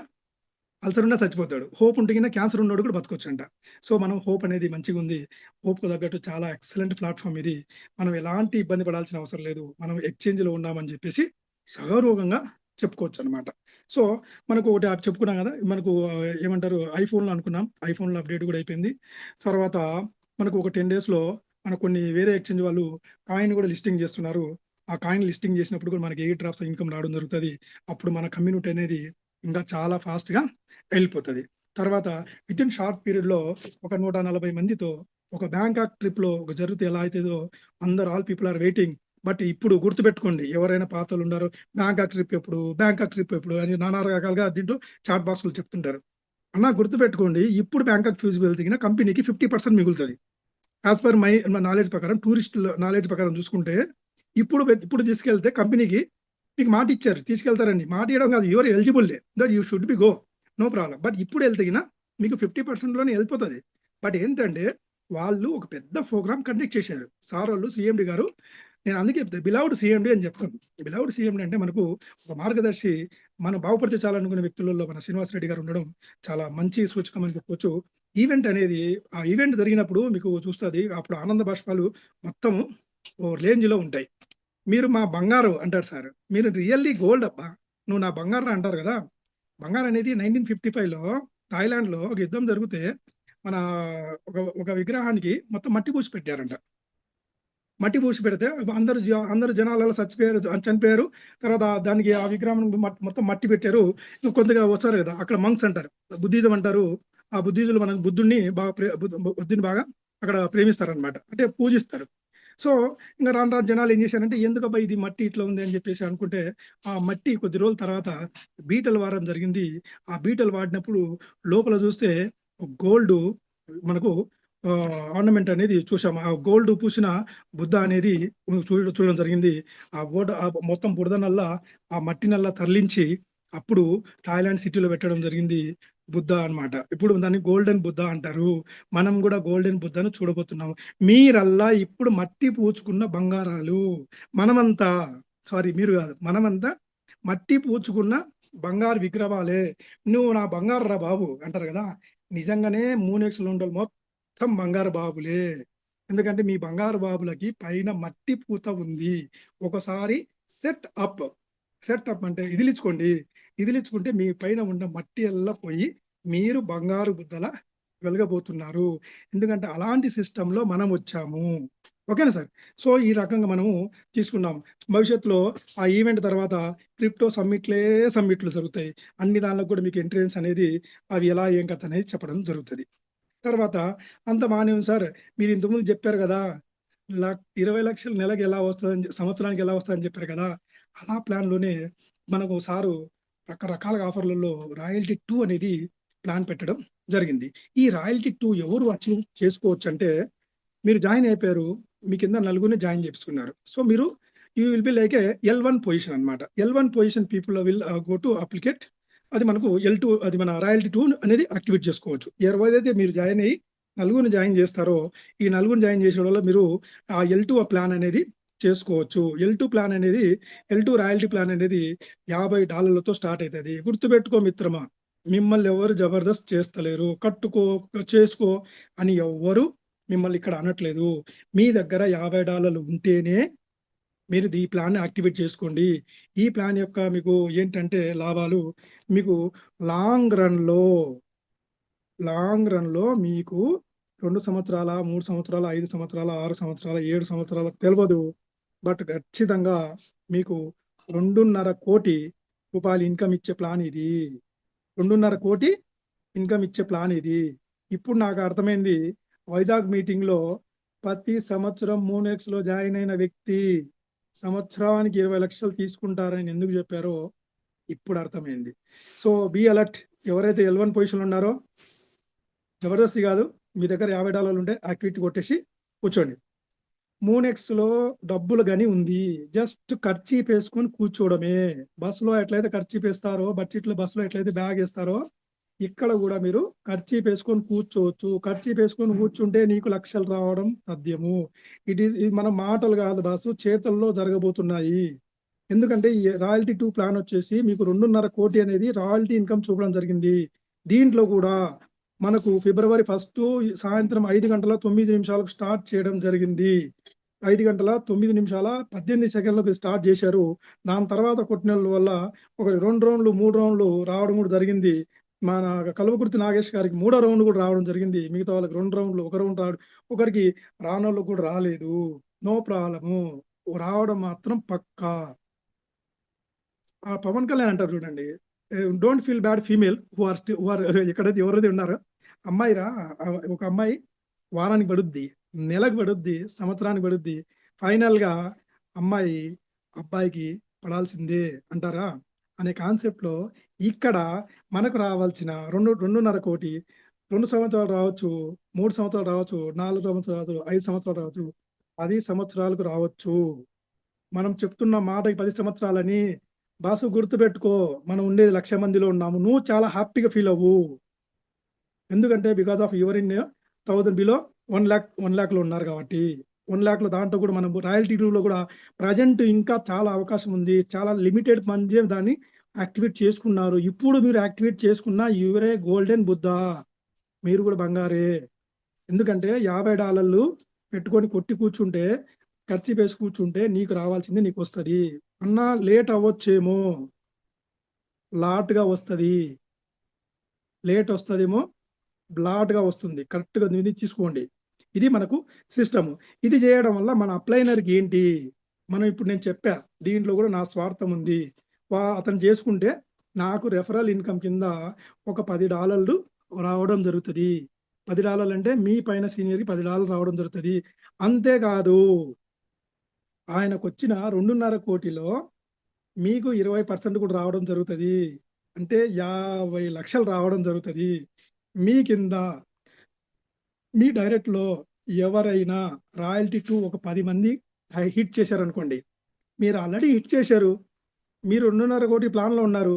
అల్సర్ ఉన్నా చచ్చిపోతాడు. హోప్ ఉంటే గిన క్యాన్సర్ ఉన్నోడు కూడా బతకొచ్చంట. సో, మనం హోప్ అనేది మంచిగుంది. హోప్‌కు తగ్గట్టు చాలా ఎక్సలెంట్ ప్లాట్‌ఫార్మ్ ఇది. మనం ఎలాంటి ఇబ్బంది పడాల్సిన అవసరం లేదు. మనం ఎక్స్‌చేంజ్‌లో ఉన్నామని చెప్పేసి సగర్వంగా చెప్పుకోవచ్చనమాట. సో, మనకు ఒకటి చెప్పుకున్నాం గదా! మనకు ఏమంటారు ఐఫోన్‌లో అనుకున్నాం. ఐఫోన్‌లో అప్‌డేట్ గూడా అయిపోయింది. తర్వాత మనకు ఒక 10 డేస్‌లో మనకు కొన్ని వేరే ఎక్స్‌చేంజ్ వాళ్ళు కాయిన్ గూడా లిస్టింగ్ జేస్తున్నారు. ఆ కాయిన్ లిస్టింగ్ జేసినప్పుడు కూడా మనకి ఎయిర్ డ్రాప్స్ ఇన్‌కమ్ రావడం జరుగుతది. అప్పుడు మన కమ్యూనిటీ అనేది ఇంకా చాలా ఫాస్ట్‌గా ఎళ్ళిపోతది. తర్వాత వితిన్ షార్ట్ పీరియడ్‌లో ఒక 140 మందితో ఒక బ్యాంకాక్ ట్రిప్‌లో జరిగితే ఎలా అయితదో all people are waiting. But ఇప్పుడు గుర్తుపెట్టుకోండి ఎవరైనా పాతోళ్ళున్నారో బ్యాంకాక్ ట్రిప్ ఎప్పుడు అని నానా రకాలుగా దీంట్లో చాట్ బాక్స్‌లో చెప్తుంటారు. అన్న గుర్తుపెట్టుకోండి ఇప్పుడు బ్యాంకాక్ ఫీజిబుల్ దిగిన కంపెనీకి 50% మిగులుతది. యాస్ పర్ మై నాలెడ్జ్ ప్రకారం టూరిస్టుల నాలెడ్జ్ ప్రకారం చూసుకుంటే ఇప్పుడు తీసుకెళ్తే కంపెనీకి మీకు మాట ఇచ్చారు. తీసుకెళ్తారండి. మాట ఇవ్వడం కాదు. యూ ఆర్ ఎలిజిబుల్లే. That you should be go. No problem. But ఇప్పుడు ఎళ్తే గిన మీకు 50%లోనే ఎళ్ళిపోతది. బట్ ఏంటంటే వాళ్ళు ఒక పెద్ద ప్రోగ్రామ్ కండక్ట్ చేశారు. సారోళ్ళు సీఎండీ గారు. నేను అందుకే చెప్తా బిలవ్డ్ సీఎండీ అని చెప్తాను. బిలవ్డ్ సీఎండీ అంటే మనకు ఒక మార్గదర్శి మనం బాగుపడితే చాలనుకునే వ్యక్తులలో మన శ్రీనివాసరెడ్డి గారు ఉండడం చాలా మంచి సూచకం అని చెప్పొచ్చు. ఈవెంట్ అనేది ఆ ఈవెంట్ జరిగినప్పుడు మీకు చూస్తది. అప్పుడు ఆనంద బాష్పాలు మొత్తము ఓ రేంజ్‌లో ఉంటాయి. మీరు మా బంగారు అంటారు సారు. మీరు రియల్లీ గోల్డ్ అబ్బా! నువ్వు నా బంగారురా అంటారు గదా! బంగారం అనేది 1955లో థాయిలాండ్‌లో ఒక యుద్ధం జరిగితే మన ఒక విగ్రహానికి మొత్తం మట్టి పూసి పెట్టారంట. మట్టి పూసి పెడితే అందరూ జనాలలో చనిపోయారు. తర్వాత దానికి ఆ విగ్రహం మొత్తం మట్టి పెట్టారు. కొద్దిగా వస్తారు కదా, అక్కడ మంక్స్ అంటారు, బుద్ధిజం అంటారు. ఆ బుద్ధిజులు మన బుద్ధుడిని బాగా బుద్ధిని బాగా అక్కడ ప్రేమిస్తారనమాట, అంటే పూజిస్తారు. సో ఇంకా రాను రాను జనాలు ఏం చేశారంటే, ఎందుకబ్బా ఇది మట్టి ఇట్లా ఉంది అని చెప్పేసి అనుకుంటే, ఆ మట్టి కొద్ది రోజుల తర్వాత బీటలు వాడడం జరిగింది. ఆ బీటలు వాడినప్పుడు లోపల చూస్తే గోల్డ్ మనకు ఆర్నమెంట్ అనేది చూసాం. ఆ గోల్డ్ పూసిన బుద్ధ అనేది చూడడం జరిగింది. ఆ మొత్తం బురదనల్లా ఆ మట్టినల్లా తరలించి అప్పుడు థాయిలాండ్ సిటీలో పెట్టడం జరిగింది బుద్ధ అన్నమాట. ఇప్పుడు దాన్ని గోల్డెన్ బుద్ధ అంటారు. మనం కూడా గోల్డెన్ బుద్ధను చూడబోతున్నాం. మీరల్లా ఇప్పుడు మట్టి పూచుకున్న బంగారాలు. మనమంతా మీరు కాదు, మనమంతా మట్టి పూచుకున్న బంగారు విగ్రహాలే. నువ్వు నా బంగారు రా బాబు అంటారు కదా, నిజంగానే మూనెక్స్‌లో ఉండలు మొత్తం బంగారు బాబులే. ఎందుకంటే మీ బంగారు బాబులకి పైన మట్టి పూత ఉంది. ఒకసారి సెట్ అప్ అంటే ఇదిలించుకుంటే మీ పైన ఉన్న మట్టి ఎల్లా పోయి మీరు బంగారు బుద్ధల వెలగబోతున్నారు. ఎందుకంటే అలాంటి సిస్టంలో మనం వచ్చాము. ఓకేనా సార్? సో ఈ రకంగా మనము తీసుకున్నాం. భవిష్యత్తులో ఆ ఈవెంట్ తర్వాత క్రిప్టో సమ్మిట్లు జరుగుతాయి. అన్ని దానిలో కూడా మీకు ఎంట్రన్స్ అనేది అవి ఎలా ఏం కథ అనేది చెప్పడం జరుగుతది. తర్వాత అంత బానే ఉంది సార్. మీరు ఇంతకుముందు చెప్పారు కదా, 20 లక్షలు నెలకి ఎలా వస్తదని, సంవత్సరానికి ఎలా వస్తదని చెప్పారు కదా, అలా ప్లాన్‌లోనే మనకు సారు రకరకాల ఆఫర్‌లలో రాయల్టీ 2 అనేది ప్లాన్ పెట్టడం జరిగింది. ఈ రాయల్టీ 2 ఎవరు అచీవ్ చేసుకోవచ్చంటే, మీరు జాయిన్ అయిపోయారు. మీ కింద నలుగురిని జాయిన్ చేపిచుకున్నారు. సో మీరు you will be like L1 position అన్నమాట. L1 position people will go to అప్లికేట్. అది మనకు L2, అది మన రాయల్టీ 2 అనేది యాక్టివేట్ చేసుకోవచ్చు. ఎవరైతే మీరు జాయిన్ అయ్యి నలుగురిని జాయిన్ చేస్తారో, ఈ నలుగురిని జాయిన్ చేసేయడం వల్ల మీరు ఆ L2 ప్లాన్ అనేది చేసుకోవచ్చు. L2 రాయల్టీ ప్లాన్ అనేది $50తో స్టార్ట్ అయితది. గుర్తుపెట్టుకో మిత్రమా, మిమ్మల్ని ఎవరు జబర్దస్త్ చేస్తలేరు. కట్టుకో, చేసుకో అని ఎవ్వరు మిమ్మల్ని ఇక్కడ అనట్లేదు. మీ దగ్గర $50 ఉంటేనే మీరు ఈ ప్లాన్‌ని యాక్టివేట్ చేసుకోండి. ఈ ప్లాన్ యొక్క మీకు ఏంటంటే లాభాలు, మీకు లాంగ్ రన్‌లో మీకు 2 సంవత్సరాల, 3 సంవత్సరాల, 5 సంవత్సరాల, 6 సంవత్సరాల, 7 సంవత్సరాల తెలవదు. బట్ ఖచ్చితంగా మీకు 2.5 కోటి రూపాయలు ఇన్‌కమ్ ఇచ్చే ప్లాన్ ఇది. 2.5 కోటి ఇన్‌కమ్ ఇచ్చే ప్లాన్ ఇది. ఇప్పుడు నాకు అర్థమైంది, వైజాగ్ మీటింగ్‌లో ప్రతి సంవత్సరం మూనెక్స్‌లో జాయిన్ అయిన వ్యక్తి సంవత్సరానికి 20 లక్షలు తీసుకుంటారని ఎందుకు చెప్పారో ఇప్పుడు అర్థమైంది. So be alert. ఎవరైతే L1 పొజిషన్‌లో ఉన్నారో, జబర్దస్తి కాదు, మీ దగ్గర $50 ఉంటే యాక్టివిటీ కొట్టేసి కూర్చోండి. మూనెక్స్‌లో డబ్బులు గని ఉంది. జస్ట్ ఖర్చీఫ్ వేసుకొని కూర్చోవడమే. బస్సులో ఎట్లయితే ఖర్చీఫ్ వేస్తారో, బస్సులో ఎట్లయితే బ్యాగ్ వేస్తారో, ఇక్కడ కూడా మీరు ఖర్చీఫ్ వేసుకొని కూర్చోవచ్చు. ఖర్చీఫ్ వేసుకొని కూర్చుంటే నీకు లక్షలు రావడం తథ్యము. ఇది మన మాటలు కాదు బాసు, చేతల్లో జరగబోతున్నాయి. ఎందుకంటే ఈ రాయల్టీ 2 ప్లాన్ వచ్చేసి మీకు 2.5 కోటి అనేది రాయల్టీ ఇన్కమ్ చూపడం జరిగింది. దీంట్లో కూడా మనకు ఫిబ్రవరి 1 సాయంత్రం 5:09 స్టార్ట్ చేయడం జరిగింది. 5:09:18 స్టార్ట్ చేశారు. దాని తర్వాత కొట్టినోళ్ళ వల్ల ఒక 2 రౌండ్లు, 3 రౌండ్లు రావడం కూడా జరిగింది. మన కల్వకుర్తి నాగేష్ గారికి 3వ రౌండ్ కూడా రావడం జరిగింది. మిగతా వాళ్ళకి 2 రౌండ్లు, 1 రౌండ్ రావడం, ఒకరికి రానోళ్ళకి కూడా రాలేదు. No problem. రావడం మాత్రం పక్కా. ఆ పవన్ కళ్యాణ్ అంటారు చూడండి, don't feel bad female who are ఎక్కడైతే ఎవరైతే ఉన్నారో, అమ్మాయిరా, ఒక అమ్మాయి వారానికి పడుద్ది, నెలకు పడుద్ది, సంవత్సరానికి పడుద్ది, ఫైనల్‌గా అమ్మాయి అబ్బాయికి పడాల్సిందే అంటారా అనే కాన్సెప్ట్‌లో ఇక్కడ మనకు రావాల్సిన 2.5 కోటి 2 సంవత్సరాలు రావచ్చు, 3 సంవత్సరాలు రావచ్చు, 4 సంవత్సరాలు రావచ్చు, 5 సంవత్సరాలు రావచ్చు, 10 సంవత్సరాలకు రావచ్చు. మనం చెప్తున్న మాటకి 10 సంవత్సరాలని. బాసు గుర్తుపెట్టుకో, మనం ఉండేది 1,00,000 మందిలో ఉన్నాము. నువ్వు చాలా హ్యాపీగా ఫీల్ అవ్వు. ఎందుకంటే because of your in 1000 below 1,00,000లో ఉన్నారు కాబట్టి. 1,00,000లో దాంట్లో కూడా మనం రాయల్టీ 2లో కూడా ప్రజెంట్ ఇంకా చాలా అవకాశం ఉంది. చాలా లిమిటెడ్ మందే దాన్ని యాక్టివేట్ చేసుకున్నారు. ఇప్పుడు మీరు యాక్టివేట్ చేసుకున్న యువరే గోల్డెన్ బుద్ధ. మీరు కూడా బంగారే. ఎందుకంటే $50 పెట్టుకొని కొట్టి కూర్చుంటే, ఖర్చు వేసి కూర్చుంటే నీకు రావాల్సింది నీకు వస్తది. అన్నా లేట్ అవ్వచ్చేమో, లాట్‌గా వస్తది. లేట్ వస్తదేమో, బ్లాట్‌గా వస్తుంది. కరెక్ట్‌గా ఇది తీసుకోండి. ఇది మనకు సిస్టమ్. ఇది చేయడం వల్ల మన అప్లైనర్కి ఏంటి, మనం ఇప్పుడు నేను చెప్పా దీంట్లో కూడా నా స్వార్థం ఉంది. అతను చేసుకుంటే నాకు రెఫరల్ ఇన్కమ్ కింద ఒక $10 రావడం జరుగుతుంది. $10 అంటే మీ పైన సీనియర్కి $10 రావడం జరుగుతుంది. అంతేకాదు ఆయనకు వచ్చిన 2.5 కోటిలో మీకు 20% కూడా రావడం జరుగుతుంది. అంటే 50 లక్షలు రావడం జరుగుతుంది. మీ కింద మీ డైరెక్ట్లో ఎవరైనా రాయల్టీ 2 ఒక 10 మంది హిట్ చేశారనుకోండి, మీరు ఆల్రెడీ హిట్ చేశారు, మీరు 2.5 కోటి ప్లాన్లో ఉన్నారు,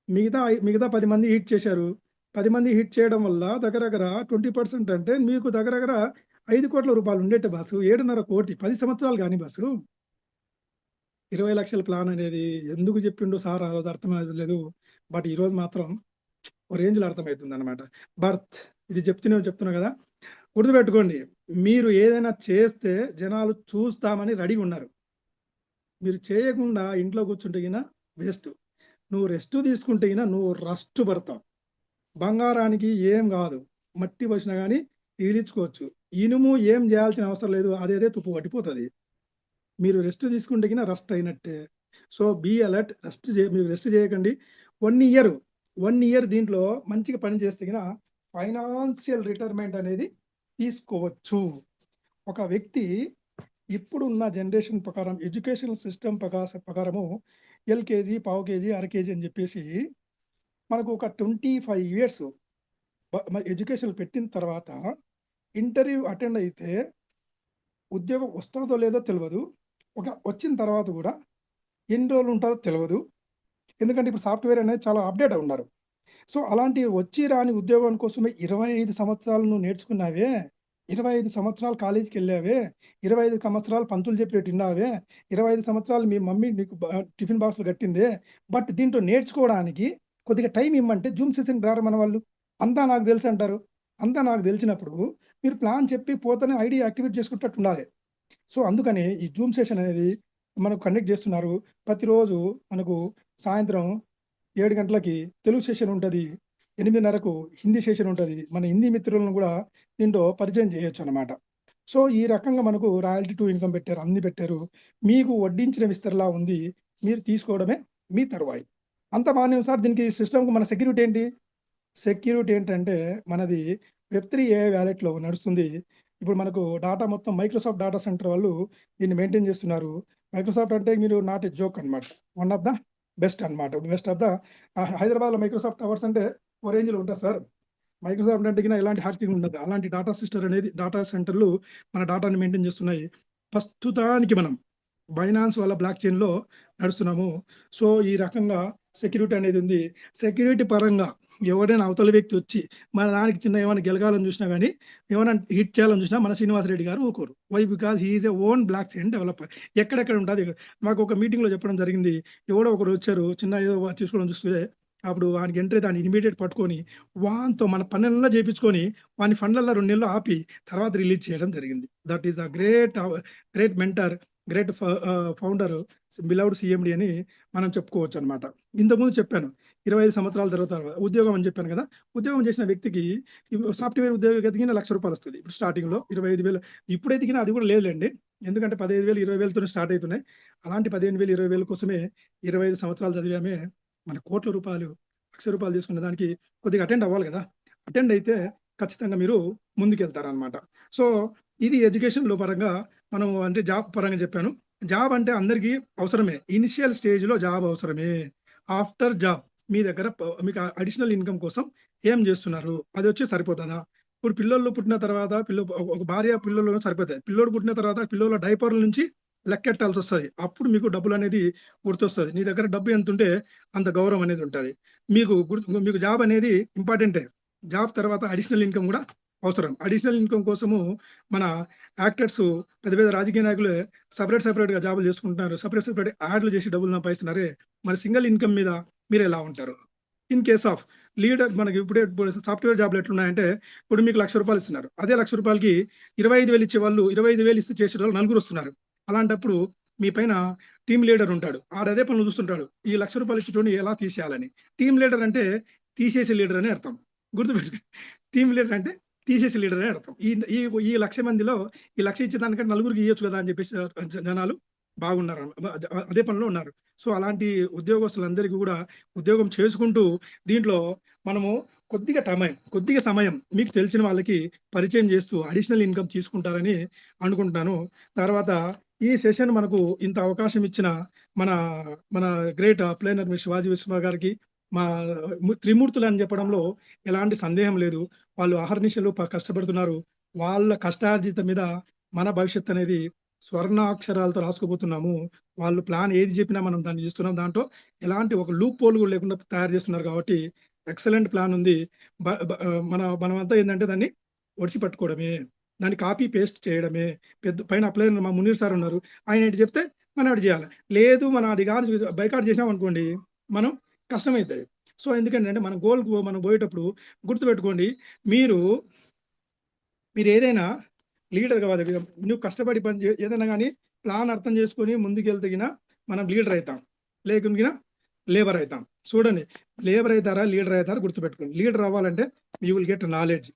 మిగతా 10 మంది హిట్ చేశారు. 10 మంది హిట్ చేయడం వల్ల దగ్గర 20% అంటే మీకు దగ్గర 5 కోట్ల రూపాయలు ఉండేట బాసు. 7.5 కోటి 10 సంవత్సరాలు కానీ బాసు. 20 లక్షల ప్లాన్ అనేది ఎందుకు చెప్పిండో సార్ ఆ రోజు అర్థమయ్యలేదు. బట్ ఈరోజు మాత్రం ఓ రేంజ్లో అర్థమవుతుంది అనమాట. బర్త్ ఇది చెప్తున్నా కదా, గుర్తుపెట్టుకోండి. మీరు ఏదైనా చేస్తే జనాలు చూస్తామని రెడీగా ఉన్నారు. మీరు చేయకుండా ఇంట్లో కూర్చుంటే గిన వేస్ట్. నువ్వు రెస్ట్ తీసుకుంటే గిన నువ్వు రస్ట్ పడతావు. బంగారానికి ఏం కాదు, మట్టి వచ్చినా కానీ ఇదిలించుకోవచ్చు. ఇనుము ఏం చేయాల్సిన అవసరం లేదు, అదేదే తుప్పు పట్టిపోతుంది. మీరు రెస్ట్ తీసుకుంటే గిన రెస్ట్ అయినట్టే. So be alert. మీరు రెస్ట్ చేయకండి. 1 ఇయర్ దీంట్లో మంచిగా పని చేస్తే గిన ఫైనాన్షియల్ రిటైర్మెంట్ అనేది తీసుకోవచ్చు. ఒక వ్యక్తి ఇప్పుడున్న జనరేషన్ ప్రకారం ఎడ్యుకేషనల్ సిస్టమ్ ప్రకారము ఎల్కేజీ, పావు కేజీ, అర కేజీ అని చెప్పేసి మనకు ఒక 25 ఇయర్స్ ఎడ్యుకేషన్ పెట్టిన తర్వాత ఇంటర్వ్యూ అటెండ్ అయితే ఉద్యోగం వస్తుందో లేదో తెలియదు. వచ్చిన తర్వాత కూడా ఎన్ని రోజులు ఉంటుందో తెలియదు. ఎందుకంటే ఇప్పుడు సాఫ్ట్వేర్ అనేది చాలా అప్డేట్ ఉన్నారు. సో అలాంటి వచ్చి రాని ఉద్యోగం కోసమే 25 సంవత్సరాలు నువ్వు నేర్చుకున్నావే, 25 సంవత్సరాలు కాలేజీకి వెళ్ళావే, 25 సంవత్సరాలు పంతులు చెప్పేటి విన్నావే, 25 సంవత్సరాలు మీ మమ్మీ నీకు టిఫిన్ బాక్స్లు కట్టిందే. బట్ దీంట్లో నేర్చుకోవడానికి కొద్దిగా టైం ఇవ్వమంటే జూమ్ సెషన్ రారు మన వాళ్ళు. అంతా నాకు తెలుసు అంటారు. అంతా నాకు తెలిసినప్పుడు మీరు ప్లాన్ చెప్పి పోతేనే ఐడి యాక్టివేట్ చేసుకుంటట్టు ఉండాలి. సో అందుకని ఈ జూమ్ సెషన్ అనేది మనకు కండక్ట్ చేస్తున్నారు. ప్రతిరోజు మనకు సాయంత్రం 7 గంటలకి తెలుగు సెషన్ ఉంటుంది, 8:30కు హిందీ సెషన్ ఉంటుంది. మన హిందీ మిత్రులను కూడా దీంట్లో పరిచయం చేయొచ్చు అనమాట. సో ఈ రకంగా మనకు రాయల్టీ 2 ఇన్కమ్ పెట్టారు, అన్ని పెట్టారు. మీకు వడ్డించిన విస్తరలా ఉంది, మీరు తీసుకోవడమే మీ తరువాయి. అంత బాగానే సార్. దీనికి సిస్టమ్కి మన సెక్యూరిటీ ఏంటి? సెక్యూరిటీ ఏంటంటే మనది Web3 AI వ్యాలెట్లో నడుస్తుంది. ఇప్పుడు మనకు డాటా మొత్తం మైక్రోసాఫ్ట్ డాటా సెంటర్ వాళ్ళు దీన్ని మెయింటైన్ చేస్తున్నారు. మైక్రోసాఫ్ట్ అంటే మీరు నాట్ ఎ జోక్ అనమాట, వన్ ఆఫ్ ద బెస్ట్ అనమాట. బెస్ట్ ఆఫ్ ద హైదరాబాద్లో మైక్రోసాఫ్ట్ టవర్స్ అంటే ఓ రేంజ్లో ఉంటుంది సార్. మైక్రోసాఫ్ట్ అంటే ఎలాంటి హ్యాకింగ్ ఉండదు. అలాంటి డాటా సెంటర్లు మన డాటాని మెయింటైన్ చేస్తున్నాయి. ప్రస్తుతానికి మనం బైనాన్స్ వాళ్ళ బ్లాక్ చైన్లో నడుస్తున్నాము. సో ఈ రకంగా సెక్యూరిటీ అనేది ఉంది. సెక్యూరిటీ పరంగా ఎవరైనా అవతల వ్యక్తి వచ్చి మన దానికి చిన్న ఏమైనా గెలగాలని చూసినా కానీ, ఏమైనా హిట్ చేయాలని చూసినా మన శ్రీనివాసరెడ్డి గారు ఊరుకోరు. Why? Because he is a own block chain developer. ఎక్కడెక్కడ ఉంటుంది. మాకు ఒక మీటింగ్లో చెప్పడం జరిగింది. ఎవడో ఒకరు వచ్చారు, చిన్న ఏదో తీసుకోవడం చూస్తే అప్పుడు వానికి ఎంట్రీ దాన్ని ఇమీడియట్ పట్టుకొని వానితో మన పనులలో చేయించుకొని వాని ఫండ్లలో 2 నెలలు ఆపి తర్వాత రిలీజ్ చేయడం జరిగింది. That is a great mentor, great founder, beloved CMD అని మనం చెప్పుకోవచ్చు అనమాట. ఇంతకుముందు చెప్పాను 25 సంవత్సరాల తర్వాత ఉద్యోగం అని చెప్పాను కదా. ఉద్యోగం చేసిన వ్యక్తికి సాఫ్ట్వేర్ ఉద్యోగం ఎదిగిన ₹1,00,000 వస్తుంది. ఇప్పుడు స్టార్టింగ్లో 25,000. ఇప్పుడు ఎదిగినా అది కూడా లేదులేండి. ఎందుకంటే 15,000, 20,000తోనే స్టార్ట్ అవుతున్నాయి. అలాంటి 15,000, 20,000 కోసమే 25 సంవత్సరాలు చదివామే మన కోట్ల రూపాయలు, ₹1,00,000 తీసుకున్న దానికి కొద్దిగా అటెండ్ అవ్వాలి కదా. అటెండ్ అయితే ఖచ్చితంగా మీరు ముందుకెళ్తారనమాట. సో ఇది ఎడ్యుకేషన్లో పరంగా మనం అంటే జాబ్ పరంగా చెప్పాను. జాబ్ అంటే అందరికీ అవసరమే. ఇనిషియల్ స్టేజ్లో జాబ్ అవసరమే. ఆఫ్టర్ జాబ్ మీ దగ్గర మీకు అడిషనల్ ఇన్కమ్ కోసం ఏం చేస్తున్నారు, అది వచ్చి సరిపోతుందా? ఇప్పుడు పిల్లలు పుట్టిన తర్వాత ఒక భార్య పిల్లలు సరిపోతాయి. పిల్లోడు పుట్టిన తర్వాత పిల్లల డైపర్ల నుంచి లెక్కెట్టాల్సి వస్తుంది. అప్పుడు మీకు డబ్బులు అనేది గుర్తొస్తుంది. నీ దగ్గర డబ్బు ఎంత ఉంటే అంత గౌరవం అనేది ఉంటుంది. మీకు జాబ్ అనేది ఇంపార్టెంటే. జాబ్ తర్వాత అడిషనల్ ఇన్కమ్ కూడా అవసరం. అడిషనల్ ఇన్కమ్ కోసము మన యాక్టర్స్, పెద్ద పెద్ద రాజకీయ నాయకులు సపరేట్గా జాబులు చేసుకుంటున్నారు. సపరేట్ యాడ్లు చేసి డబ్బులు సంపాదిస్తున్నారే. మరి సింగిల్ ఇన్కమ్ మీద మీరు ఎలా ఉంటారు? ఇన్ కేస్ ఆఫ్ లీడర్ మనకి ఇప్పుడు సాఫ్ట్వేర్ జాబ్లు ఎట్లున్నాయంటే, ఇప్పుడు మీకు ₹1,00,000 ఇస్తున్నారు. అదే ₹1,00,000కి 25,000 ఇచ్చే వాళ్ళు 25,000 ఇస్తే చేసే వాళ్ళు 4 వస్తున్నారు. అలాంటప్పుడు మీ పైన టీమ్ లీడర్ ఉంటాడు. ఆడదే పనులు చూస్తుంటాడు, ఈ ₹1,00,000 ఇచ్చేటోని ఎలా తీసేయాలని. టీమ్ లీడర్ అంటే తీసేసే లీడర్ అని అర్థం. గుర్తుపెట్టుకో. టీమ్ లీడర్ అంటే తీసేసి లీడరే ఆడతాం. ఈ ఈ ఈ 1,00,000 మందిలో ఈ 1,00,000 ఇచ్చే దానికంటే నలుగురికి ఇయ్యొచ్చు కదా అని చెప్పేసి జనాలు బాగున్నారు. అదే పనిలో ఉన్నారు. సో, అలాంటి ఉద్యోగస్తులందరికీ కూడా ఉద్యోగం చేసుకుంటూ దీంట్లో మనము కొద్దిగా సమయం మీకు తెలిసిన వాళ్ళకి పరిచయం చేస్తూ అడిషనల్ ఇన్‌కమ్ తీసుకుంటారని అనుకుంటున్నాను. తర్వాత ఈ సెషన్ మనకు ఇంత అవకాశం ఇచ్చిన మన మన గ్రేట్ ప్లేనర్ మిస్ శివాజీ విశ్వ గారికి, మా త్రిమూర్తులు అని చెప్పడంలో ఎలాంటి సందేహం లేదు. వాళ్ళు అహర్నిశలు కష్టపడుతున్నారు. వాళ్ళ కష్టార్జితం మీద మన భవిష్యత్ అనేది స్వర్ణాక్షరాలతో రాసుకోబోతున్నాము. వాళ్ళు ప్లాన్ ఏది చెప్పినా మనం దాన్ని చేస్తున్నాం. దాంట్లో ఎలాంటి ఒక లూప్ హోల్ కూడా లేకుండా తయారు చేస్తున్నారు కాబట్టి ఎక్సలెంట్ ప్లాన్ ఉంది. మనమంతా ఏందంటే దాన్ని ఒడిసి పట్టుకోవడమే. దాన్ని కాపీ పేస్ట్ చేయడమే. పైన అప్లైయర్ మా మునీర్ సార్ ఉన్నారు. ఆయన ఏంటి చెప్తే మనం అటు చేయాలి. లేదు మనం అది గాని బైకాట్ చేసామనుకోండి మనం కష్టమైతది. సో, ఎందుకంటే మన గోల్‌కు మనం పోయేటప్పుడు గుర్తుపెట్టుకోండి. మీరు ఏదైనా లీడర్ కావాలి. నువ్వు కష్టపడి ఏదైనా గానీ ప్లాన్ అర్థం చేసుకొని ముందుకెళ్తే గిన మనం లీడర్ అయితాం. లేకుంటే లేబర్ అయితాం. చూడండి, లేబర్ అయితారా, లీడర్ అయితారా గుర్తుపెట్టుకోండి. లీడర్ అవ్వాలంటే you will get knowledge.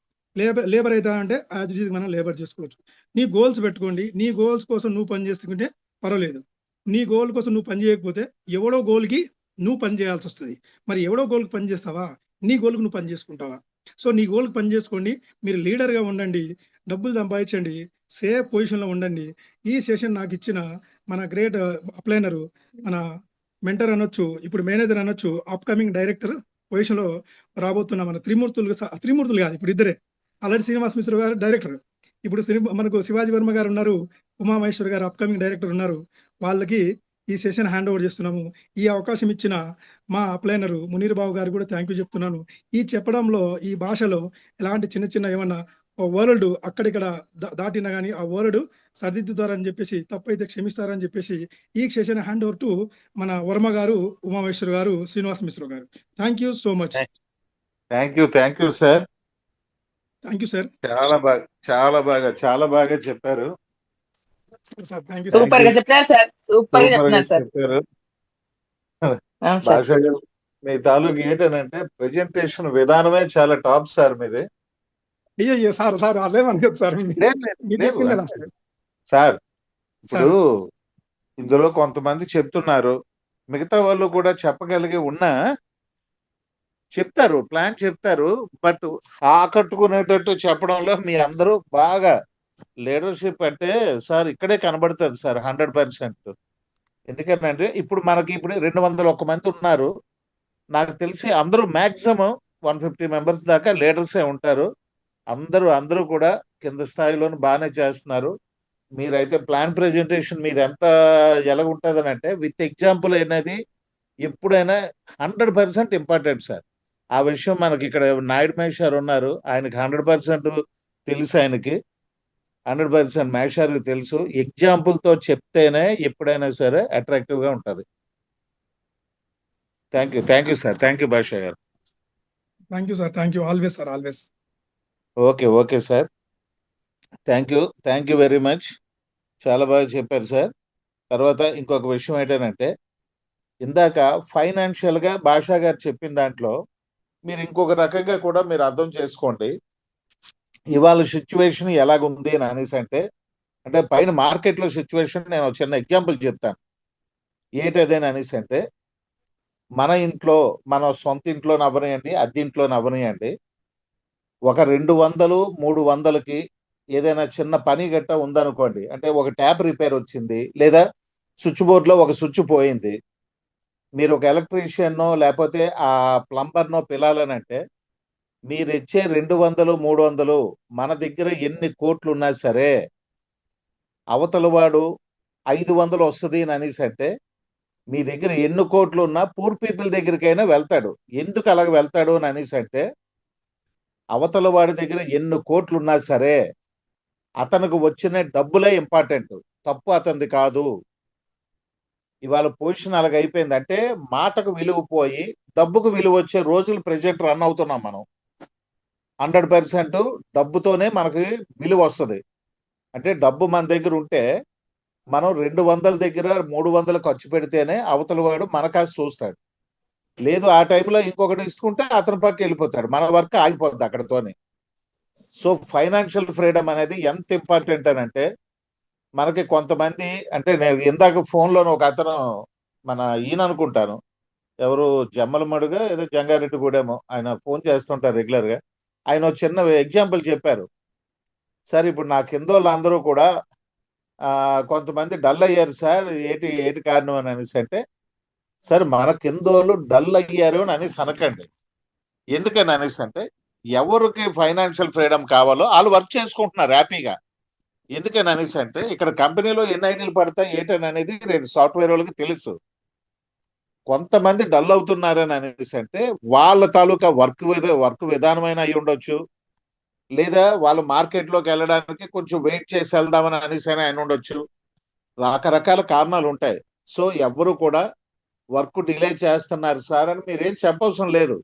Labour అవుతారంటే యాజ్ ఇట్ ఈజ్ మనం లేబర్ చేసుకోవచ్చు. నీ గోల్స్ పెట్టుకోండి. నీ గోల్స్ కోసం నువ్వు పని చేసుకుంటే పర్వాలేదు. నీ గోల్ కోసం నువ్వు పని చేయకపోతే ఎవడో గోల్‌కి నువ్వు పని చేయాల్సి వస్తుంది. మరి ఎవడో గోల్‌కి పని చేస్తావా? నీ గోల్‌కి నువ్వు పని చేసుకుంటావా? సో, నీ గోల్‌కి పని చేసుకోండి. మీరు లీడర్‌గా ఉండండి. డబ్బులు సంపాదించండి. సేఫ్ పొజిషన్‌లో ఉండండి. ఈ సెషన్ నాకు ఇచ్చిన మన గ్రేట్ అప్లైనరు, మన మెంటర్ అనొచ్చు, ఇప్పుడు మేనేజర్ అనొచ్చు, అప్‌కమింగ్ డైరెక్టర్ పొజిషన్‌లో రాబోతున్న మన త్రిమూర్తులు కాదు, ఇప్పుడు ఇద్దరే. ఆల్రెడీ శ్రీనివాస్ మిశ్ర గారు డైరెక్టర్. ఇప్పుడు మనకు శివాజీ వర్మ గారు ఉన్నారు. ఉమామహేశ్వర్ గారు అప్‌కమింగ్ డైరెక్టర్ ఉన్నారు. వాళ్ళకి ఈ సెషన్ హ్యాండ్ ఓవర్ చేస్తున్నాము. ఈ అవకాశం ఇచ్చిన మా అప్లైనరు మునీర్ బాబు గారు కూడా థ్యాంక్ యూ చెప్తున్నాను. ఈ చెప్పడంలో ఈ భాషలో ఎలాంటి చిన్న ఏమన్నా వర్డ్ అక్కడిక్కడ దాటినా కానీ ఆ వర్డ్ సరిదిద్దుతారని చెప్పేసి, తప్పైతే క్షమిస్తారని చెప్పేసి ఈ సెషన్ హ్యాండ్ ఓవర్ టు మన వర్మ గారు, ఉమామహేశ్వర్ గారు, శ్రీనివాస్ మిశ్ర గారు. Thank you so much. Thank you sir. Thank you sir. చాలా బాగా చెప్పారు. సార్ థ్యాంక్ యూ సూపర్ గా చెప్పారు సార్. సూపర్ గా చెప్తున్నారు సార్. చెప్పారు. అవును సార్. భాష గారు, మీ తాలూకు ఏంటంటే ప్రెజెంటేషన్ విధానమే చాలా టాప్ సార్ మీది. అయ్యో సార్ అదేమనుకోదు సార్. మీరు చెప్పింది ఎలా సార్? సార్ ఇప్పుడు ఇందులో కొంతమంది చెప్తున్నారు, మిగతా వాళ్ళు కూడా చెప్పగలిగి ఉన్నా చెప్తారు, ప్లాన్ చెప్తారు. బట్ ఆకట్టుకునేటట్టు చెప్పడంలో మీ అందరూ బాగా లీడర్షిప్ అంటే సార్ ఇక్కడే కనబడుతుంది సార్ 100%. ఎందుకంటే ఇప్పుడు మనకి 201 మంది ఉన్నారు. నాకు తెలిసి అందరూ మాక్సిమం 150 మెంబర్స్ దాకా లీడర్సే ఉంటారు. అందరూ కూడా కింద స్థాయిలోనే బాగానే చేస్తున్నారు. మీరైతే ప్లాన్ ప్రెజెంటేషన్ మీద ఎంత ఎలాగుంటుందని అంటే విత్ ఎగ్జాంపుల్ అనేది ఎప్పుడైనా 100% ఇంపార్టెంట్ సార్. ఆ విషయం మనకి ఇక్కడ నాయుడు మహేష్ గారు ఉన్నారు, ఆయనకి 100% తెలుసు. ఆయనకి 100% మహేష్ గారికి తెలుసు. ఎగ్జాంపుల్తో చెప్తేనే ఎప్పుడైనా సరే అట్రాక్టివ్ గా ఉంటుంది. Thank you sir. Thank you భాష గారు. Thank you sir. Thank you always sir, always. Okay sir. Thank you very much. చాలా బాగా చెప్పారు సార్. తర్వాత ఇంకొక విషయం ఏంటంటే, ఇందాక ఫైనాన్షియల్ గా భాషా గారు చెప్పిన దాంట్లో మీరు ఇంకొక రకంగా కూడా మీరు అర్థం చేసుకోండి. ఇవాళ సిచ్యువేషన్ ఎలాగుంది అని అనేసి అంటే పైన మార్కెట్లో సిచ్యువేషన్ నేను చిన్న ఎగ్జాంపుల్ చెప్తాను. ఏంటదేని అనేసి అంటే, మన ఇంట్లో, మన సొంత ఇంట్లో నవ్వనియండి, అద్దె ఇంట్లో నవ్వనియండి, ఒక 200, 300కి ఏదైనా చిన్న పని గట్ట ఉందనుకోండి, అంటే ఒక ట్యాప్ రిపేర్ వచ్చింది, లేదా స్విచ్ బోర్డులో ఒక స్విచ్ పోయింది, మీరు ఒక ఎలక్ట్రీషియన్నో లేకపోతే ఆ ప్లంబర్నో పిలాలనంటే మీరు ఇచ్చే 200, 300 మన దగ్గర ఎన్ని కోట్లు ఉన్నా సరే అవతల వాడు 500 వస్తుంది అని అనేసి అంటే మీ దగ్గర ఎన్ని కోట్లు ఉన్నా పూర్ పీపుల్ దగ్గరికైనా వెళ్తాడు. ఎందుకు అలాగ వెళ్తాడు అని అనేసి అంటే, అవతల వాడి దగ్గర ఎన్ని కోట్లు ఉన్నా సరే అతనికి వచ్చిన డబ్బులే ఇంపార్టెంట్, తప్పు అతనిది కాదు. ఇవాళ పొజిషన్ అలాగ అయిపోయింది. అంటే మాటకు విలువ పోయి డబ్బుకు విలువ వచ్చే రోజులు ప్రెజెంట్ రన్ అవుతున్నాం మనం. 100% డబ్బుతోనే మనకి విలువ వస్తుంది. అంటే డబ్బు మన దగ్గర ఉంటే మనం 200 దగ్గర 300 ఖర్చు పెడితేనే అవతల వాడు మన కాసి చూస్తాడు. లేదు ఆ టైంలో ఇంకొకటి ఇసుకుంటే అతని పక్క వెళ్ళిపోతాడు, మన వర్క్ ఆగిపోద్ది అక్కడతోనే. సో ఫైనాన్షియల్ ఫ్రీడమ్ అనేది ఎంత ఇంపార్టెంట్ అని అంటే, మనకి కొంతమంది అంటే నేను ఇందాక ఫోన్లోనే ఒక అతను మన ఈయన అనుకుంటాను, ఎవరు జమ్మల మడుగా ఏదో జంగారెడ్డి గూడేమో, ఆయన ఫోన్ చేస్తుంటారు రెగ్యులర్గా. ఆయన ఒక చిన్న ఎగ్జాంపుల్ చెప్పారు. సార్ ఇప్పుడు నా కింద వాళ్ళందరూ కూడా కొంతమంది డల్ అయ్యారు సార్, ఏటి ఏటి కారణం అని అనేసి అంటే, సార్ మన కింద వాళ్ళు డల్ అయ్యారు అని అనేసి అనకండి. ఎందుకని అనేసి అంటే, ఎవరికి ఫైనాన్షియల్ ఫ్రీడమ్ కావాలో వాళ్ళు వర్క్ చేసుకుంటున్నారు హ్యాపీగా. ఎందుకని అనేసి అంటే, ఇక్కడ కంపెనీలో ఎన్ని ఐడీలు పడతాయి ఏంటని అనేది నేను సాఫ్ట్వేర్ వాళ్ళకి తెలుసు. కొంతమంది డల్ అవుతున్నారని అనేసి అంటే, వాళ్ళ తాలూకా వర్క్ విధానమైన అయి ఉండొచ్చు, లేదా వాళ్ళు మార్కెట్లోకి వెళ్ళడానికి కొంచెం వెయిట్ చేసి వెళ్దామని అనేసి ఆయన ఉండొచ్చు. రకరకాల కారణాలు ఉంటాయి. సో ఎవరు కూడా వర్క్ డిలే చేస్తున్నారు సార్ అని మీరేం చెప్పవసరం లేదు.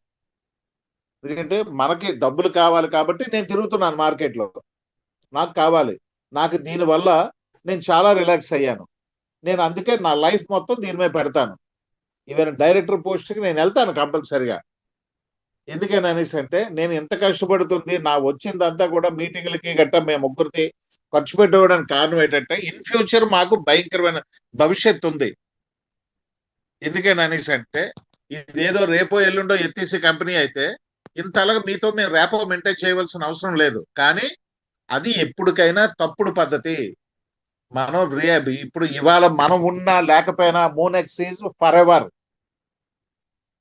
ఎందుకంటే మనకి డబ్బులు కావాలి కాబట్టి నేను తిరుగుతున్నాను మార్కెట్లో, నాకు కావాలి, నాకు దీనివల్ల నేను చాలా రిలాక్స్ అయ్యాను, నేను అందుకే నా లైఫ్ మొత్తం దీని మీద పెడతాను. ఈవెన్ డైరెక్టర్ పోస్ట్కి నేను వెళ్తాను కంపల్సరిగా. ఎందుకని అనేసి అంటే, నేను ఎంత కష్టపడుతుంది, నా వచ్చిందంతా కూడా మీటింగ్లకి గట్టా మేము ముగ్గురికి ఖర్చు పెట్టుకోవడానికి కారణం ఏంటంటే, ఇన్ ఫ్యూచర్ మాకు భయంకరమైన భవిష్యత్తు ఉంది. ఎందుకని అనేసి అంటే, ఇదేదో రేపో ఎల్లుండో ఎత్తేసి కంపెనీ అయితే ఇంతలాగా మీతో మేము రేపో మెయింటైన్ చేయవలసిన అవసరం లేదు. కానీ అది ఎప్పటికైనా తప్పుడు పద్ధతి. మనం ఇప్పుడు ఇవాళ మనం ఉన్నా లేకపోయినా మోనెక్స్ ఈజ్ ఫర్ ఎవర్.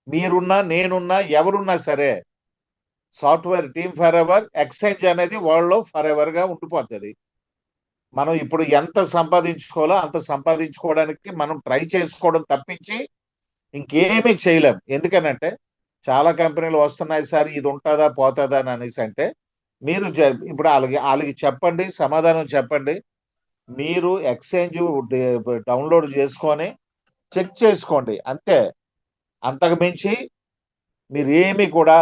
మీరున్నా నేనున్నా ఎవరున్నా సరే software team for ever, exchange అనేది వరల్డ్ లో ఫర్ ఎవర్ గా ఉండిపోతుంది. మనం ఇప్పుడు ఎంత సంపాదించుకోవాలో అంత సంపాదించుకోవడానికి మనం ట్రై చేసుకోవడం తప్పించి ఇంకేమీ చేయలేం. ఎందుకనంటే చాలా కంపెనీలు వస్తున్నాయి సార్, ఇది ఉంటుందా పోతుందా అని అనేసి అంటే, మీరు ఇప్పుడు వాళ్ళకి చెప్పండి, సమాధానం చెప్పండి. మీరు ఎక్స్చేంజ్ డౌన్లోడ్ చేసుకొని చెక్ చేసుకోండి అంతే. అంతకు మించి మీరు ఏమి కూడా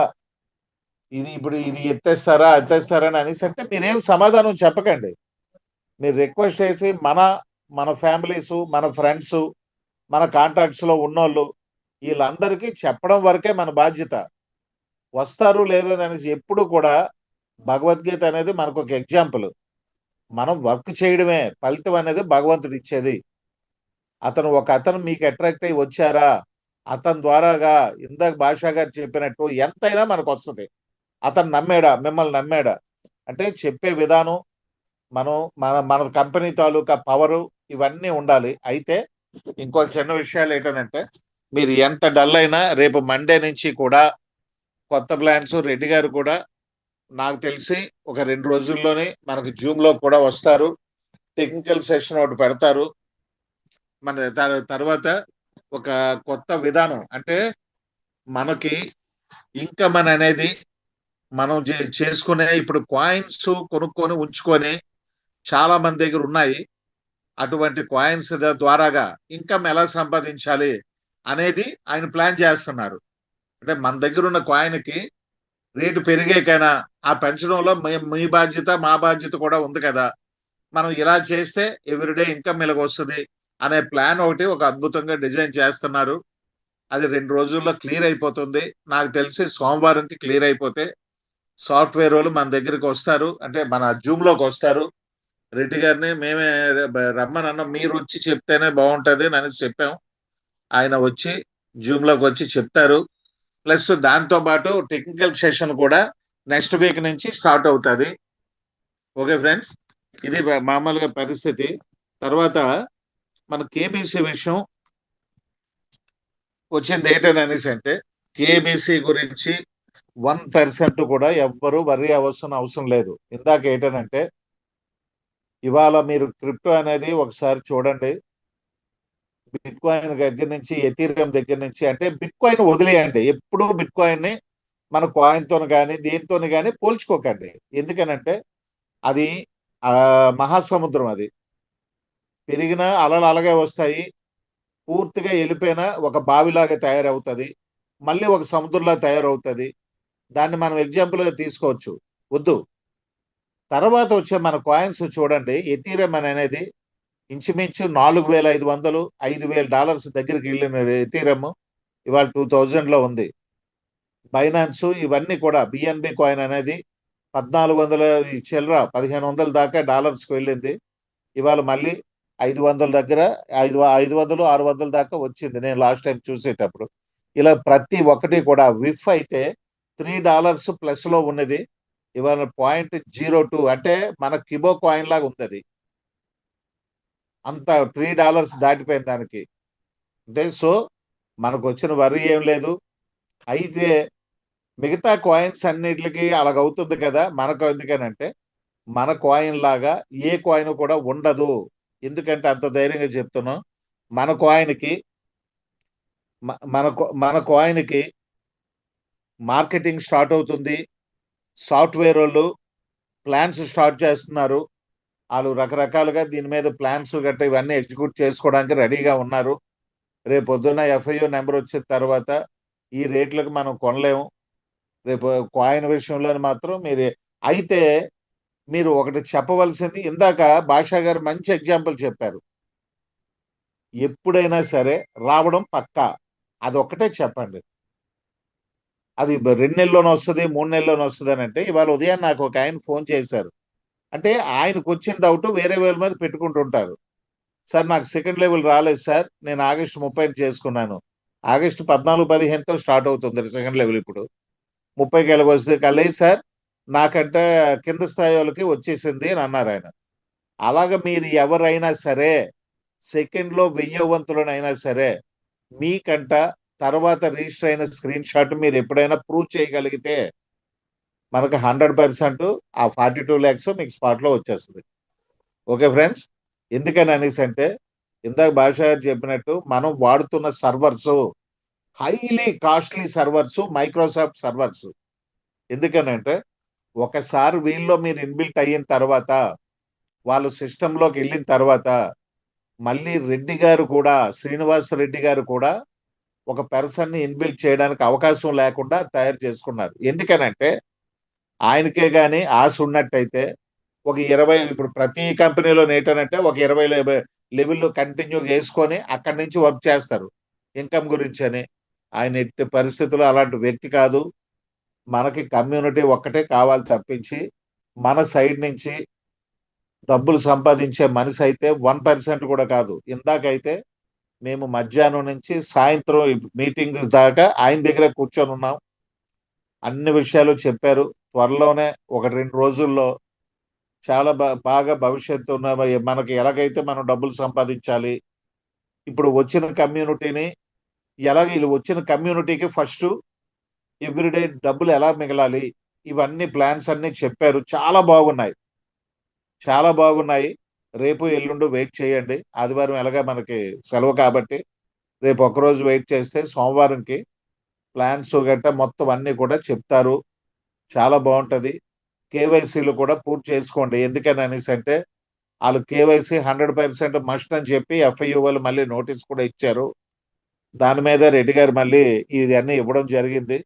ఇప్పుడు ఇది ఎత్తేస్తారా అని అనేసి అంటే మీరేం సమాధానం చెప్పకండి. మీరు రిక్వెస్ట్ చేసి మన ఫ్యామిలీస్, మన ఫ్రెండ్స్, మన కాంటాక్ట్స్ లో ఉన్నోళ్ళు వీళ్ళందరికీ చెప్పడం వరకే మన బాధ్యత. వస్తారు లేదో అనేసి ఎప్పుడు కూడా భగవద్గీత అనేది మనకు ఒక ఎగ్జాంపుల్. మనం వర్క్ చేయడమే, ఫలితం అనేది భగవంతుడు ఇచ్చేది. ఒక అతను మీకు అట్రాక్ట్ అయ్యి వచ్చారా, అతని ద్వారాగా ఇందాక భాషా గారు చెప్పినట్టు ఎంతైనా మనకు వస్తుంది. అతను నమ్మాడా, మిమ్మల్ని నమ్మాడా అంటే చెప్పే విధానం, మన కంపెనీ తాలూకా పవరు ఇవన్నీ ఉండాలి. అయితే ఇంకో చిన్న విషయాలు ఏంటంటే, మీరు ఎంత డల్ అయినా రేపు మండే నుంచి కూడా కొత్త ప్లాన్స్ రెడ్డి గారు కూడా నాకు తెలిసి ఒక 2 రోజుల్లోనే మనకు జూమ్ లో కూడా వస్తారు. టెక్నికల్ సెషన్ ఒకటి పెడతారు. మన తర్వాత ఒక కొత్త విధానం అంటే మనకి ఇన్కమ్ అనేది మనం చేసుకునే ఇప్పుడు కాయిన్స్ కొనుక్కొని ఉంచుకొని చాలా మంది దగ్గర ఉన్నాయి. అటువంటి కాయిన్స్ ద్వారాగా ఇన్కమ్ ఎలా సంపాదించాలి అనేది ఆయన ప్లాన్ చేస్తున్నారు. అంటే మన దగ్గర ఉన్న కాయిన్కి రేటు పెరిగేకైనా ఆ పెంచడంలో మీ బాధ్యత, మా బాధ్యత కూడా ఉంది కదా. మనం ఇలా చేస్తే ఎవ్రీడే ఇన్కమ్ ఇలాగ వస్తుంది అనే ప్లాన్ ఒకటి ఒక అద్భుతంగా డిజైన్ చేస్తున్నారు. అది 2 రోజుల్లో క్లియర్ అయిపోతుంది. నాకు తెలిసి సోమవారంకి క్లియర్ అయిపోతే సాఫ్ట్వేర్ వాళ్ళు మన దగ్గరికి వస్తారు, అంటే మన జూమ్ లోకి వస్తారు. రెడ్డి గారిని మేమే రమ్మని అన్నాం, మీరు వచ్చి చెప్తేనే బాగుంటది అని చెప్పాం. ఆయన వచ్చి జూమ్ లోకి వచ్చి చెప్తారు. ప్లస్ దాంతో పాటు టెక్నికల్ సెషన్ కూడా నెక్స్ట్ వీక్ నుంచి స్టార్ట్ అవుతుంది. ఓకే ఫ్రెండ్స్, ఇది మామూలుగా పరిస్థితి. తర్వాత మన కేబీసీ విషయం వచ్చింది ఏంటని అనేసి అంటే, కేబీసీ గురించి 1% కూడా ఎవ్వరూ వర్రీ అవ్వాల్సిన అవసరం లేదు. ఇందాక ఏంటనంటే, ఇవాళ మీరు క్రిప్టో అనేది ఒకసారి చూడండి. బిట్ కాయిన్ దగ్గర నుంచి, ఎథీరియం దగ్గర నుంచి, అంటే బిట్ కాయిన్ వదిలేయండి. ఎప్పుడు బిట్ కాయిన్ ని మన కాయిన్ తో కానీ దేనితో కానీ పోల్చుకోకండి. ఎందుకనంటే అది మహాసముద్రం. అది పెరిగిన అలలు అలాగే వస్తాయి, పూర్తిగా వెళ్ళిపోయినా ఒక బావిలాగా తయారవుతుంది, మళ్ళీ ఒక సముద్రంలా తయారవుతుంది. దాన్ని మనం ఎగ్జాంపుల్ గా తీసుకోవచ్చు. వద్దు. తర్వాత వచ్చే మన కాయిన్స్ చూడండి. ఎథీరియం అనేది ఇంచుమించు $4,500 $5,000 దగ్గరికి వెళ్ళిన ఎథీరియం ఇవాళ 2000 లో ఉంది. బైనాన్స్ ఇవన్నీ కూడా బిఎన్బి కాయిన్ అనేది 1400 చిల్లర 1500 దాకా డాలర్స్కి వెళ్ళింది. ఇవాళ మళ్ళీ 500 దగ్గర 500 600 దాకా వచ్చింది నేను లాస్ట్ టైం చూసేటప్పుడు. ఇలా ప్రతి ఒక్కటి కూడా విఫ్ అయితే $3 ప్లస్ లో ఉన్నది. ఇవాళ .02 అంటే మన కిబో కాయిన్ లాగా ఉంది అది. అంత $3 దాటిపోయింది దానికి. అంటే సో మనకు వచ్చిన వరి ఏం లేదు. అయితే మిగతా కాయిన్స్ అన్నిటికి అలాగవుతుంది కదా, మనకు ఎందుకనంటే మన కాయిన్ లాగా ఏ కాయిన్ కూడా ఉండదు. ఎందుకంటే అంత ధైర్యంగా చెప్తున్నాం. మన కాయిన్కి మన కాయిన్కి మార్కెటింగ్ స్టార్ట్ అవుతుంది. సాఫ్ట్వేర్ వాళ్ళు ప్లాన్స్ స్టార్ట్ చేస్తున్నారు. వాళ్ళు రకరకాలుగా దీని మీద ప్లాన్స్ గట్రా ఇవన్నీ ఎగ్జిక్యూట్ చేసుకోవడానికి రెడీగా ఉన్నారు. రేపు పొద్దున్న FIU నెంబర్ వచ్చిన తర్వాత ఈ రేట్లకు మనం కొనలేము. రేపు కాయిన్ విషయంలో మాత్రం అయితే మీరు ఒకటి చెప్పవలసింది, ఇందాక భాషా గారు మంచి ఎగ్జాంపుల్ చెప్పారు. ఎప్పుడైనా సరే రావడం పక్కా, అదొక్కటే చెప్పండి. అది 2 నెలల్లోనే వస్తుంది 3 నెలల్లోనే వస్తుంది అని అంటే, ఇవాళ ఉదయం నాకు ఒక ఆయన ఫోన్ చేశారు. అంటే ఆయనకు వచ్చిన డౌట్ వేరే వాళ్ళ మీద పెట్టుకుంటుంటారు. సార్ నాకు సెకండ్ లెవెల్ రాలేదు సార్, నేను ఆగస్టు 30 చేసుకున్నాను. ఆగస్టు 14, 15తో స్టార్ట్ అవుతుంది సెకండ్ లెవెల్. ఇప్పుడు 30కి వస్తే లేదు సార్, నాకంటే కింద స్థాయి వాళ్ళకి వచ్చేసింది అని అన్నారు ఆయన. అలాగ మీరు ఎవరైనా సరే సెకండ్లో 1000 వంతులనైనా సరే మీకంట తర్వాత రిజిస్టర్ అయిన స్క్రీన్ షాట్ మీరు ఎప్పుడైనా ప్రూవ్ చేయగలిగితే మనకు 100% ఆ 42 lakhs మీకు స్పాట్లో వచ్చేస్తుంది. ఓకే ఫ్రెండ్స్, ఎందుకని అనేసి అంటే ఇందాక భాషా గారు చెప్పినట్టు మనం వాడుతున్న servers highly costly servers, Microsoft servers. ఎందుకనంటే ఒకసారి వీళ్ళలో మీరు ఇన్బిల్ట్ అయిన తర్వాత వాళ్ళు సిస్టంలోకి వెళ్ళిన తర్వాత మళ్ళీ రెడ్డి గారు కూడా, శ్రీనివాస్ రెడ్డి గారు కూడా ఒక పర్సన్ని ఇన్బిల్ట్ చేయడానికి అవకాశం లేకుండా తయారు చేసుకున్నారు. ఎందుకనంటే ఆయనకే కానీ ఆశ ఉన్నట్టయితే ఒక 20, ఇప్పుడు ప్రతి కంపెనీలో ఏంటనంటే ఒక 20 లెవెల్ కంటిన్యూ చేసుకొని అక్కడి నుంచి వర్క్ చేస్తారు ఇన్కమ్ గురించి అని. ఆయన ఎట్టి పరిస్థితుల్లో అలాంటి వ్యక్తి కాదు. మనకి కమ్యూనిటీ ఒక్కటే కావాలి తప్పించి మన సైడ్ నుంచి డబ్బులు సంపాదించే మనిషి అయితే 1% కూడా కాదు. ఇందాకైతే మేము మధ్యాహ్నం నుంచి సాయంత్రం మీటింగ్ దాకా ఆయన దగ్గర కూర్చొని ఉన్నాం. అన్ని విషయాలు చెప్పారు. త్వరలోనే 1-2 రోజుల్లో చాలా బాగా భవిష్యత్తు ఉన్న మనకి ఎలాగైతే మనం డబ్బులు సంపాదించాలి, ఇప్పుడు వచ్చిన కమ్యూనిటీని వీళ్ళు వచ్చిన కమ్యూనిటీకి ఫస్ట్ ఎవ్రీడే డబ్బులు ఎలా మిగలాలి, ఇవన్నీ ప్లాన్స్ అన్ని చెప్పారు. చాలా బాగున్నాయి, చాలా బాగున్నాయి. రేపు ఎల్లుండి వెయిట్ చేయండి. ఆదివారం ఎలాగా మనకి సెలవు కాబట్టి రేపు ఒక్కరోజు వెయిట్ చేస్తే సోమవారంకి ప్లాన్స్ గట్రా మొత్తం అన్ని కూడా చెప్తారు. చాలా బాగుంటది. కేవైసీలు కూడా పూర్తి చేసుకోండి. ఎందుకని అనేసి అంటే వాళ్ళు కేవైసీ 100% మస్ట్ అని చెప్పి FIU వాళ్ళు మళ్ళీ నోటీస్ కూడా ఇచ్చారు. దాని మీద రెడ్డి గారు మళ్ళీ ఇవన్నీ ఇవ్వడం జరిగింది.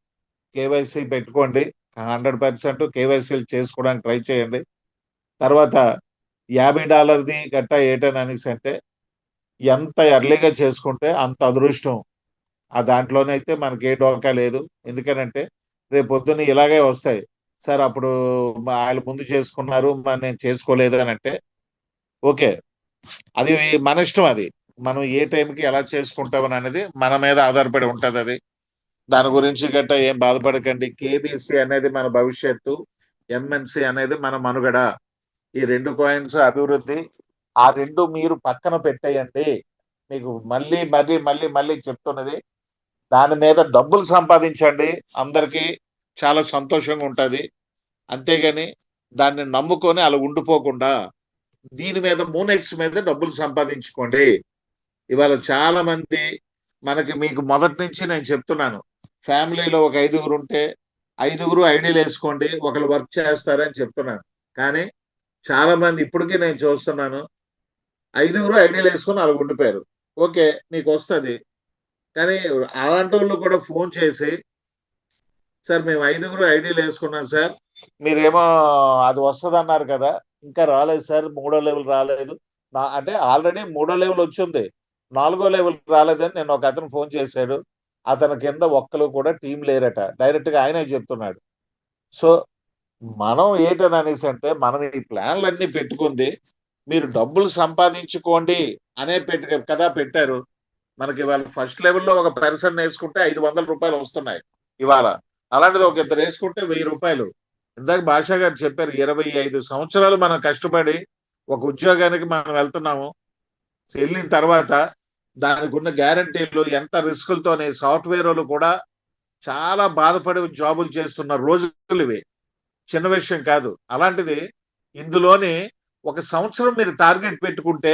కేవైసీ పెట్టుకోండి, 100% కేవైసీలు చేసుకోవడానికి ట్రై చేయండి. తర్వాత $50 గట్టా ఏటని అనేసి అంటే ఎంత ఎర్లీగా చేసుకుంటే అంత అదృష్టం. ఆ దాంట్లోనైతే మనకి ఏ డోకా లేదు. ఎందుకనంటే రేపు పొద్దున్న ఇలాగే వస్తాయి సార్, అప్పుడు వాళ్ళు ముందు చేసుకున్నారు మరి నేను చేసుకోలేదు అని అంటే ఓకే, అది మన ఇష్టం. అది మనం ఏ టైంకి ఎలా చేసుకుంటామని అనేది మన మీద ఆధారపడి ఉంటుంది. అది దాని గురించి గట్టా ఏం బాధపడకండి. KBC అనేది మన భవిష్యత్తు, MNC అనేది మన మనుగడ. ఈ 2 కాయిన్స్ అభివృద్ధి, ఆ 2 మీరు పక్కన పెట్టేయండి. మీకు మళ్ళీ మళ్ళీ మళ్ళీ మళ్ళీ చెప్తున్నది, దాని మీద డబ్బులు సంపాదించండి. అందరికీ చాలా సంతోషంగా ఉంటుంది. అంతేగాని దాన్ని నమ్ముకొని అలా ఉండిపోకుండా దీని మీద మూనెక్స్ మీద డబ్బులు సంపాదించుకోండి. ఇవాళ చాలా మంది మీకు మొదటి నుంచి నేను చెప్తున్నాను, ఫ్యామిలీలో ఒక 5గురు ఉంటే 5గురు ఐడియాలు వేసుకోండి, ఒకరు వర్క్ చేస్తారని చెప్తున్నాను. కానీ చాలా మంది ఇప్పటికీ నేను చూస్తున్నాను 5గురు ఐడియాలు వేసుకొని అలా ఉండిపోయారు. ఓకే, మీకు వస్తుంది. కానీ అలాంటి వాళ్ళు కూడా ఫోన్ చేసి సార్ మేము 5గురు ఐడియాలు వేసుకున్నాం సార్, మీరేమో అది వస్తుంది అన్నారు కదా, ఇంకా రాలేదు సార్, 3వ లెవెల్ రాలేదు. అంటే ఆల్రెడీ 3వ లెవెల్ వచ్చింది, 4వ లెవెల్ రాలేదని నేను ఒక అతను ఫోన్ చేశాడు. అతని కింద ఒక్కరు కూడా టీం లేరట, డైరెక్ట్గా ఆయనే చెప్తున్నాడు. సో మనం ఏంటని అనేసి అంటే మనం ఈ ప్లాన్లన్నీ పెట్టుకుంది మీరు డబ్బులు సంపాదించుకోండి అనే కదా పెట్టారు. మనకి ఇవాళ ఫస్ట్ లెవెల్లో ఒక పర్సన్ వేసుకుంటే 500 రూపాయలు వస్తున్నాయి ఇవాళ. అలాంటిది ఒక ఇద్దరు వేసుకుంటే 1000 రూపాయలు. ఇందాక భాషా గారు చెప్పారు 25 సంవత్సరాలు మనం కష్టపడి ఒక ఉద్యోగానికి మనం వెళ్తున్నాము. వెళ్ళిన తర్వాత దానికి ఉన్న గ్యారంటీలు ఎంత రిస్కులతోనే సాఫ్ట్వేర్ వాళ్ళు కూడా చాలా బాధపడి జాబులు చేస్తున్న రోజులు ఇవి. చిన్న విషయం కాదు. అలాంటిది ఇందులోని ఒక సంవత్సరం మీరు టార్గెట్ పెట్టుకుంటే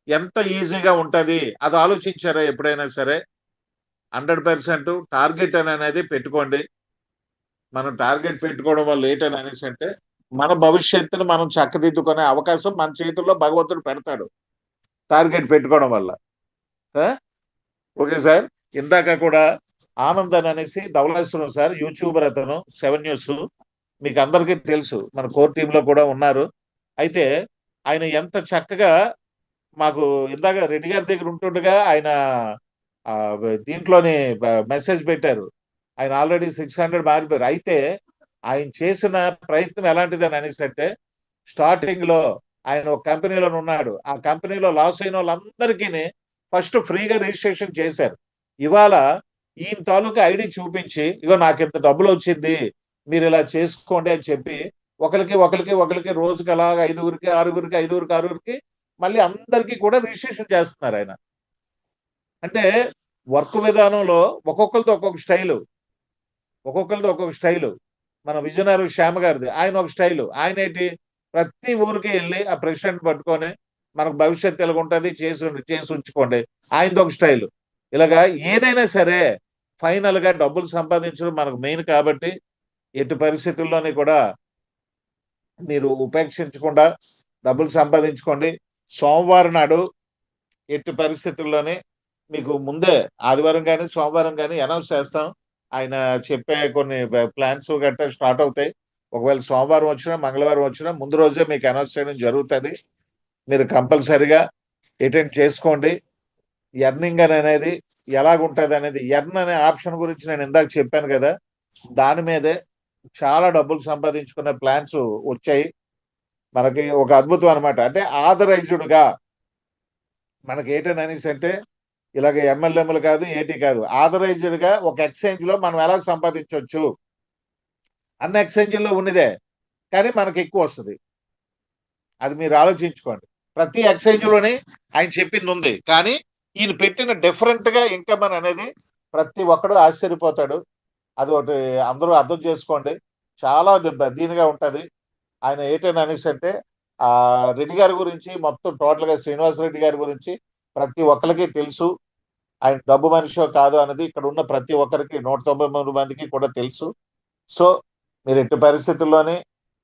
ఎంత ఈజీగా ఉంటది అది ఆలోచించారా ఎప్పుడైనా సరే? 100% టార్గెట్ అనేది పెట్టుకోండి. మనం టార్గెట్ పెట్టుకోవడం వల్ల ఏంటని అనేసి అంటే మన భవిష్యత్తును మనం చక్కదిద్దుకునే అవకాశం మన చేతుల్లో భగవంతుడు పెడతాడు టార్గెట్ పెట్టుకోవడం వల్ల. Okay sir. ఇందాక కూడా ఆనంద్ అని అనేసి ధవళేశ్వరం సార్ యూట్యూబర్ అతను 7 న్యూస్ మీకు అందరికీ తెలుసు, మన కోర్ టీంలో కూడా ఉన్నారు. అయితే ఆయన ఎంత చక్కగా మాకు ఇందాక రెడ్డి గారి దగ్గర ఉంటుండగా ఆయన దీంట్లోని మెసేజ్ పెట్టారు. ఆయన ఆల్రెడీ 600 మారిపోయారు. అయితే ఆయన చేసిన ప్రయత్నం ఎలాంటిది అని అనేసి అంటే స్టార్టింగ్ లో ఆయన ఒక కంపెనీలో ఉన్నాడు. ఆ కంపెనీలో లాస్ అయిన వాళ్ళందరికీ ఫస్ట్ ఫ్రీగా రిజిస్ట్రేషన్ చేశారు. ఇవాళ ఈయన తాలూకా ఐడి చూపించి ఇగో నాకు ఇంత డబ్బులు వచ్చింది మీరు ఇలా చేసుకోండి అని చెప్పి ఒకరికి రోజుకి అలాగ 5గురికి 6గురికి మళ్ళీ అందరికీ కూడా రిజిస్ట్రేషన్ చేస్తున్నారు ఆయన. అంటే వర్క్ విధానంలో ఒక్కొక్కరితో ఒక్కొక్క స్టైలు. మన విజయనగరం శ్యామ గారిది ఆయన ఒక స్టైలు. ఆయన ఏంటి ప్రతి ఊరికి వెళ్ళి ఆ ప్రెసిడెంట్ పట్టుకొని మనకు భవిష్యత్తు ఎలాగుంటుంది చేసి ఉంచుకోండి, ఆయనది ఒక స్టైలు. ఇలాగా ఏదైనా సరే ఫైనల్ గా డబ్బులు సంపాదించడం మనకు మెయిన్ కాబట్టి ఎట్టి పరిస్థితుల్లోని కూడా మీరు ఉపేక్షించకుండా డబ్బులు సంపాదించుకోండి. సోమవారం నాడు ఎట్టి పరిస్థితుల్లోనే మీకు ముందే ఆదివారం కానీ సోమవారం కానీ అనౌన్స్ చేస్తాం. ఆయన చెప్పే కొన్ని ప్లాన్స్ గట్రా స్టార్ట్ అవుతాయి. ఒకవేళ సోమవారం వచ్చినా మంగళవారం వచ్చినా ముందు రోజే మీకు అనౌన్స్ చేయడం జరుగుతుంది. మీరు కంపల్సరిగా అటెండ్ చేసుకోండి. ఎర్నింగ్ అనేది ఎలాగుంటుంది అనేది ఎర్న్ అనే ఆప్షన్ గురించి నేను ఇందాక చెప్పాను కదా, దాని మీదే చాలా డబ్బులు సంపాదించుకునే ప్లాన్స్ వచ్చాయి. మనకి ఒక అద్భుతం అనమాట. అంటే ఆథరైజ్డ్ గా మనకి ఏంటని అనేసి అంటే ఇలాగ ఎమ్మెల్యేలు కాదు ఏటీ కాదు, ఆథరైజ్డ్ గా ఒక ఎక్స్చేంజ్ లో మనం ఎలా సంపాదించవచ్చు అన్న ఎక్స్చేంజ్ లో ఉన్నదే, కానీ మనకి ఎక్కువ వస్తుంది. అది మీరు ఆలోచించుకోండి. ప్రతి ఎక్స్చేంజ్ లోనే ఆయన చెప్పింది ఉంది, కానీ ఈయన పెట్టిన డిఫరెంట్ గా ఇన్కమ్ అనేది ప్రతి ఒక్కడు ఆశ్చర్యపోతాడు. అది ఒకటి అందరూ అర్థం చేసుకోండి. చాలా దీనిగా ఉంటది. ఆయన ఏంటని అనేసి అంటే ఆ రెడ్డి గారి గురించి మొత్తం టోటల్ గా శ్రీనివాస్ రెడ్డి గారి గురించి ప్రతి ఒక్కరికి తెలుసు. ఆయన డబ్బు మనిషో కాదు అనేది ఇక్కడ ఉన్న ప్రతి ఒక్కరికి 193 మందికి కూడా తెలుసు. సో మీరు ఎట్టి పరిస్థితుల్లోనే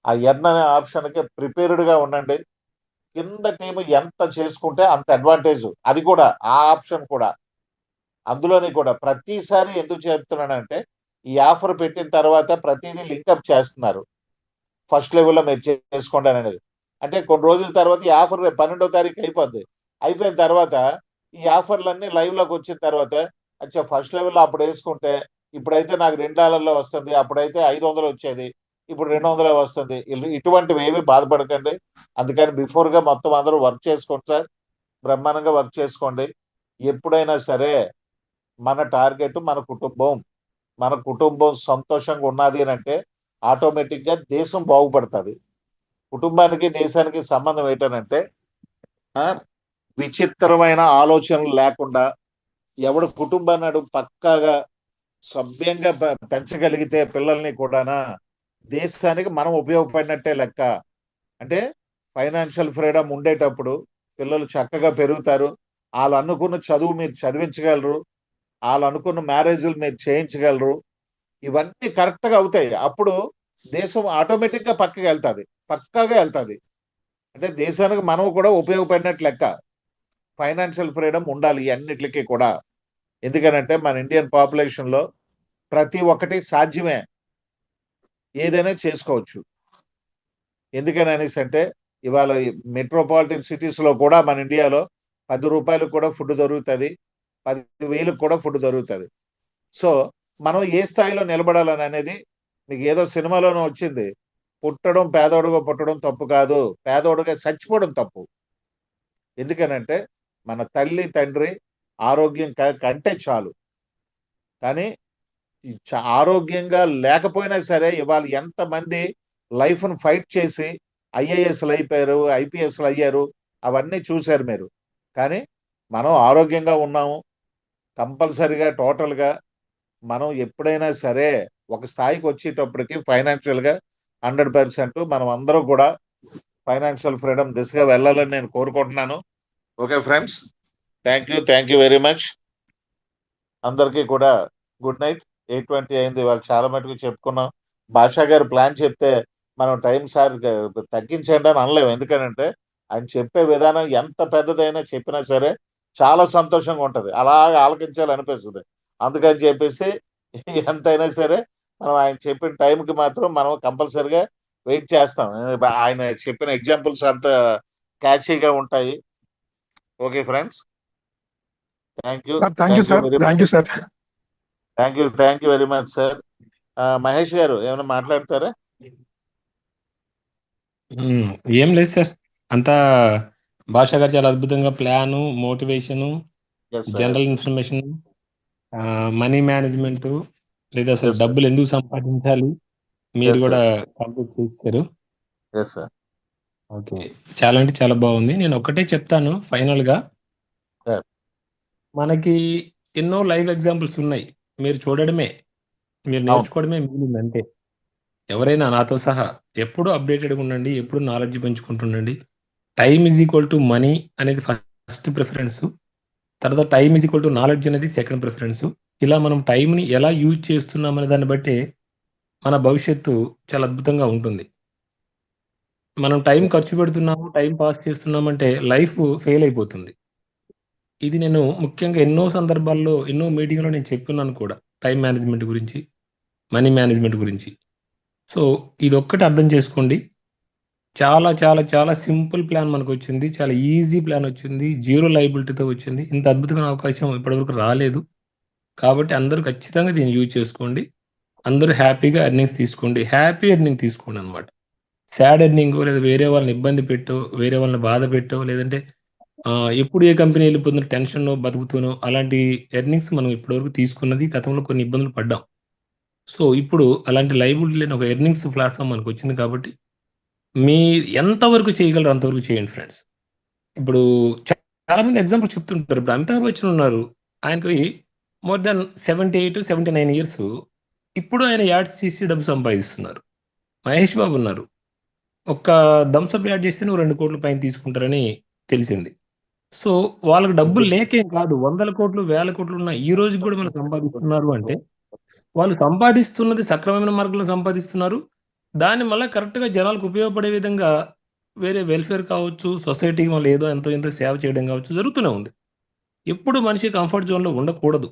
ఆ ఎర్న్ అనే ఆప్షన్కి ప్రిపేర్డ్ గా ఉండండి. కింద టీం ఎంత చేసుకుంటే అంత అడ్వాంటేజ్. అది కూడా ఆ ఆప్షన్ కూడా అందులోని కూడా ప్రతిసారి ఎందుకు చెప్తున్నానంటే ఈ ఆఫర్ పెట్టిన తర్వాత ప్రతిదీ లింకప్ చేస్తున్నారు. ఫస్ట్ లెవెల్లో మీరు చేసుకోండి అనేది. అంటే కొన్ని రోజుల తర్వాత ఈ ఆఫర్ 12వ తారీఖు అయిపోద్ది. అయిపోయిన తర్వాత ఈ ఆఫర్లన్నీ లైవ్ లోకి వచ్చిన తర్వాత అచ్చా ఫస్ట్ లెవెల్లో అప్పుడు వేసుకుంటే ఇప్పుడైతే నాకు $2 వస్తుంది, అప్పుడైతే 500 వచ్చేది, ఇప్పుడు 200 వస్తుంది. ఇటువంటివి ఏమి బాధపడకండి. అందుకని బిఫోర్ గా మొత్తం అందరూ వర్క్ చేసుకోండి సార్, బ్రహ్మాండంగా వర్క్ చేసుకోండి. ఎప్పుడైనా సరే మన టార్గెట్ మన కుటుంబం సంతోషంగా ఉన్నది అని అంటే ఆటోమేటిక్ గా దేశం బాగుపడుతుంది. కుటుంబానికి దేశానికి సంబంధం ఏంటనంటే విచిత్రమైన ఆలోచనలు లేకుండా ఎవడు కుటుంబాన్ని పక్కాగా సభ్యంగా పెంచగలిగితే పిల్లల్ని కూడానా దేశానికి మనం ఉపయోగపడినట్టే లెక్క. అంటే ఫైనాన్షియల్ ఫ్రీడమ్ ఉండేటప్పుడు పిల్లలు చక్కగా పెరుగుతారు. వాళ్ళు అనుకున్న చదువు మీరు చదివించగలరు, వాళ్ళు అనుకున్న మ్యారేజ్లు మీరు చేయించగలరు. ఇవన్నీ కరెక్ట్ గా అవుతాయి. అప్పుడు దేశం ఆటోమేటిక్ గా పక్కాగా వెళ్తుంది. అంటే దేశానికి మనం కూడా ఉపయోగపడినట్లు లెక్క. ఫైనాన్షియల్ ఫ్రీడమ్ ఉండాలి అన్నిటికీ కూడా. ఎందుకనంటే మన ఇండియన్ పాపులేషన్ లో ప్రతి ఒక్కటి సాధ్యమే, ఏదైనా చేసుకోవచ్చు. ఎందుకని అనేసి అంటే ఇవాళ మెట్రోపాలిటన్ సిటీస్ లో కూడా మన ఇండియాలో 10 రూపాయలకు కూడా ఫుడ్ దొరుకుతుంది, 10,000 కూడా ఫుడ్ దొరుకుతుంది. సో మనం ఏ స్థాయిలో నిలబడాలని అనేది మీకు ఏదో సినిమాలోనే వచ్చింది, పేదోడుగా పుట్టడం తప్పు కాదు, పేదోడుగా చచ్చిపోవడం తప్పు. ఎందుకనంటే మన తల్లి తండ్రి ఆరోగ్యం కంటే చాలు. కానీ ఆరోగ్యంగా లేకపోయినా సరే ఇవాళ ఎంతమంది లైఫ్ను ఫైట్ చేసి ఐఏఎస్లు అయిపోయారు, ఐపీఎస్లు అయ్యారు, అవన్నీ చూశారు మీరు. కానీ మనం ఆరోగ్యంగా ఉన్నాము. కంపల్సరిగా టోటల్గా మనం ఎప్పుడైనా సరే ఒక స్థాయికి వచ్చేటప్పటికి ఫైనాన్షియల్గా 100% మనం అందరూ కూడా ఫైనాన్షియల్ ఫ్రీడమ్ దిశగా వెళ్ళాలని నేను కోరుకుంటున్నాను. Okay friends, thank you very much. అందరికీ కూడా గుడ్ నైట్. 8:20 అయింది. వాళ్ళు చాలా మటుకు చెప్పుకున్నాం. భాషా గారు ప్లాన్ చెప్తే మనం టైం సార్ తగ్గించండి అని అనలేము. ఎందుకంటే ఆయన చెప్పే విధానం ఎంత పెద్దదైనా చెప్పినా సరే చాలా సంతోషంగా ఉంటుంది, అలాగే ఆలకించాలనిపిస్తుంది. అందుకని చెప్పేసి ఎంతైనా సరే మనం ఆయన చెప్పిన టైంకి మాత్రం మనం కంపల్సరిగా వెయిట్ చేస్తాం. ఆయన చెప్పిన ఎగ్జాంపుల్స్ అంత క్యాచీగా ఉంటాయి. Okay friends, thank you sir. Thank you very much sir. Mahesh గారు ఏమైనా మాట్లాడతారా? ఏం లేదు సార్, అంతా భాష గారు చాలా అద్భుతంగా plan, motivation, general information, money management, లేదా అసలు డబ్బులు ఎందుకు సంపాదించాలి మీరు కూడా కంప్లీట్ చేశారు. ఓకే, చాలా అంటే చాలా బాగుంది. నేను ఒకటే చెప్తాను ఫైనల్ గా, మనకి ఎన్నో లైవ్ ఎగ్జాంపుల్స్ ఉన్నాయి, మీరు చూడడమే, మీరు నేర్చుకోవడమే మిగిలింది అంతే. ఎవరైనా నాతో సహా ఎప్పుడు అప్డేటెడ్గా ఉండండి, ఎప్పుడు నాలెడ్జ్ పెంచుకుంటుండండి. Time is equal to money అనేది ఫస్ట్ ప్రిఫరెన్స్, తర్వాత time is equal to knowledge అనేది సెకండ్ ప్రిఫరెన్స్. ఇలా మనం టైంని ఎలా యూజ్ చేస్తున్నాం అనే దాన్ని బట్టి మన భవిష్యత్తు చాలా అద్భుతంగా ఉంటుంది. మనం టైం ఖర్చు పెడుతున్నాము, టైం పాస్ చేస్తున్నామంటే లైఫ్ ఫెయిల్ అయిపోతుంది. ఇది నేను ముఖ్యంగా ఎన్నో సందర్భాల్లో, ఎన్నో మీటింగ్లో నేను చెప్తున్నాను కూడా, టైం మేనేజ్మెంట్ గురించి, మనీ మేనేజ్మెంట్ గురించి. సో ఇది ఒక్కటి అర్థం చేసుకోండి. చాలా చాలా చాలా సింపుల్ ప్లాన్ మనకు వచ్చింది, చాలా ఈజీ ప్లాన్ వచ్చింది, జీరో లైబిలిటీతో వచ్చింది. ఇంత అద్భుతమైన అవకాశం ఇప్పటివరకు రాలేదు. కాబట్టి అందరూ ఖచ్చితంగా దీన్ని యూజ్ చేసుకోండి. అందరూ హ్యాపీగా ఎర్నింగ్స్ తీసుకోండి, హ్యాపీ ఎర్నింగ్ తీసుకోండి అనమాట. సాడ్ ఎర్నింగ్ లేదా వేరే వాళ్ళని ఇబ్బంది పెట్టో, వేరే వాళ్ళని బాధ పెట్టో, లేదంటే ఎప్పుడు ఏ కంపెనీ వెళ్ళిపోతున్న టెన్షన్లో బతుకుతూనో, అలాంటి ఎర్నింగ్స్ మనం ఇప్పటివరకు తీసుకున్నది, గతంలో కొన్ని ఇబ్బందులు పడ్డాం. సో ఇప్పుడు అలాంటి లైబిలిటీ లేని ఒక ఎర్నింగ్స్ ప్లాట్ఫామ్ మనకు వచ్చింది. కాబట్టి మీరు ఎంతవరకు చేయగలరు అంతవరకు చేయండి ఫ్రెండ్స్. ఇప్పుడు చాలా మంది ఎగ్జాంపుల్ చెప్తుంటారు. ఇప్పుడు అమితాబ్ బచ్చన్ ఉన్నారు, ఆయనకి మోర్ దెన్ 78-79 ఇయర్స్. ఇప్పుడు ఆయన యాడ్స్ చేసి డబ్బు సంపాదిస్తున్నారు. మహేష్ బాబు ఉన్నారు, ఒక్క థమ్స్అప్ యాడ్ చేస్తే నువ్వు 2 కోట్ల పైన తీసుకుంటారని తెలిసింది. సో వాళ్ళకి డబ్బులు లేకేం కాదు, 100 కోట్లు 1000 కోట్లు ఉన్న ఈ రోజు కూడా మనం సంపాదిస్తున్నారు అంటే వాళ్ళు సంపాదిస్తున్నది సక్రమమైన మార్గంలో సంపాదిస్తున్నారు. దాన్ని మళ్ళీ కరెక్ట్గా జనాలకు ఉపయోగపడే విధంగా వేరే వెల్ఫేర్ కావచ్చు, సొసైటీకి మళ్ళీ ఏదో ఎంతో సేవ చేయడం కావచ్చు జరుగుతూనే ఉంది. ఎప్పుడు మనిషి కంఫర్ట్ జోన్లో ఉండకూడదు.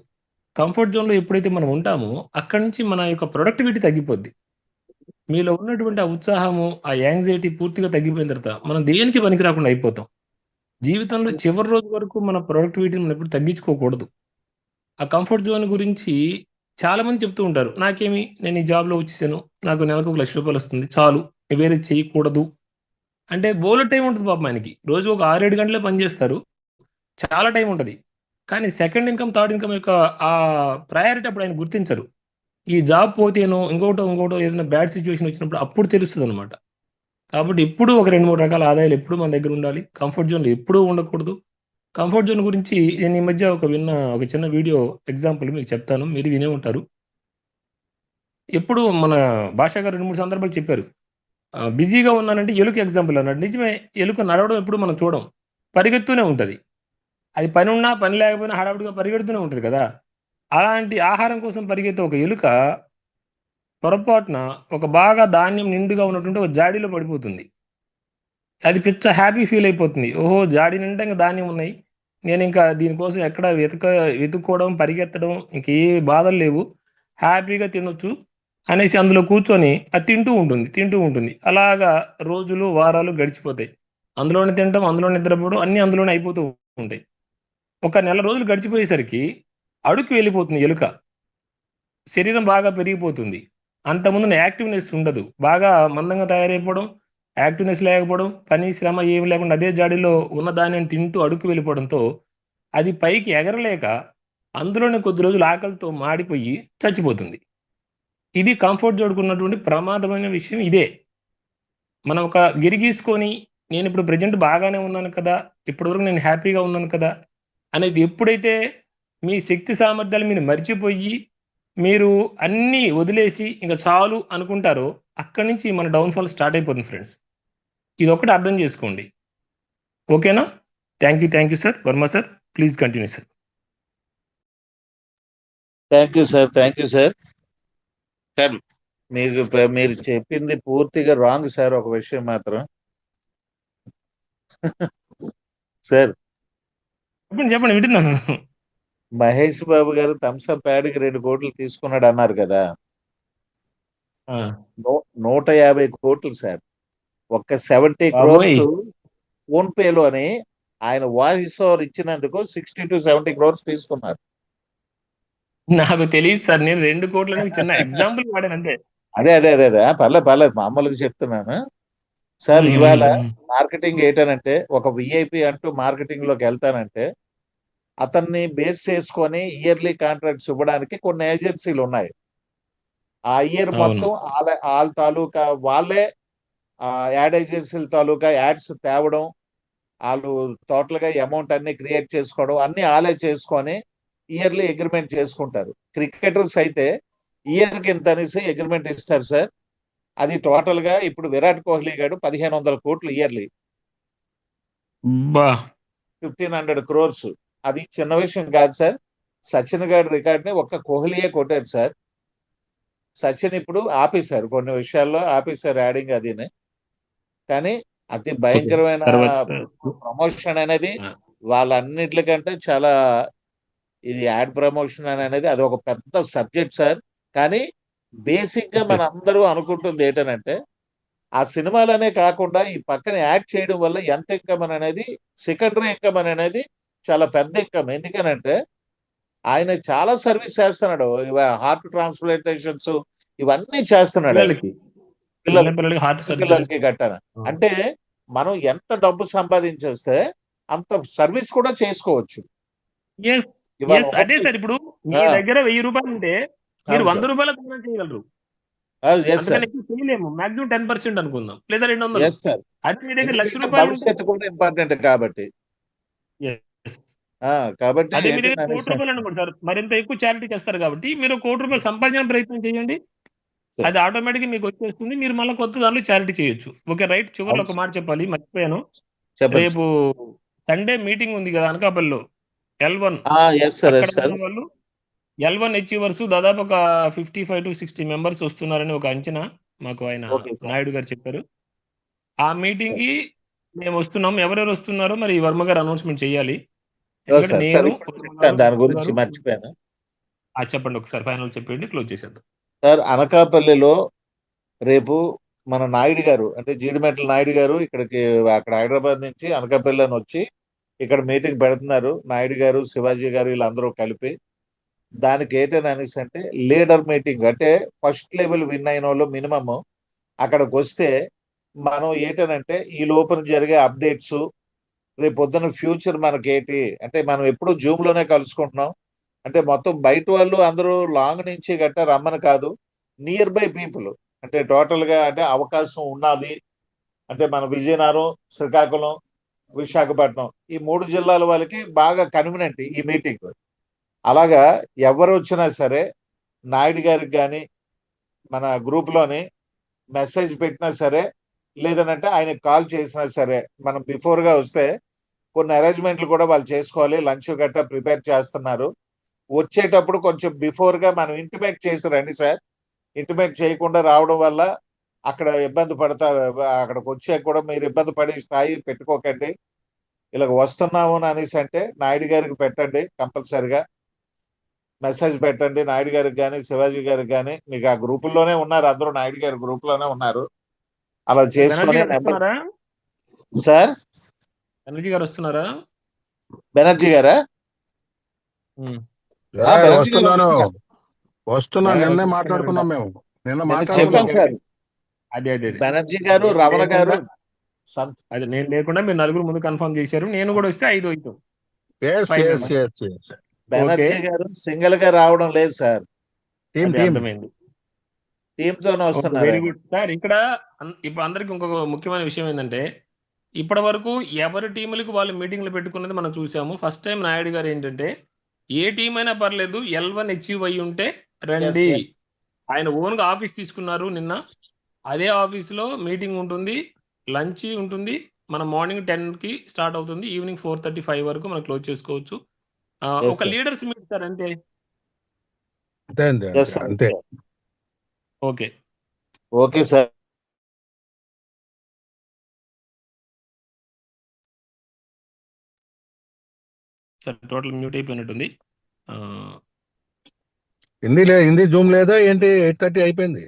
కంఫర్ట్ జోన్లో ఎప్పుడైతే మనం ఉంటామో అక్కడి నుంచి మన యొక్క ప్రొడక్టివిటీ తగ్గిపోద్ది. మీలో ఉన్నటువంటి ఆ ఉత్సాహము, ఆ యాంగ్జైటీ పూర్తిగా తగ్గిపోయిన తర్వాత మనం దేనికి పనికి రాకుండా అయిపోతాం. జీవితంలో చివరి రోజు వరకు మన ప్రొడక్టివిటీని మనం ఎప్పుడు తగ్గించుకోకూడదు. ఆ కంఫర్ట్ జోన్ గురించి చాలా మంది చెప్తూ ఉంటారు, నాకేమి, నేను ఈ జాబ్లో వచ్చేసాను, నాకు నెలకు 1 లక్ష రూపాయలు వస్తుంది చాలు, వేరే చేయకూడదు అంటే బోలెడ్ టైం ఉంటుంది పాపం ఆయనకి. రోజు ఒక 6-7 గంటలే పనిచేస్తారు, చాలా టైం ఉంటుంది. కానీ సెకండ్ ఇన్కమ్, థర్డ్ ఇన్కమ్ యొక్క ఆ ప్రయారిటీ అప్పుడు ఆయన గుర్తించరు. ఈ జాబ్ పోతేనో ఇంకోటో ఏదైనా బ్యాడ్ సిచ్యువేషన్ వచ్చినప్పుడు అప్పుడు తెలుస్తుంది అనమాట. కాబట్టి ఎప్పుడు ఒక 2-3 రకాల ఆదాయాలు ఎప్పుడు మన దగ్గర ఉండాలి. కంఫర్ట్ జోన్లో ఎప్పుడూ ఉండకూడదు. కంఫర్ట్ జోన్ గురించి నేను ఈ మధ్య ఒక చిన్న వీడియో ఎగ్జాంపుల్ మీకు చెప్తాను, మీరు వినే ఉంటారు. ఎప్పుడు మన భాషా గారు 2-3 సందర్భాలు చెప్పారు, బిజీగా ఉన్నానంటే ఎలుక ఎగ్జాంపుల్ అన్నాడు. నిజమే, ఎలుక నడవడం ఎప్పుడు మనం చూడం, పరిగెత్తూనే ఉంటుంది. అది పని ఉన్నా పని లేకపోయినా హడావుడిగా పరిగెడుతూనే ఉంటుంది కదా. అలాంటి ఆహారం కోసం పరిగెత్తే ఒక ఎలుక పొరపాటున ఒక బాగా ధాన్యం నిండుగా ఉన్నటువంటి ఒక జాడీలో పడిపోతుంది. అది పిచ్చ హ్యాపీ ఫీల్ అయిపోతుంది, ఓహో జాడీ నిండా ఇంకా ధాన్యం ఉన్నాయి, నేను ఇంకా దీనికోసం ఎక్కడ వెతుక్కోవడం, పరిగెత్తడం, ఇంకే బాధలు లేవు, హ్యాపీగా తినొచ్చు అనేసి అందులో కూర్చొని అది తింటూ ఉంటుంది. అలాగా రోజులు వారాలు గడిచిపోతాయి. అందులోనే తినడం, అందులో నిద్రపోవడం, అన్నీ అందులోనే అయిపోతూ ఉంటాయి. ఒక నెల రోజులు గడిచిపోయేసరికి అడుగు వెళ్ళిపోతుంది ఎలుక, శరీరం బాగా పెరిగిపోతుంది. అంతకుముందు యాక్టివ్నెస్ ఉండదు, బాగా మందంగా తయారైపోవడం, యాక్టివ్నెస్ లేకపోవడం, పని శ్రమ ఏమి లేకుండా అదే జాడీలో ఉన్న దానిని తింటూ అడుక్కు వెళ్ళిపోవడంతో అది పైకి ఎగరలేక అందులోనే కొద్ది రోజులు ఆకలితో మాడిపోయి చచ్చిపోతుంది. ఇది కంఫర్ట్ జోడుకున్నటువంటి ప్రమాదమైన విషయం ఇదే. మనం ఒక గిరి గీసుకొని నేను ఇప్పుడు ప్రజెంట్ బాగానే ఉన్నాను కదా, ఇప్పటివరకు నేను హ్యాపీగా ఉన్నాను కదా అనేది ఎప్పుడైతే మీ శక్తి సామర్థ్యాలు మీరు మర్చిపోయి మీరు అన్నీ వదిలేసి ఇంకా చాలు అనుకుంటారో అక్కడి నుంచి మన డౌన్ఫాల్ స్టార్ట్ అయిపోతుంది ఫ్రెండ్స్. ఇది ఒకటి అర్థం చేసుకోండి. ఓకేనా? Thank you sir. Varma sir, please continue sir. Thank you sir. Sir మీరు చెప్పింది పూర్తిగా రాంగ్ సార్. ఒక విషయం మాత్రం సార్, చెప్పండి వింటున్నాను. మహేష్ బాబు గారు థమ్స్అప్ ప్యాడ్కి 2 కోట్లు తీసుకున్నాడు అన్నారు కదా. 150 కోట్లు సార్. ఒక్క 70 క్రోర్స్ ఫోన్ పేలోని ఆయన వాయిస్ ఓవర్ ఇచ్చినందుకు 60 to 70 crores తీసుకున్నారు. నాకు తెలియదు సార్, నేను 2 కోట్లని చిన్న ఎగ్జాంపుల్ వాడాను అంతే. అదే పర్లేదు మామూలుగా చెప్తున్నాను సార్. ఇవాళ మార్కెటింగ్ ఏంటనంటే ఒక విఐపి అంటూ మార్కెటింగ్ లోకి వెళ్తానంటే అతన్ని బేస్ చేసుకొని ఇయర్లీ కాంట్రాక్ట్స్ ఇవ్వడానికి కొన్ని ఏజెన్సీలు ఉన్నాయి. ఆ ఇయర్ మొత్తం వాళ్ళ తాలూకా వాళ్ళే యాడ్ ఏజెన్సీల తాలూకా యాడ్స్ తేవడం, వాళ్ళు టోటల్ గా అమౌంట్ అన్ని క్రియేట్ చేసుకోవడం అన్ని వాళ్ళే చేసుకొని ఇయర్లీ అగ్రిమెంట్ చేసుకుంటారు. క్రికెటర్స్ అయితే ఇయర్ కి ఇంత అనేసి అగ్రిమెంట్ ఇస్తారు సార్. అది టోటల్ గా ఇప్పుడు విరాట్ కోహ్లీ గారు 1500 కోట్లు ఇయర్లీ, 1500 crores. అది చిన్న విషయం కాదు సార్. సచిన్ గారి రికార్డ్ ని ఒక్క కోహ్లీయే కొట్టారు సార్. సచిన్ ఇప్పుడు ఆపేశారు, కొన్ని విషయాల్లో ఆపేశారు యాడింగ్ అదిని. కానీ అతి భయంకరమైన ప్రమోషన్ అనేది వాళ్ళన్నిటికంటే చాలా, ఇది యాడ్ ప్రమోషన్ అనేది అది ఒక పెద్ద సబ్జెక్ట్ సార్. కానీ బేసిక్ గా మన అందరూ అనుకుంటుంది ఏంటనంటే ఆ సినిమాలనే కాకుండా ఈ పక్కన యాడ్ చేయడం వల్ల ఎంత ఇన్కమ్ అనేది, సెకండరీ ఇన్కమ్ అనేది చాలా పెద్ద ఇన్కమ్. ఎందుకనంటే ఆయన చాలా సర్వీస్ చేస్తున్నాడు. హార్ట్ ట్రాన్స్ప్లాంటేషన్స్ ఇవన్నీ చేస్తున్నాడు పిల్లలకి గట్టాను. అంటే మనం ఎంత డబ్బు సంపాదించేస్తే అంత సర్వీస్ కూడా చేసుకోవచ్చు. అదే సార్, ఇప్పుడు మీ దగ్గర 1000 రూపాయలు ఉంటే మీరు 100 రూపాయల దానం చేయగలరు. చేయలేము, మాక్సిమం 10% అనుకుందాం, లేదా 200. అదే మీ దగ్గర 1,00,000 రూపాయలు భవిష్యత్తు కూడా ఇంపార్టెంట్ కాబట్టి. కాబట్టి అదే మీ దగ్గర 1 కోటి రూపాయలు అనుకోండి సార్, మరింత ఎక్కువ చారిటీ చేస్తారు కాబట్టి మీరు 1 కోటి రూపాయలు సంపాదించిన ప్రయత్నం చేయండి, అది ఆటోమేటిక్ మీకు వచ్చేస్తుంది. మీరు మళ్ళీ కొత్త దాంట్లో చారిటీ చేయొచ్చు. Okay right. చివరిలో ఒక మాట చెప్పాలి, మర్చిపోయాను. రేపు సండే మీటింగ్ ఉంది కదా అనకాపల్లిలో, L1 వాళ్ళు L1 అచీవర్స్ దాదాపు ఒక 55 to 60 మెంబర్స్ వస్తున్నారని ఒక అంచనా మాకు ఆయన నాయుడు గారు చెప్పారు. ఆ మీటింగ్ కి మేము వస్తున్నాం. ఎవరెవరు వస్తున్నారో మరి వర్మ గారు అనౌన్స్మెంట్ చేయాలి. దాని గురించి మర్చిపోయాను. చెప్పండి ఒకసారి, ఫైనల్ చెప్పండి, క్లోజ్ చేసేద్దాం సార్. అనకాపల్లిలో రేపు మన నాయుడు గారు, అంటే జీడిమెట్ల నాయుడు గారు ఇక్కడికి, అక్కడ హైదరాబాద్ నుంచి అనకాపల్లి అని వచ్చి ఇక్కడ మీటింగ్ పెడుతున్నారు. నాయుడు గారు, శివాజీ గారు వీళ్ళందరూ కలిపి. దానికి ఏంటని అనేసి అంటే లీడర్ మీటింగ్, అంటే ఫస్ట్ లెవెల్ విన్ అయిన వాళ్ళు మినిమమ్ అక్కడికి వస్తే మనం ఏంటనంటే ఈ లోపల జరిగే అప్డేట్స్, రేపు పొద్దున ఫ్యూచర్ మనకి ఏంటి అంటే, మనం ఎప్పుడు జూమ్ లోనే కలుసుకుంటున్నాం. అంటే మొత్తం బయట వాళ్ళు అందరూ లాంగ్ నుంచి గట్టా రమ్మని కాదు, నియర్ బై పీపుల్, అంటే టోటల్ గా అంటే అవకాశం ఉన్నది. అంటే మన విజయనగరం, శ్రీకాకుళం, విశాఖపట్నం ఈ 3 జిల్లాల వాళ్ళకి బాగా కన్వీనెంట్ ఈ మీటింగ్. అలాగా ఎవరు వచ్చినా సరే నాయుడు గారికి కానీ మన గ్రూప్ లోని మెసేజ్ పెట్టినా సరే, లేదనంటే ఆయనకి కాల్ చేసినా సరే, మనం బిఫోర్ గా వస్తే కొన్ని అరేంజ్మెంట్లు కూడా వాళ్ళు చేసుకోవాలి. లంచ్ గట్టా ప్రిపేర్ చేస్తున్నారు. వచ్చేటప్పుడు కొంచెం బిఫోర్ గా మనం ఇంటిమేట్ చేసి రండి సార్. ఇంటిమేట్ చేయకుండా రావడం వల్ల అక్కడ ఇబ్బంది పడతారు. అక్కడికి వచ్చాక కూడా మీరు ఇబ్బంది పడే స్థాయి పెట్టుకోకండి. ఇలా వస్తున్నాము అనేసి అంటే నాయుడు గారికి పెట్టండి, కంపల్సరిగా మెసేజ్ పెట్టండి నాయుడు గారికి కానీ శివాజీ గారికి కానీ. మీకు ఆ గ్రూపుల్లోనే ఉన్నారు, అందరూ నాయుడు గారి గ్రూప్ లోనే ఉన్నారు. అలా చేసుకుని సార్. బెనర్జీ గారు వస్తున్నారా? బెనర్జీ గారా? వస్తున్నా నిన్నే మాట్లాడుకున్నాం మేము. నిన్న చెప్పాను మాట్లాడుకున్నాం. సార్. అదే అదే అదే. బెనర్జీ గారు, నేను రమణ గారు, లేకుండా సంత్ అదే నేను లేకుండా మీరు నలుగురు ముందు కన్ఫర్మ్ చేశారు. నేను కూడా వస్తే 5 అవుతాం. Yes, 5 yes, members. yes, yes. Banerjee గారు సింగిల్ గా రావడం లేదు సార్, Team, అదే team. అర్థమైంది. టీమ్ తోనే ఓకే, వస్తున్నారు వెరీ ఆయన. Good sir. ఇక్కడ ఇప్పుడు అందరికి ఇంకొక ముఖ్యమైన విషయం ఏంటంటే, ఇప్పటి వరకు ఎవరి టీములకు వాళ్ళు మీటింగ్లు పెట్టుకున్నది మనం చూసాము. ఫస్ట్ టైం నాయుడు గారు ఏంటంటే, ఏ టీం అయినా పర్లేదు L1 అచీవ్ అయ్యి ఉంటే రండి. yes. ఆయన ఓన్గా ఆఫీస్ తీసుకున్నారు నిన్న. అదే ఆఫీస్లో మీటింగ్ ఉంటుంది, లంచ్ ఉంటుంది. మనం మార్నింగ్ 10కి స్టార్ట్ అవుతుంది, ఈవినింగ్ 4:35 వరకు మనం క్లోజ్ చేసుకోవచ్చు. Yes, ఒక sir. లీడర్స్ మీట్ సార్ అంతే. అంతే అంతే Yes, అంతే sir. అంతే. Okay okay sir. Sir total mute అయిపోయినట్టుంది. ఆ, హిందీ జూమ్ లేదా ఏంటి? 8:30 అయిపోయింది.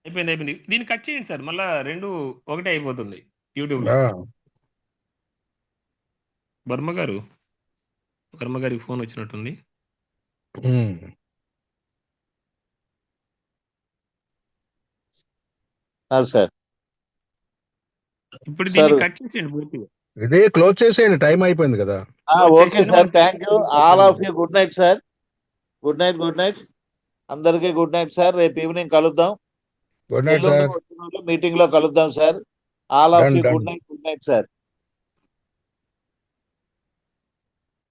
అయిపోయింది. దీన్ని కట్ చేయండి సార్, మళ్ళా 2 ఒకటే అయిపోతుంది యూట్యూబ్లో. వర్మ గారికి ఫోన్ వచ్చినట్టుంది. సార్ ఇప్పుడు దీన్ని సార్ కట్ చేసేయండి పూర్తిగా. ఇది క్లోజ్ చేసేయండి, టైం అయిపోయింది కదా. Okay sir, thank you all of you. Good night sir. Good night అందరికీ. Good night sir. రేపు ఈవినింగ్ కలుద్దాం. Good night sir. మీటింగ్ లో కలుద్దాం sir. All of Done, you. done. Good night sir.